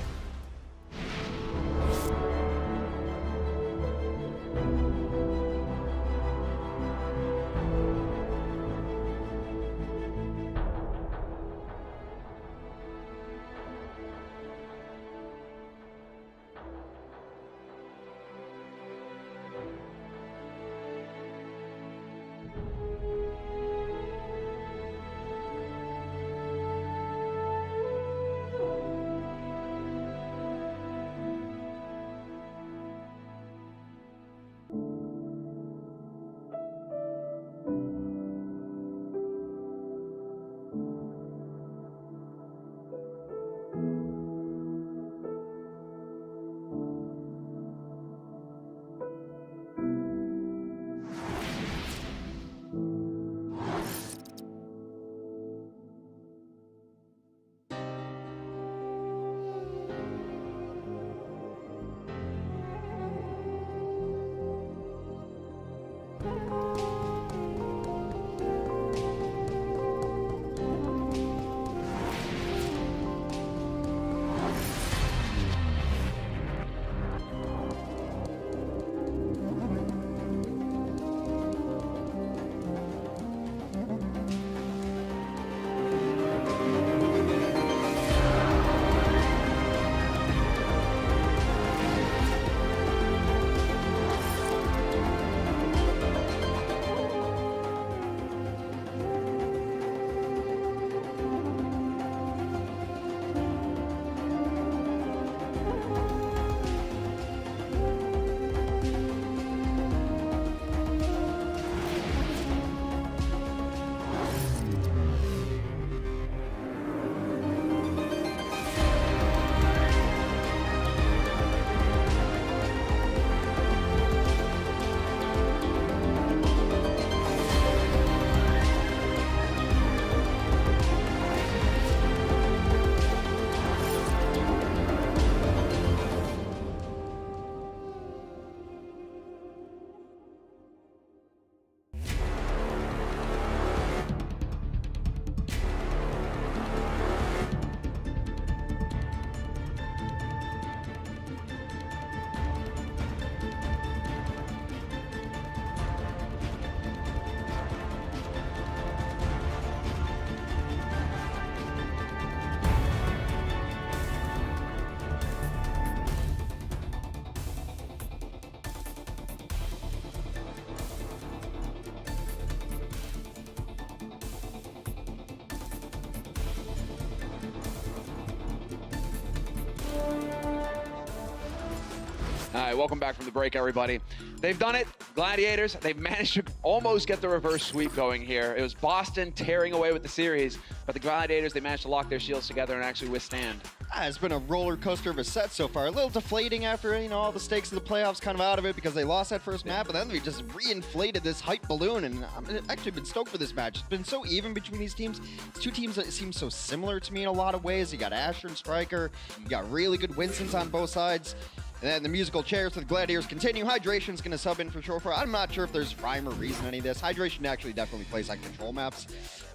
All right, welcome back from the break, everybody. They've done it. Gladiators, they've managed to almost get the reverse sweep going here. It was Boston tearing away with the series, but the Gladiators, they managed to lock their shields together and actually withstand. It's been a roller coaster of a set so far. A little deflating after, all the stakes of the playoffs kind of out of it because they lost that first map, but then we just reinflated this hype balloon, and I've actually been stoked for this match. It's been so even between these teams. It's two teams that seem so similar to me in a lot of ways. You got Asher and Striker. You got really good Winston's on both sides. And then the musical chairs for the Gladiators continue. Hydration's going to sub in for Short4. I'm not sure if there's rhyme or reason to any of this. Hydration actually definitely plays on control maps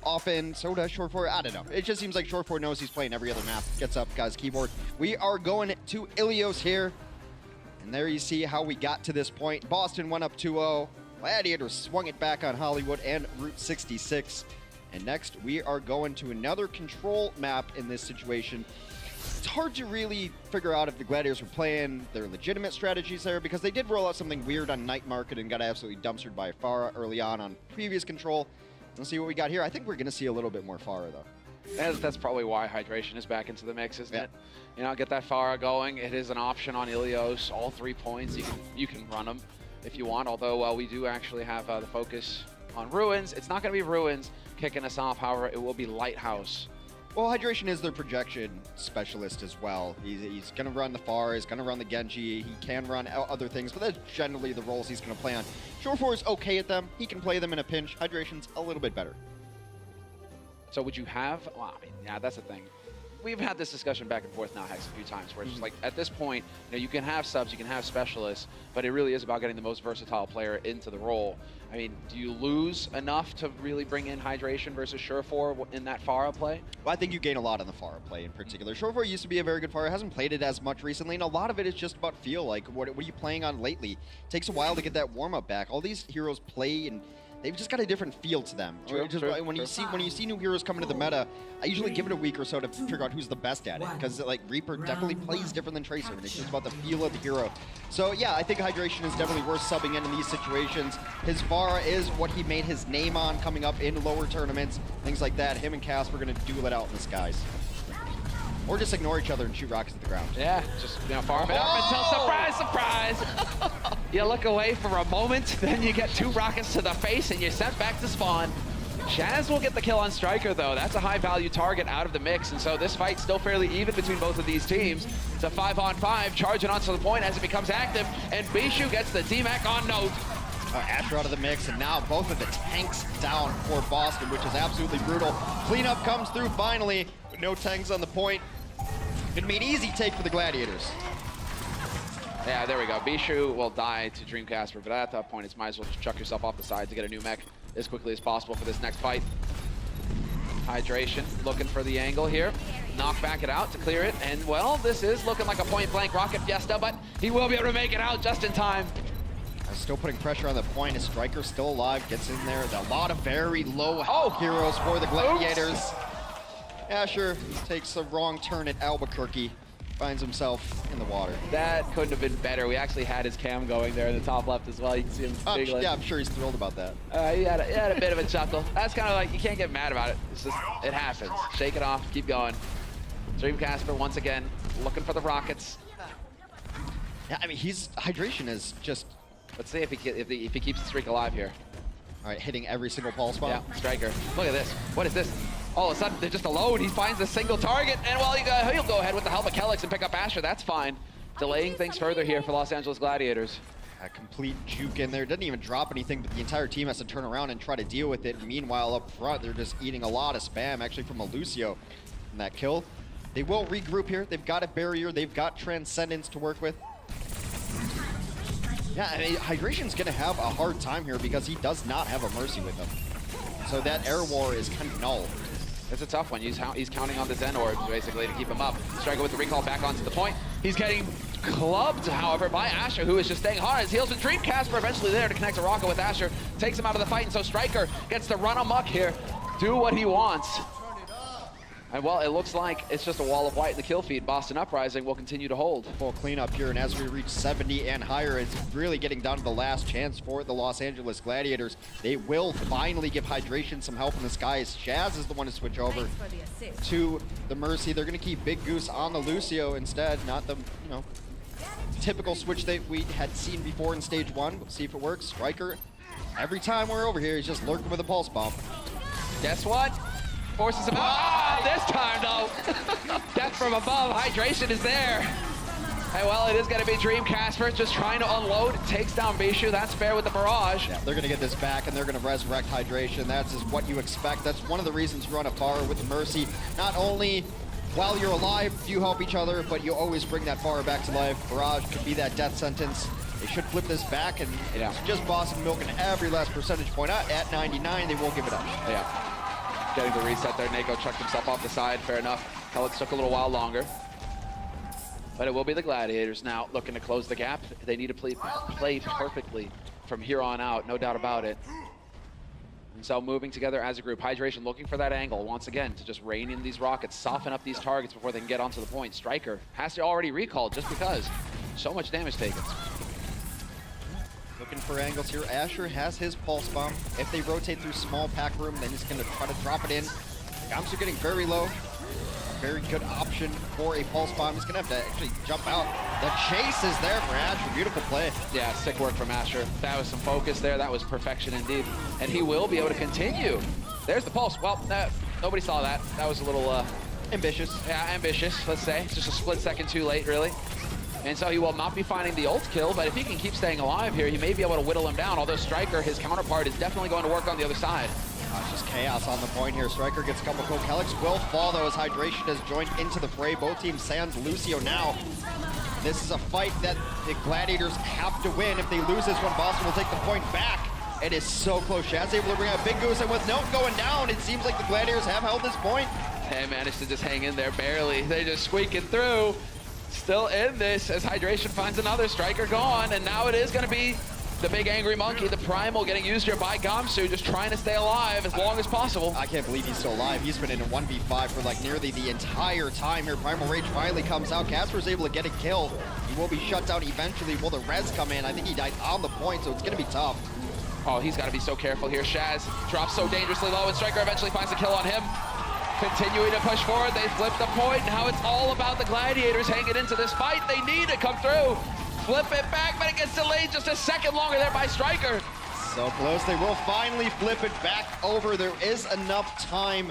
often. So does Short4. I don't know. It just seems like Short4 knows he's playing every other map. Gets up, guys, keyboard. We are going to Ilios here. And there you see how we got to this point. Boston went up 2-0. Gladiators swung it back on Hollywood and Route 66. And next, we are going to another control map in this situation. it's hard to really figure out if the Gladiators were playing their legitimate strategies there, because they did roll out something weird on Night Market and got absolutely dumpstered by Pharah early on previous control. Let's see what we got here. I think we're going to see a little bit more Pharah, though. That's probably why Hydration is back into the mix, isn't it? You know, get that Pharah going. It is an option on Ilios. All 3 points. You can run them if you want, although we do actually have the focus on Ruins. It's not going to be Ruins kicking us off, however, it will be Lighthouse. Well, Hydration is their projection specialist as well. He's going to run the Pharah, he's going to run the Genji, he can run other things, but that's generally the roles he's going to play on. Shore4 is okay at them. He can play them in a pinch. Hydration's a little bit better. So would you have, well, I mean, yeah, that's the thing. We've had this discussion back and forth now, Hex, a few times, where it's just like, at this point, you know, you can have subs, you can have specialists, but it really is about getting the most versatile player into the role. I mean, do you lose enough to really bring in Hydration versus Shore4 in that Pharah play? Well, I think you gain a lot on the Pharah play in particular. Shore4 used to be a very good Pharah, hasn't played it as much recently, and a lot of it is just about feel. Like, what are you playing on lately? It takes a while to get that warm-up back. All these heroes play, and they've just got a different feel to them. When you see new heroes come into the meta, I usually give it a week or so to figure out who's the best at it, because like Reaper definitely plays different than Tracer, and it's just about the feel of the hero. So yeah, I think Hydration is definitely worth subbing in these situations. His Pharah is what he made his name on coming up in lower tournaments, things like that. Him and Casper are going to duel it out in the skies. Or just ignore each other and shoot rockets at the ground. Yeah, just farm it up until surprise, surprise. You look away for a moment, then you get 2 rockets to the face and you're sent back to spawn. Shaz will get the kill on Striker, though. That's a high-value target out of the mix, and so this fight's still fairly even between both of these teams. It's a 5-on-5, charging onto the point as it becomes active, and Bishu gets the DMAC on note. Asher out of the mix, and now both of the tanks down for Boston, which is absolutely brutal. Cleanup comes through finally, with no tanks on the point. Gonna be an easy take for the Gladiators. Yeah, there we go. Bishu will die to Dreamcasper, but at that point, it's might as well just chuck yourself off the side to get a new mech as quickly as possible for this next fight. Hydration looking for the angle here. Knock back it out to clear it, and well, this is looking like a point-blank rocket fiesta, but he will be able to make it out just in time. Still putting pressure on the point. His Striker still alive, gets in there. A lot of very low heroes for the Gladiators. Oops. Asher takes a wrong turn at Albuquerque, finds himself in the water. That couldn't have been better. We actually had his cam going there in the top left as well. You can see him jiggling. Yeah, I'm sure he's thrilled about that. He had a bit of a chuckle. That's kind of like, you can't get mad about it. It's just, it happens. Shake it off, keep going. Dreamcasper once again looking for the rockets. Yeah, I mean, Hydration is just. Let's see if he keeps the streak alive here. All right, hitting every single pulse bomb. Yeah, Striker. Look at this. What is this? All of a sudden, they're just alone. He finds a single target, and well, he'll go ahead with the help of Kelix and pick up Asher. That's fine. Delaying things further here for Los Angeles Gladiators. A complete juke in there. Doesn't even drop anything, but the entire team has to turn around and try to deal with it. Meanwhile, up front, they're just eating a lot of spam, actually, from a Lucio in that kill. They will regroup here. They've got a barrier. They've got Transcendence to work with. Yeah, I mean, Hydration's going to have a hard time here because he does not have a Mercy with him. So that Air War is kind of null. It's a tough one. He's counting on the Zen Orbs, basically, to keep him up. Striker with the recall back onto the point. He's getting clubbed, however, by Asher, who is just staying hard. His heels with Dreamcasper eventually there to connect a rocket with Asher. Takes him out of the fight, and so Striker gets to run amok here. Do what he wants. And well, it looks like it's just a wall of white in the kill feed. Boston Uprising will continue to hold. Full cleanup here, and as we reach 70 and higher, it's really getting down to the last chance for the Los Angeles Gladiators. They will finally give Hydration some help in the skies. Shaz is the one to switch over to the Mercy. They're going to keep Big Goose on the Lucio instead, not the, typical switch that we had seen before in stage 1. We'll see if it works. Striker, every time we're over here, he's just lurking with a pulse bomb. Guess what? Forces him out. This time, though. Death from above. Hydration is there. And well, it is going to be Dreamcasper just trying to unload. Takes down Bishu. That's fair with the barrage. Yeah, they're going to get this back, and they're going to resurrect Hydration. That's just what you expect. That's one of the reasons you run a Pharah with the Mercy. Not only while you're alive, you help each other, but you always bring that Pharah back to life. Barrage could be that death sentence. They should flip this back, and it's just Boston milking every last percentage point out. At 99, they won't give it up. Yeah. Getting the reset there. Nako chucked himself off the side. Fair enough. Kelix took a little while longer. But it will be the Gladiators now looking to close the gap. They need to play perfectly from here on out, no doubt about it. And so moving together as a group, Hydration looking for that angle once again to just rein in these rockets, soften up these targets before they can get onto the point. Striker has to already recall just because so much damage taken. Looking for angles here. Asher has his pulse bomb. If they rotate through small pack room, then he's going to try to drop it in. Gamsu getting very low. Very good option for a pulse bomb. He's going to have to actually jump out. The chase is there for Asher. Beautiful play. Yeah, sick work from Asher. That was some focus there. That was perfection indeed. And he will be able to continue. There's the pulse. Well, nobody saw that. That was a little ambitious. Yeah, ambitious, let's say. Just a split second too late, really. And so he will not be finding the ult kill, but if he can keep staying alive here, he may be able to whittle him down. Although Striker, his counterpart, is definitely going to work on the other side. It's just chaos on the point here. Striker gets a couple of Kelix will fall though as Hydration has joined into the fray. Both teams sans Lucio now. This is a fight that the Gladiators have to win. If they lose this one, Boston will take the point back. It is so close. Shaz able to bring out Big Goose, and with Note going down, it seems like the Gladiators have held this point. They managed to just hang in there barely. They're just squeaking through. Still in this as Hydration finds another. Striker gone, and now it is going to be the big angry monkey, the Primal, getting used here by Gamsu, just trying to stay alive as long as possible. I can't believe he's still alive. He's been in a 1v5 for like nearly the entire time here. Primal Rage finally comes out. Casper's able to get a kill. He will be shut down eventually. Will the res come in? I think he died on the point, so it's going to be tough. Oh, he's got to be so careful here. Shaz drops so dangerously low, and Striker eventually finds a kill on him. Continuing to push forward, they flip the point. Now it's all about the Gladiators hanging into this fight. They need to come through. Flip it back, but it gets delayed just a second longer there by Striker. So close, they will finally flip it back over. There is enough time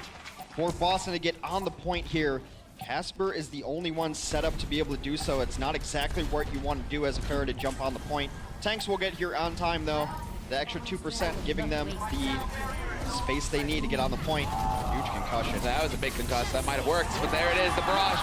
for Boston to get on the point here. Casper is the only one set up to be able to do so. It's not exactly what you want to do as a player to jump on the point. Tanks will get here on time though. The extra 2% giving them the space they need to get on the point. Huge concussion. That was a big concuss. That might have worked, but there it is, the barrage.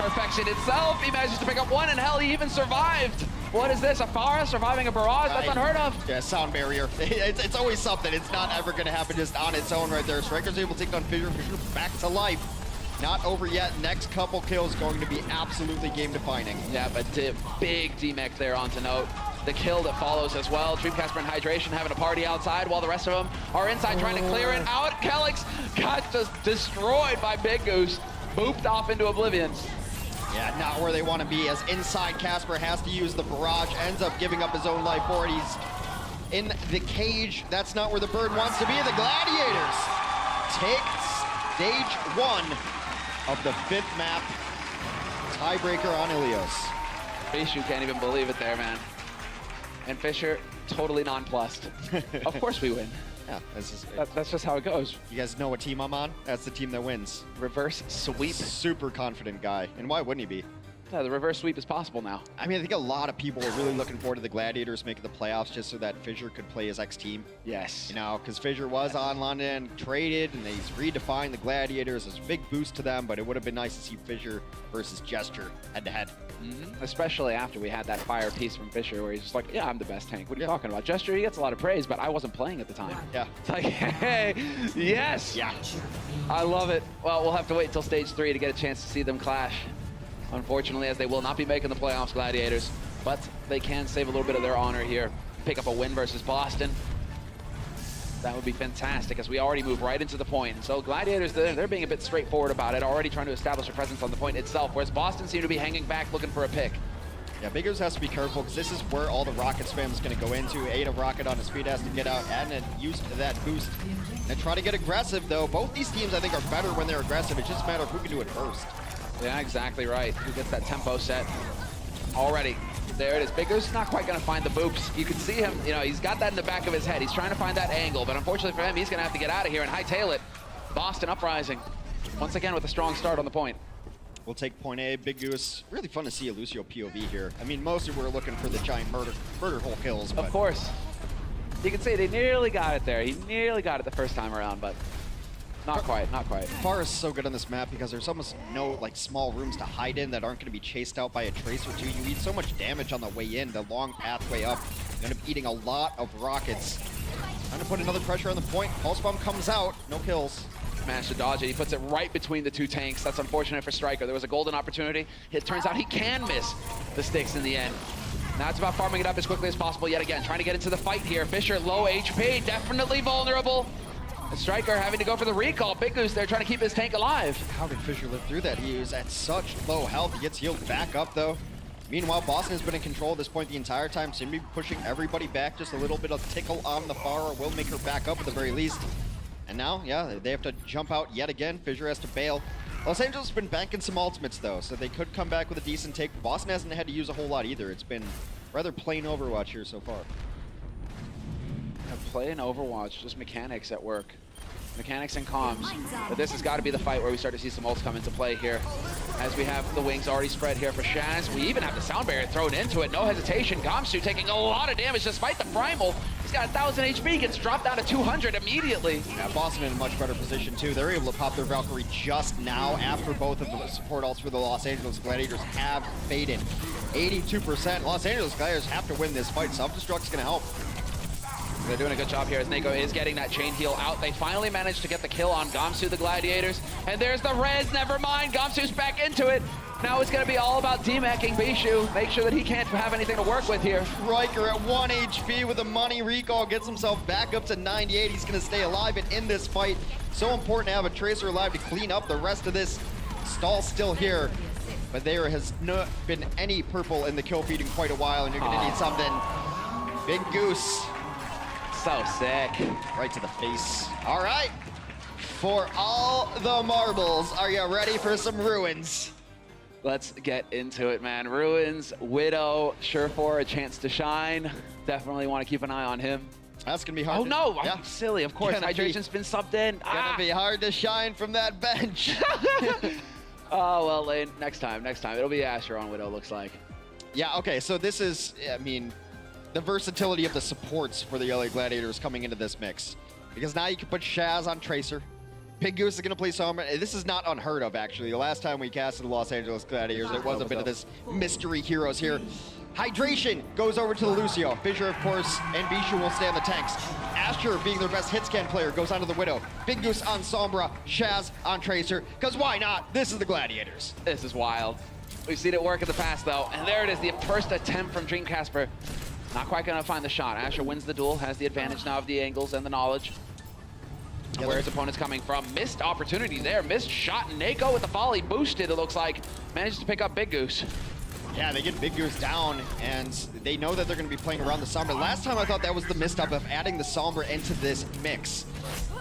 Perfection itself. He manages to pick up one, and hell, he even survived. What is this, a Pharah surviving a barrage? That's unheard of. Yeah, sound barrier. It's always something. It's not ever going to happen just on its own right there. Striker's able to take on Fissure. Fissure back to life. Not over yet. Next couple kills going to be absolutely game-defining. Yeah, but big D-Mech there onto Note. The kill that follows as well. Dreamcasper and Hydration having a party outside while the rest of them are inside trying to clear it out. Kelix got just destroyed by Big Goose. Booped off into oblivion. Yeah, not where they want to be as inside Casper has to use the barrage. Ends up giving up his own life for it. He's in the cage. That's not where the bird wants to be. The Gladiators take stage 1 of the 5th map. Tiebreaker on Ilios. Fishu can't even believe it there, man. And Fissure, totally nonplussed. Of course we win. Yeah, that's just how it goes. You guys know what team I'm on? That's the team that wins. Reverse sweep. Super confident guy. And why wouldn't he be? Yeah, the reverse sweep is possible now. I mean, I think a lot of people are really looking forward to the Gladiators making the playoffs just so that Fissure could play his ex-team. Yes. You know, because Fissure was on London, traded, and he's redefined the Gladiators as a big boost to them, but it would have been nice to see Fissure versus Gesture head-to-head. Especially after we had that fire piece from Fissure where he's just like, yeah, I'm the best tank. What are you talking about? Gesture, he gets a lot of praise, but I wasn't playing at the time. Yeah. It's like, hey, yes. Yeah. I love it. Well, we'll have to wait until stage 3 to get a chance to see them clash. Unfortunately, as they will not be making the playoffs, Gladiators, but they can save a little bit of their honor here. Pick up a win versus Boston. That would be fantastic as we already move right into the point. And so Gladiators, they're being a bit straightforward about it, already trying to establish a presence on the point itself, whereas Boston seem to be hanging back looking for a pick. Yeah, Big Goose has to be careful because this is where all the rocket spam is going to go into. Ada Rocket on his feet has to get out and then use that boost. And try to get aggressive, though. Both these teams, I think, are better when they're aggressive. It's just a matter of who can do it first. Yeah, exactly right. Who gets that tempo set already. There it is. Big Goose is not quite going to find the boops. You can see him, you know, he's got that in the back of his head. He's trying to find that angle, but unfortunately for him, he's going to have to get out of here and hightail it. Boston Uprising, once again with a strong start on the point. We'll take point A. Big Goose. Really fun to see a Lucio POV here. I mean, mostly we're looking for the giant murder hole kills. But of course. You can say they nearly got it there. He nearly got it the first time around, but not quite, not quite. Pharah is so good on this map because there's almost no like small rooms to hide in that aren't going to be chased out by a tracer too. You eat so much damage on the way in, the long pathway up. You're going to be eating a lot of rockets. Trying to put another pressure on the point. Pulse bomb comes out, no kills. Managed to dodge it. He puts it right between the two tanks. That's unfortunate for Striker. There was a golden opportunity. It turns out he can miss the sticks in the end. Now it's about farming it up as quickly as possible yet again. Trying to get into the fight here. Fissure, low HP, definitely vulnerable. The Striker having to go for the recall. Big Goose there trying to keep his tank alive. How did Fisher live through that? He was at such low health. He gets healed back up though. Meanwhile, Boston has been in control at this point the entire time. Seem to be pushing everybody back. Just a little bit of tickle on the Pharah will make her back up at the very least. And now, yeah, they have to jump out yet again. Fisher has to bail. Los Angeles has been banking some ultimates though, so they could come back with a decent take. Boston hasn't had to use a whole lot either. It's been rather plain Overwatch here so far. Playing Overwatch, just mechanics at work. Mechanics and comms. But this has got to be the fight where we start to see some ults come into play here. As we have the wings already spread here for Shaz. We even have the sound barrier thrown into it. No hesitation. Gamsu taking a lot of damage despite the primal. He's got 1,000 HP, gets dropped down to 200 immediately. Yeah, Boston in a much better position too. They're able to pop their Valkyrie just now after both of the support ults for the Los Angeles Gladiators have faded. 82%. Los Angeles Gladiators have to win this fight. Self-destruct's gonna help. They're doing a good job here as Neko is getting that chain heal out. They finally managed to get the kill on Gamsu, the Gladiators. And there's the res, never mind. Gamsu's back into it. Now it's going to be all about demecking Bishu. Make sure that he can't have anything to work with here. Striker at 1 HP with a money recall gets himself back up to 98. He's going to stay alive and in this fight. So important to have a Tracer alive to clean up the rest of this. Stall still here. But there has not been any purple in the kill feed in quite a while, and you're going to need something. Big Goose. So sick. Right to the face. All right. For all the marbles, are you ready for some ruins? Let's get into it, man. Ruins, Widow, sure for a chance to shine. Definitely want to keep an eye on him. That's going to be hard. Oh, no. I'm silly. Of course. Hydration's been subbed in. Gonna be hard to shine from that bench. Oh, well, Lane, next time. It'll be Asher on Widow, looks like. Yeah, okay. So this is, I mean, the versatility of the supports for the LA Gladiators coming into this mix. Because now you can put Shaz on Tracer. Big Goose is going to play Sombra. This is not unheard of, actually. The last time we casted the Los Angeles Gladiators, it was a bit of this mystery heroes here. Hydration goes over to the Lucio. Fisher, of course, and Bishu will stay on the tanks. Asher, being their best hit scan player, goes onto the Widow. Big Goose on Sombra, Shaz on Tracer. Because why not? This is the Gladiators. This is wild. We've seen it work in the past, though. And there it is, the first attempt from Dreamcasper. Not quite going to find the shot. Asher wins the duel, has the advantage now of the angles and the knowledge. Where his opponent's coming from. Missed opportunity there. Missed shot. Neko with the volley boosted, it looks like. Managed to pick up Big Goose. Yeah, they get Big Goose down, and they know that they're going to be playing around the Sombra. Last time I thought that was the misstep of adding the Sombra into this mix.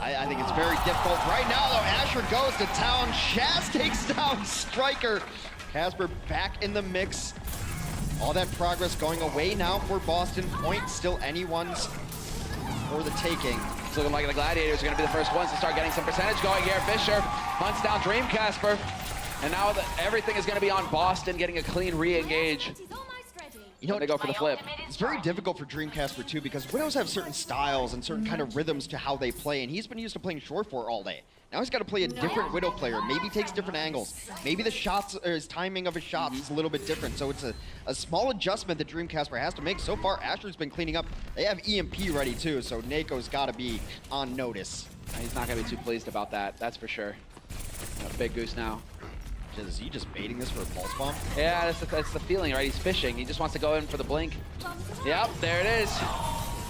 I think it's very difficult. Right now, though, Asher goes to town. Shaz takes down Striker. Casper back in the mix. All that progress going away now for Boston. Point still anyone's for the taking. It's looking like the Gladiators are going to be the first ones to start getting some percentage going here. Fisher hunts down Dreamcasper. And now everything is going to be on Boston getting a clean re-engage. You know, they go for the flip. It's very difficult for Dreamcasper too, because Widows have certain styles and certain kind of rhythms to how they play, and he's been used to playing short for all day. Now he's got to play a different Widow player. Maybe takes different angles. Maybe the shots, or his timing of his shots is a little bit different. So it's a small adjustment that Dreamcasper has to make. So far, Asher's been cleaning up. They have EMP ready too, so Neko's got to be on notice. He's not going to be too pleased about that, that's for sure. Big Goose now. Is he just baiting this for a pulse bomb? Yeah, that's the feeling, right? He's fishing. He just wants to go in for the blink. Yep, there it is.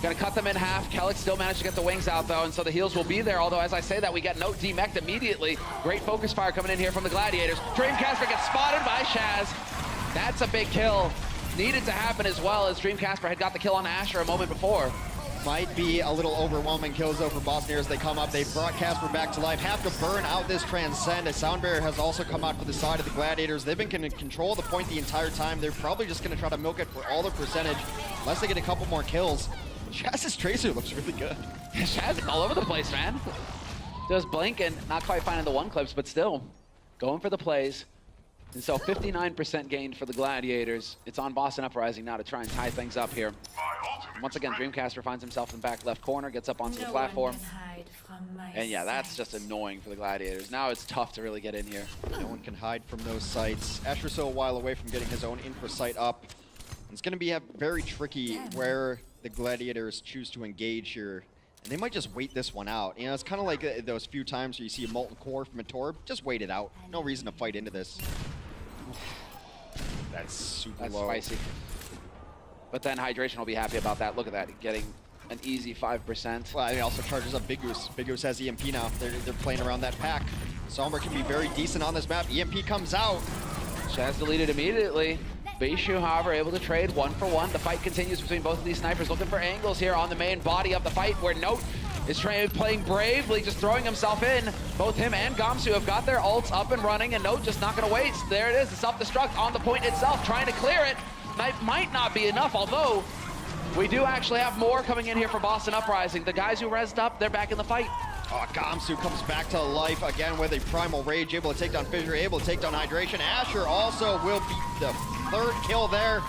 Gonna cut them in half. Kellic still managed to get the wings out, though, and so the heals will be there. Although, as I say that, we get no demeched immediately. Great focus fire coming in here from the Gladiators. Dreamcasper gets spotted by Shaz. That's a big kill. Needed to happen as well, as Dreamcasper had got the kill on Asher a moment before. Might be a little overwhelming kills though for Boston as they come up. They've brought Casper back to life. Have to burn out this Transcend. A sound barrier has also come out for the side of the Gladiators. They've been in control of the point the entire time. They're probably just going to try to milk it for all the percentage, unless they get a couple more kills. Shaz's Tracer looks really good. Shaz is all over the place, man. Just blinking, not quite finding the one clips, but still going for the plays. And so 59% gained for the Gladiators. It's on Boston Uprising now to try and tie things up here. Once again, Dreamcasper finds himself in the back left corner, gets up onto the platform. And yeah, that's just annoying for the Gladiators. Now it's tough to really get in here. No one can hide from those sights. Asher's still a while away from getting his own infra sight up. It's going to be very tricky where the Gladiators choose to engage here. And they might just wait this one out. You know, it's kind of like those few times where you see a Molten Core from a Torb. Just wait it out. No reason to fight into this. That's super low. Spicy. But then Hydration will be happy about that. Look at that, getting an easy 5%. Well, he also charges up Big Goose. Big Goose has EMP now. They're playing around that pack. Sombra can be very decent on this map. EMP comes out. Chaz deleted immediately. Bishu, however, able to trade 1-for-1. The fight continues between both of these snipers, looking for angles here on the main body of the fight, where Note is playing bravely, just throwing himself in. Both him and Gamsu have got their ults up and running, and Note just not gonna wait. There it is, the self-destruct on the point itself, trying to clear it. Might not be enough, although we do actually have more coming in here for Boston Uprising. The guys who rezzed up, they're back in the fight. Oh, Gamsu comes back to life again with a Primal Rage, able to take down Fissure, able to take down Hydration. Asher also will be the third kill there.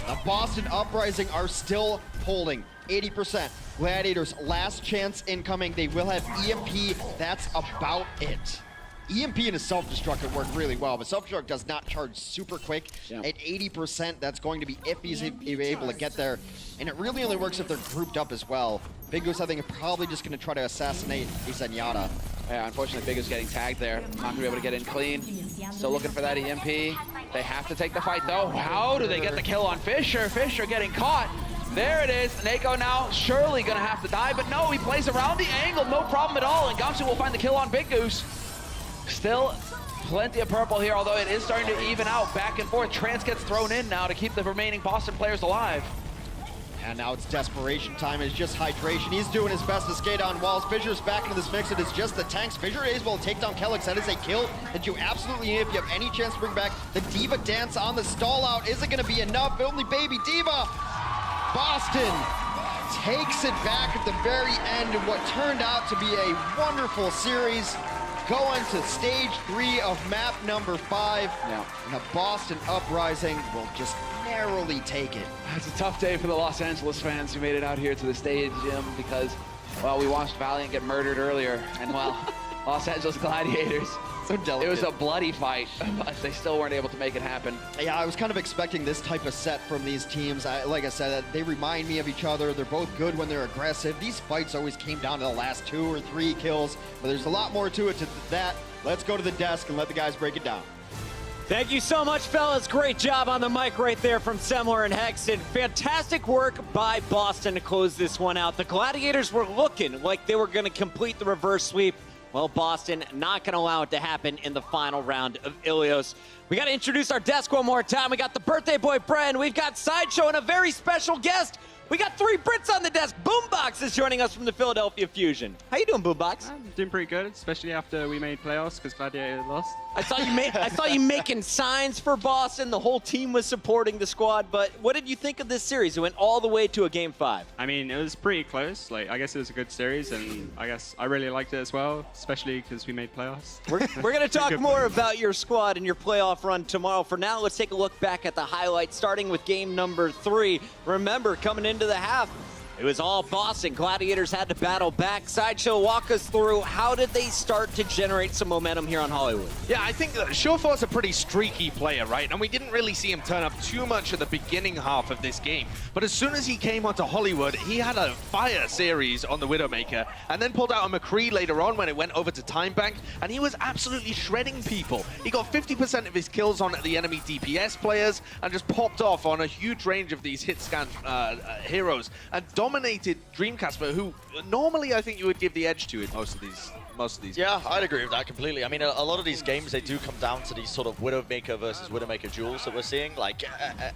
The Boston Uprising are still holding 80%. Gladiators, last chance incoming. They will have EMP. That's about it. EMP and a self-destruct could work really well, but self-destruct does not charge super quick. At 80%, that's going to be if he's able to get there. And it really only works if they're grouped up as well. Big Goose, I think, is probably just going to try to assassinate a Zenyatta. Yeah, unfortunately, Big is getting tagged there. Not going to be able to get in clean. Still looking for that EMP. They have to take the fight, though. How do they get the kill on Fissure? Fissure getting caught. There it is. Neko now surely going to have to die, but no, he plays around the angle. No problem at all, and Gamsu will find the kill on Big Goose. Still plenty of purple here, although it is starting to even out back and forth. Trance gets thrown in now to keep the remaining Boston players alive. And now it's desperation time. It's just Hydration. He's doing his best to skate on walls. Fissure's back into this mix. It is just the tanks. Fissure is able to take down Kellex. That is a kill that you absolutely need if you have any chance to bring back the Diva dance on the stall out. Is it going to be enough? Only Baby Diva. Boston takes it back at the very end of what turned out to be a wonderful series. Going to stage 3 of map number 5. Yeah. And the Boston Uprising will just narrowly take it. It's a tough day for the Los Angeles fans who made it out here to the stadium because, well, we watched Valiant get murdered earlier, and, well, Los Angeles Gladiators. So delicate. It was a bloody fight, but they still weren't able to make it happen. Yeah, I was kind of expecting this type of set from these teams. Like I said, they remind me of each other. They're both good when they're aggressive. These fights always came down to the last 2 or 3 kills, but there's a lot more to it than that. Let's go to the desk and let the guys break it down. Thank you so much, fellas. Great job on the mic right there from Semler and Hexton. Fantastic work by Boston to close this one out. The Gladiators were looking like they were going to complete the reverse sweep. Well, Boston not going to allow it to happen in the final round of Ilios. We got to introduce our desk one more time. We got the birthday boy, Bren. We've got Sideshow and a very special guest. We got 3 Brits on the desk. Boombox is joining us from the Philadelphia Fusion. How you doing, Boombox? I'm doing pretty good, especially after we made playoffs because Gladiator lost. I saw you making signs for Boston. The whole team was supporting the squad. But what did you think of this series? It went all the way to a Game 5. I mean, it was pretty close. Like, I guess it was a good series, and I guess I really liked it as well, especially because we made playoffs. We're going to talk more about your squad and your playoff run tomorrow. For now, let's take a look back at the highlights, starting with game number 3. Remember, coming into the half, it was all Boston. Gladiators had to battle back. Sideshow, walk us through how did they start to generate some momentum here on Hollywood? Yeah, I think Surefour's a pretty streaky player, right? And we didn't really see him turn up too much at the beginning half of this game. But as soon as he came onto Hollywood, he had a fire series on the Widowmaker, and then pulled out a McCree later on when it went over to Time Bank, and he was absolutely shredding people. He got 50% of his kills on the enemy DPS players, and just popped off on a huge range of these hit scan heroes, and dominated Dreamcasper, who normally I think you would give the edge to in most of these. Yeah, I'd agree with that completely. I mean, a lot of these games, they do come down to these sort of Widowmaker versus Widowmaker duels that we're seeing. Like,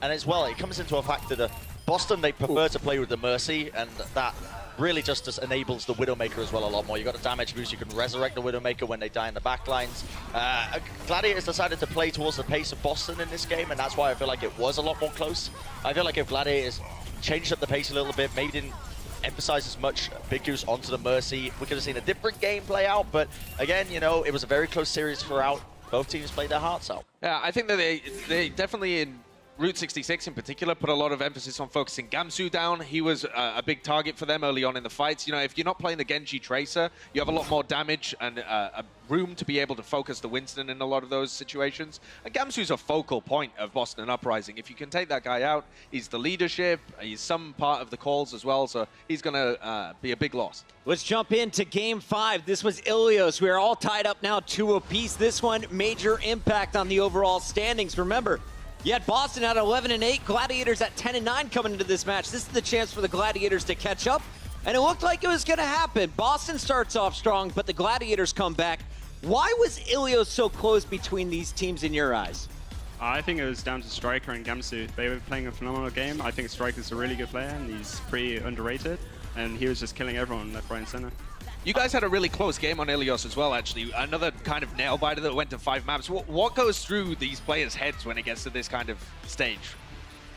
and as well, it comes into a factor that Boston, they prefer to play with the Mercy, and that really just enables the Widowmaker as well a lot more. You got a damage boost, you can resurrect the Widowmaker when they die in the backlines. Gladiators decided to play towards the pace of Boston in this game, and that's why I feel like it was a lot more close. I feel like if Gladiators changed up the pace a little bit, maybe didn't emphasize as much Big Goose onto the Mercy, we could have seen a different game play out. But again, you know, it was a very close series throughout. Both teams played their hearts out. Yeah, I think that they definitely, in Route 66 in particular, put a lot of emphasis on focusing Gamsu down. He was a big target for them early on in the fights. You know, if you're not playing the Genji Tracer, you have a lot more damage and a room to be able to focus the Winston in a lot of those situations. And Gamsu's a focal point of Boston Uprising. If you can take that guy out, he's the leadership, he's some part of the calls as well, so he's going to be a big loss. Let's jump into Game 5. This was Ilios. We are all tied up now 2 apiece. This one, major impact on the overall standings. Remember, You had Boston at 11-8, Gladiators at 10-9 coming into this match. This is the chance for the Gladiators to catch up, and it looked like it was going to happen. Boston starts off strong, but the Gladiators come back. Why was Ilios so close between these teams in your eyes? I think it was down to Striker and Gamsu. They were playing a phenomenal game. I think Striker's a really good player, and he's pretty underrated. And he was just killing everyone left, right, and center. You guys had a really close game on Ilios as well, actually. Another kind of nail-biter that went to 5 maps. What goes through these players' heads when it gets to this kind of stage?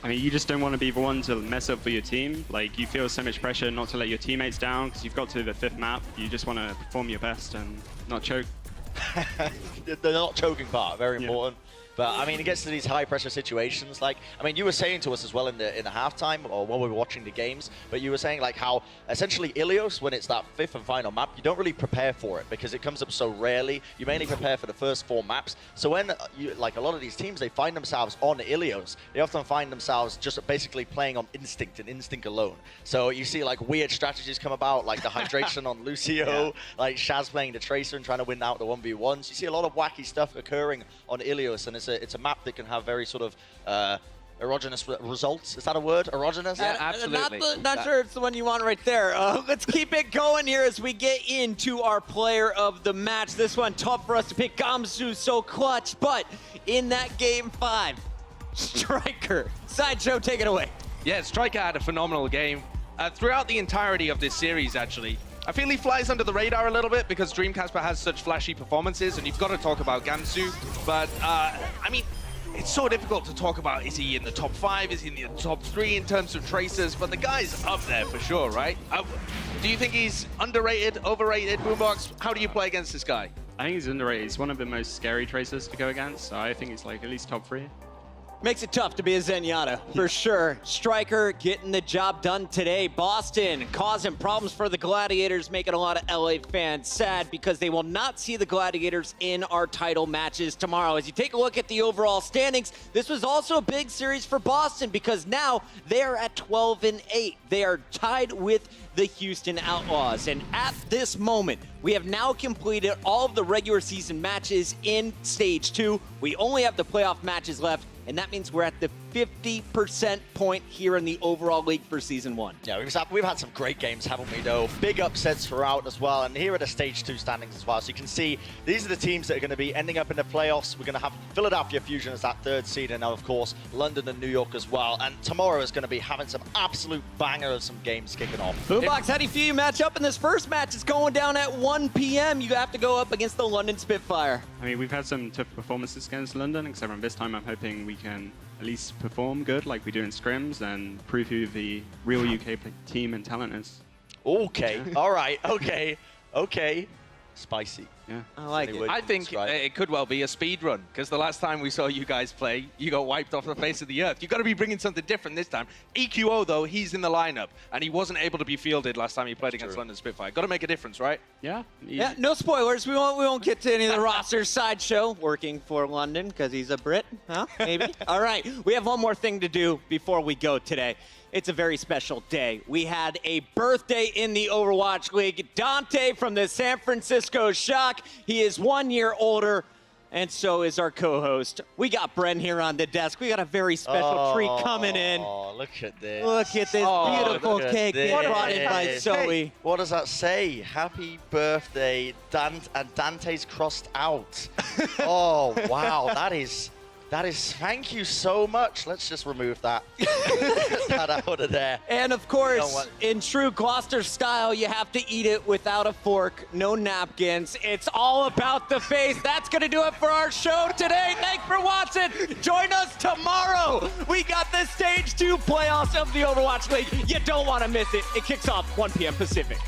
I mean, you just don't want to be the one to mess up for your team. Like, you feel so much pressure not to let your teammates down because you've got to the 5th map. You just want to perform your best and not choke. The not choking part, very important. But I mean, it gets to these high pressure situations. Like, I mean, you were saying to us as well in the halftime or while we were watching the games, but you were saying like how essentially Ilios, when it's that 5th and final map, you don't really prepare for it because it comes up so rarely. You mainly prepare for the first 4 maps. So when like a lot of these teams, they find themselves on Ilios, they often find themselves just basically playing on instinct and instinct alone. So you see like weird strategies come about, like the hydration on Lucio, like Shaz playing the Tracer and trying to win out the 1v1s. You see a lot of wacky stuff occurring on Ilios, and it's a map that can have very sort of erogenous results. Is that a word? Erogenous? Yeah, absolutely. Not sure it's the one you want right there. Let's keep it going here as we get into our player of the match. This one tough for us to pick. Gamsu so clutch, but in that game 5, Striker. Sideshow, take it away. Yeah, Striker had a phenomenal game. Throughout the entirety of this series, actually. I feel he flies under the radar a little bit because Dreamcasper has such flashy performances, and you've got to talk about Gamsu. But, I mean, it's so difficult to talk about, is he in the top 5, is he in the top 3 in terms of tracers, but the guy's up there for sure, right? Do you think he's underrated, overrated, Boombox? How do you play against this guy? I think he's underrated. He's one of the most scary tracers to go against, so I think he's like at least top 3. Makes it tough to be a Zenyatta, for sure. Striker getting the job done today. Boston causing problems for the Gladiators, making a lot of LA fans sad because they will not see the Gladiators in our title matches tomorrow. As you take a look at the overall standings, this was also a big series for Boston because now they're at 12-8. They are tied with the Houston Outlaws. And at this moment, we have now completed all of the regular season matches in Stage 2. We only have the playoff matches left, and that means we're at the 50% point here in the overall league for Season 1. Yeah, we've had some great games, haven't we, though? Big upsets throughout as well, and here are the Stage 2 standings as well. So you can see these are the teams that are going to be ending up in the playoffs. We're going to have Philadelphia Fusion as that 3rd seed, and now, of course, London and New York as well. And tomorrow is going to be having some absolute banger of some games kicking off. Boombox, how do you feel you match up in this first match? It's going down at 1 p.m. You have to go up against the London Spitfire. I mean, we've had some tough performances against London, except from this time I'm hoping we can at least perform good like we do in scrims and prove who the real UK team and talent is. Okay, all right, okay. Spicy. Yeah. I like it. I think it could well be a speed run because the last time we saw you guys play, you got wiped off the face of the earth. You've got to be bringing something different this time. EQO, though, he's in the lineup, and he wasn't able to be fielded last time he played against London Spitfire. Got to make a difference, right? Yeah. Yeah, no spoilers. We won't get to any of the rosters. Sideshow working for London because he's a Brit, huh? Maybe. All right, we have one more thing to do before we go today. It's a very special day. We had a birthday in the Overwatch League. Dante from the San Francisco Shock. He is 1 year older, and so is our co-host. We got Bren here on the desk. We got a very special treat coming in. Oh, look at this. Look at this beautiful cake brought in by Zoe. What does that say? Happy birthday, and Dante's crossed out. Oh, wow, that is, thank you so much. Let's just remove that. That out of there. And of course, in true Gloucester style, you have to eat it without a fork, no napkins. It's all about the face. That's going to do it for our show today. Thanks for watching. Join us tomorrow. We got the Stage 2 playoffs of the Overwatch League. You don't want to miss it. It kicks off 1 p.m. Pacific.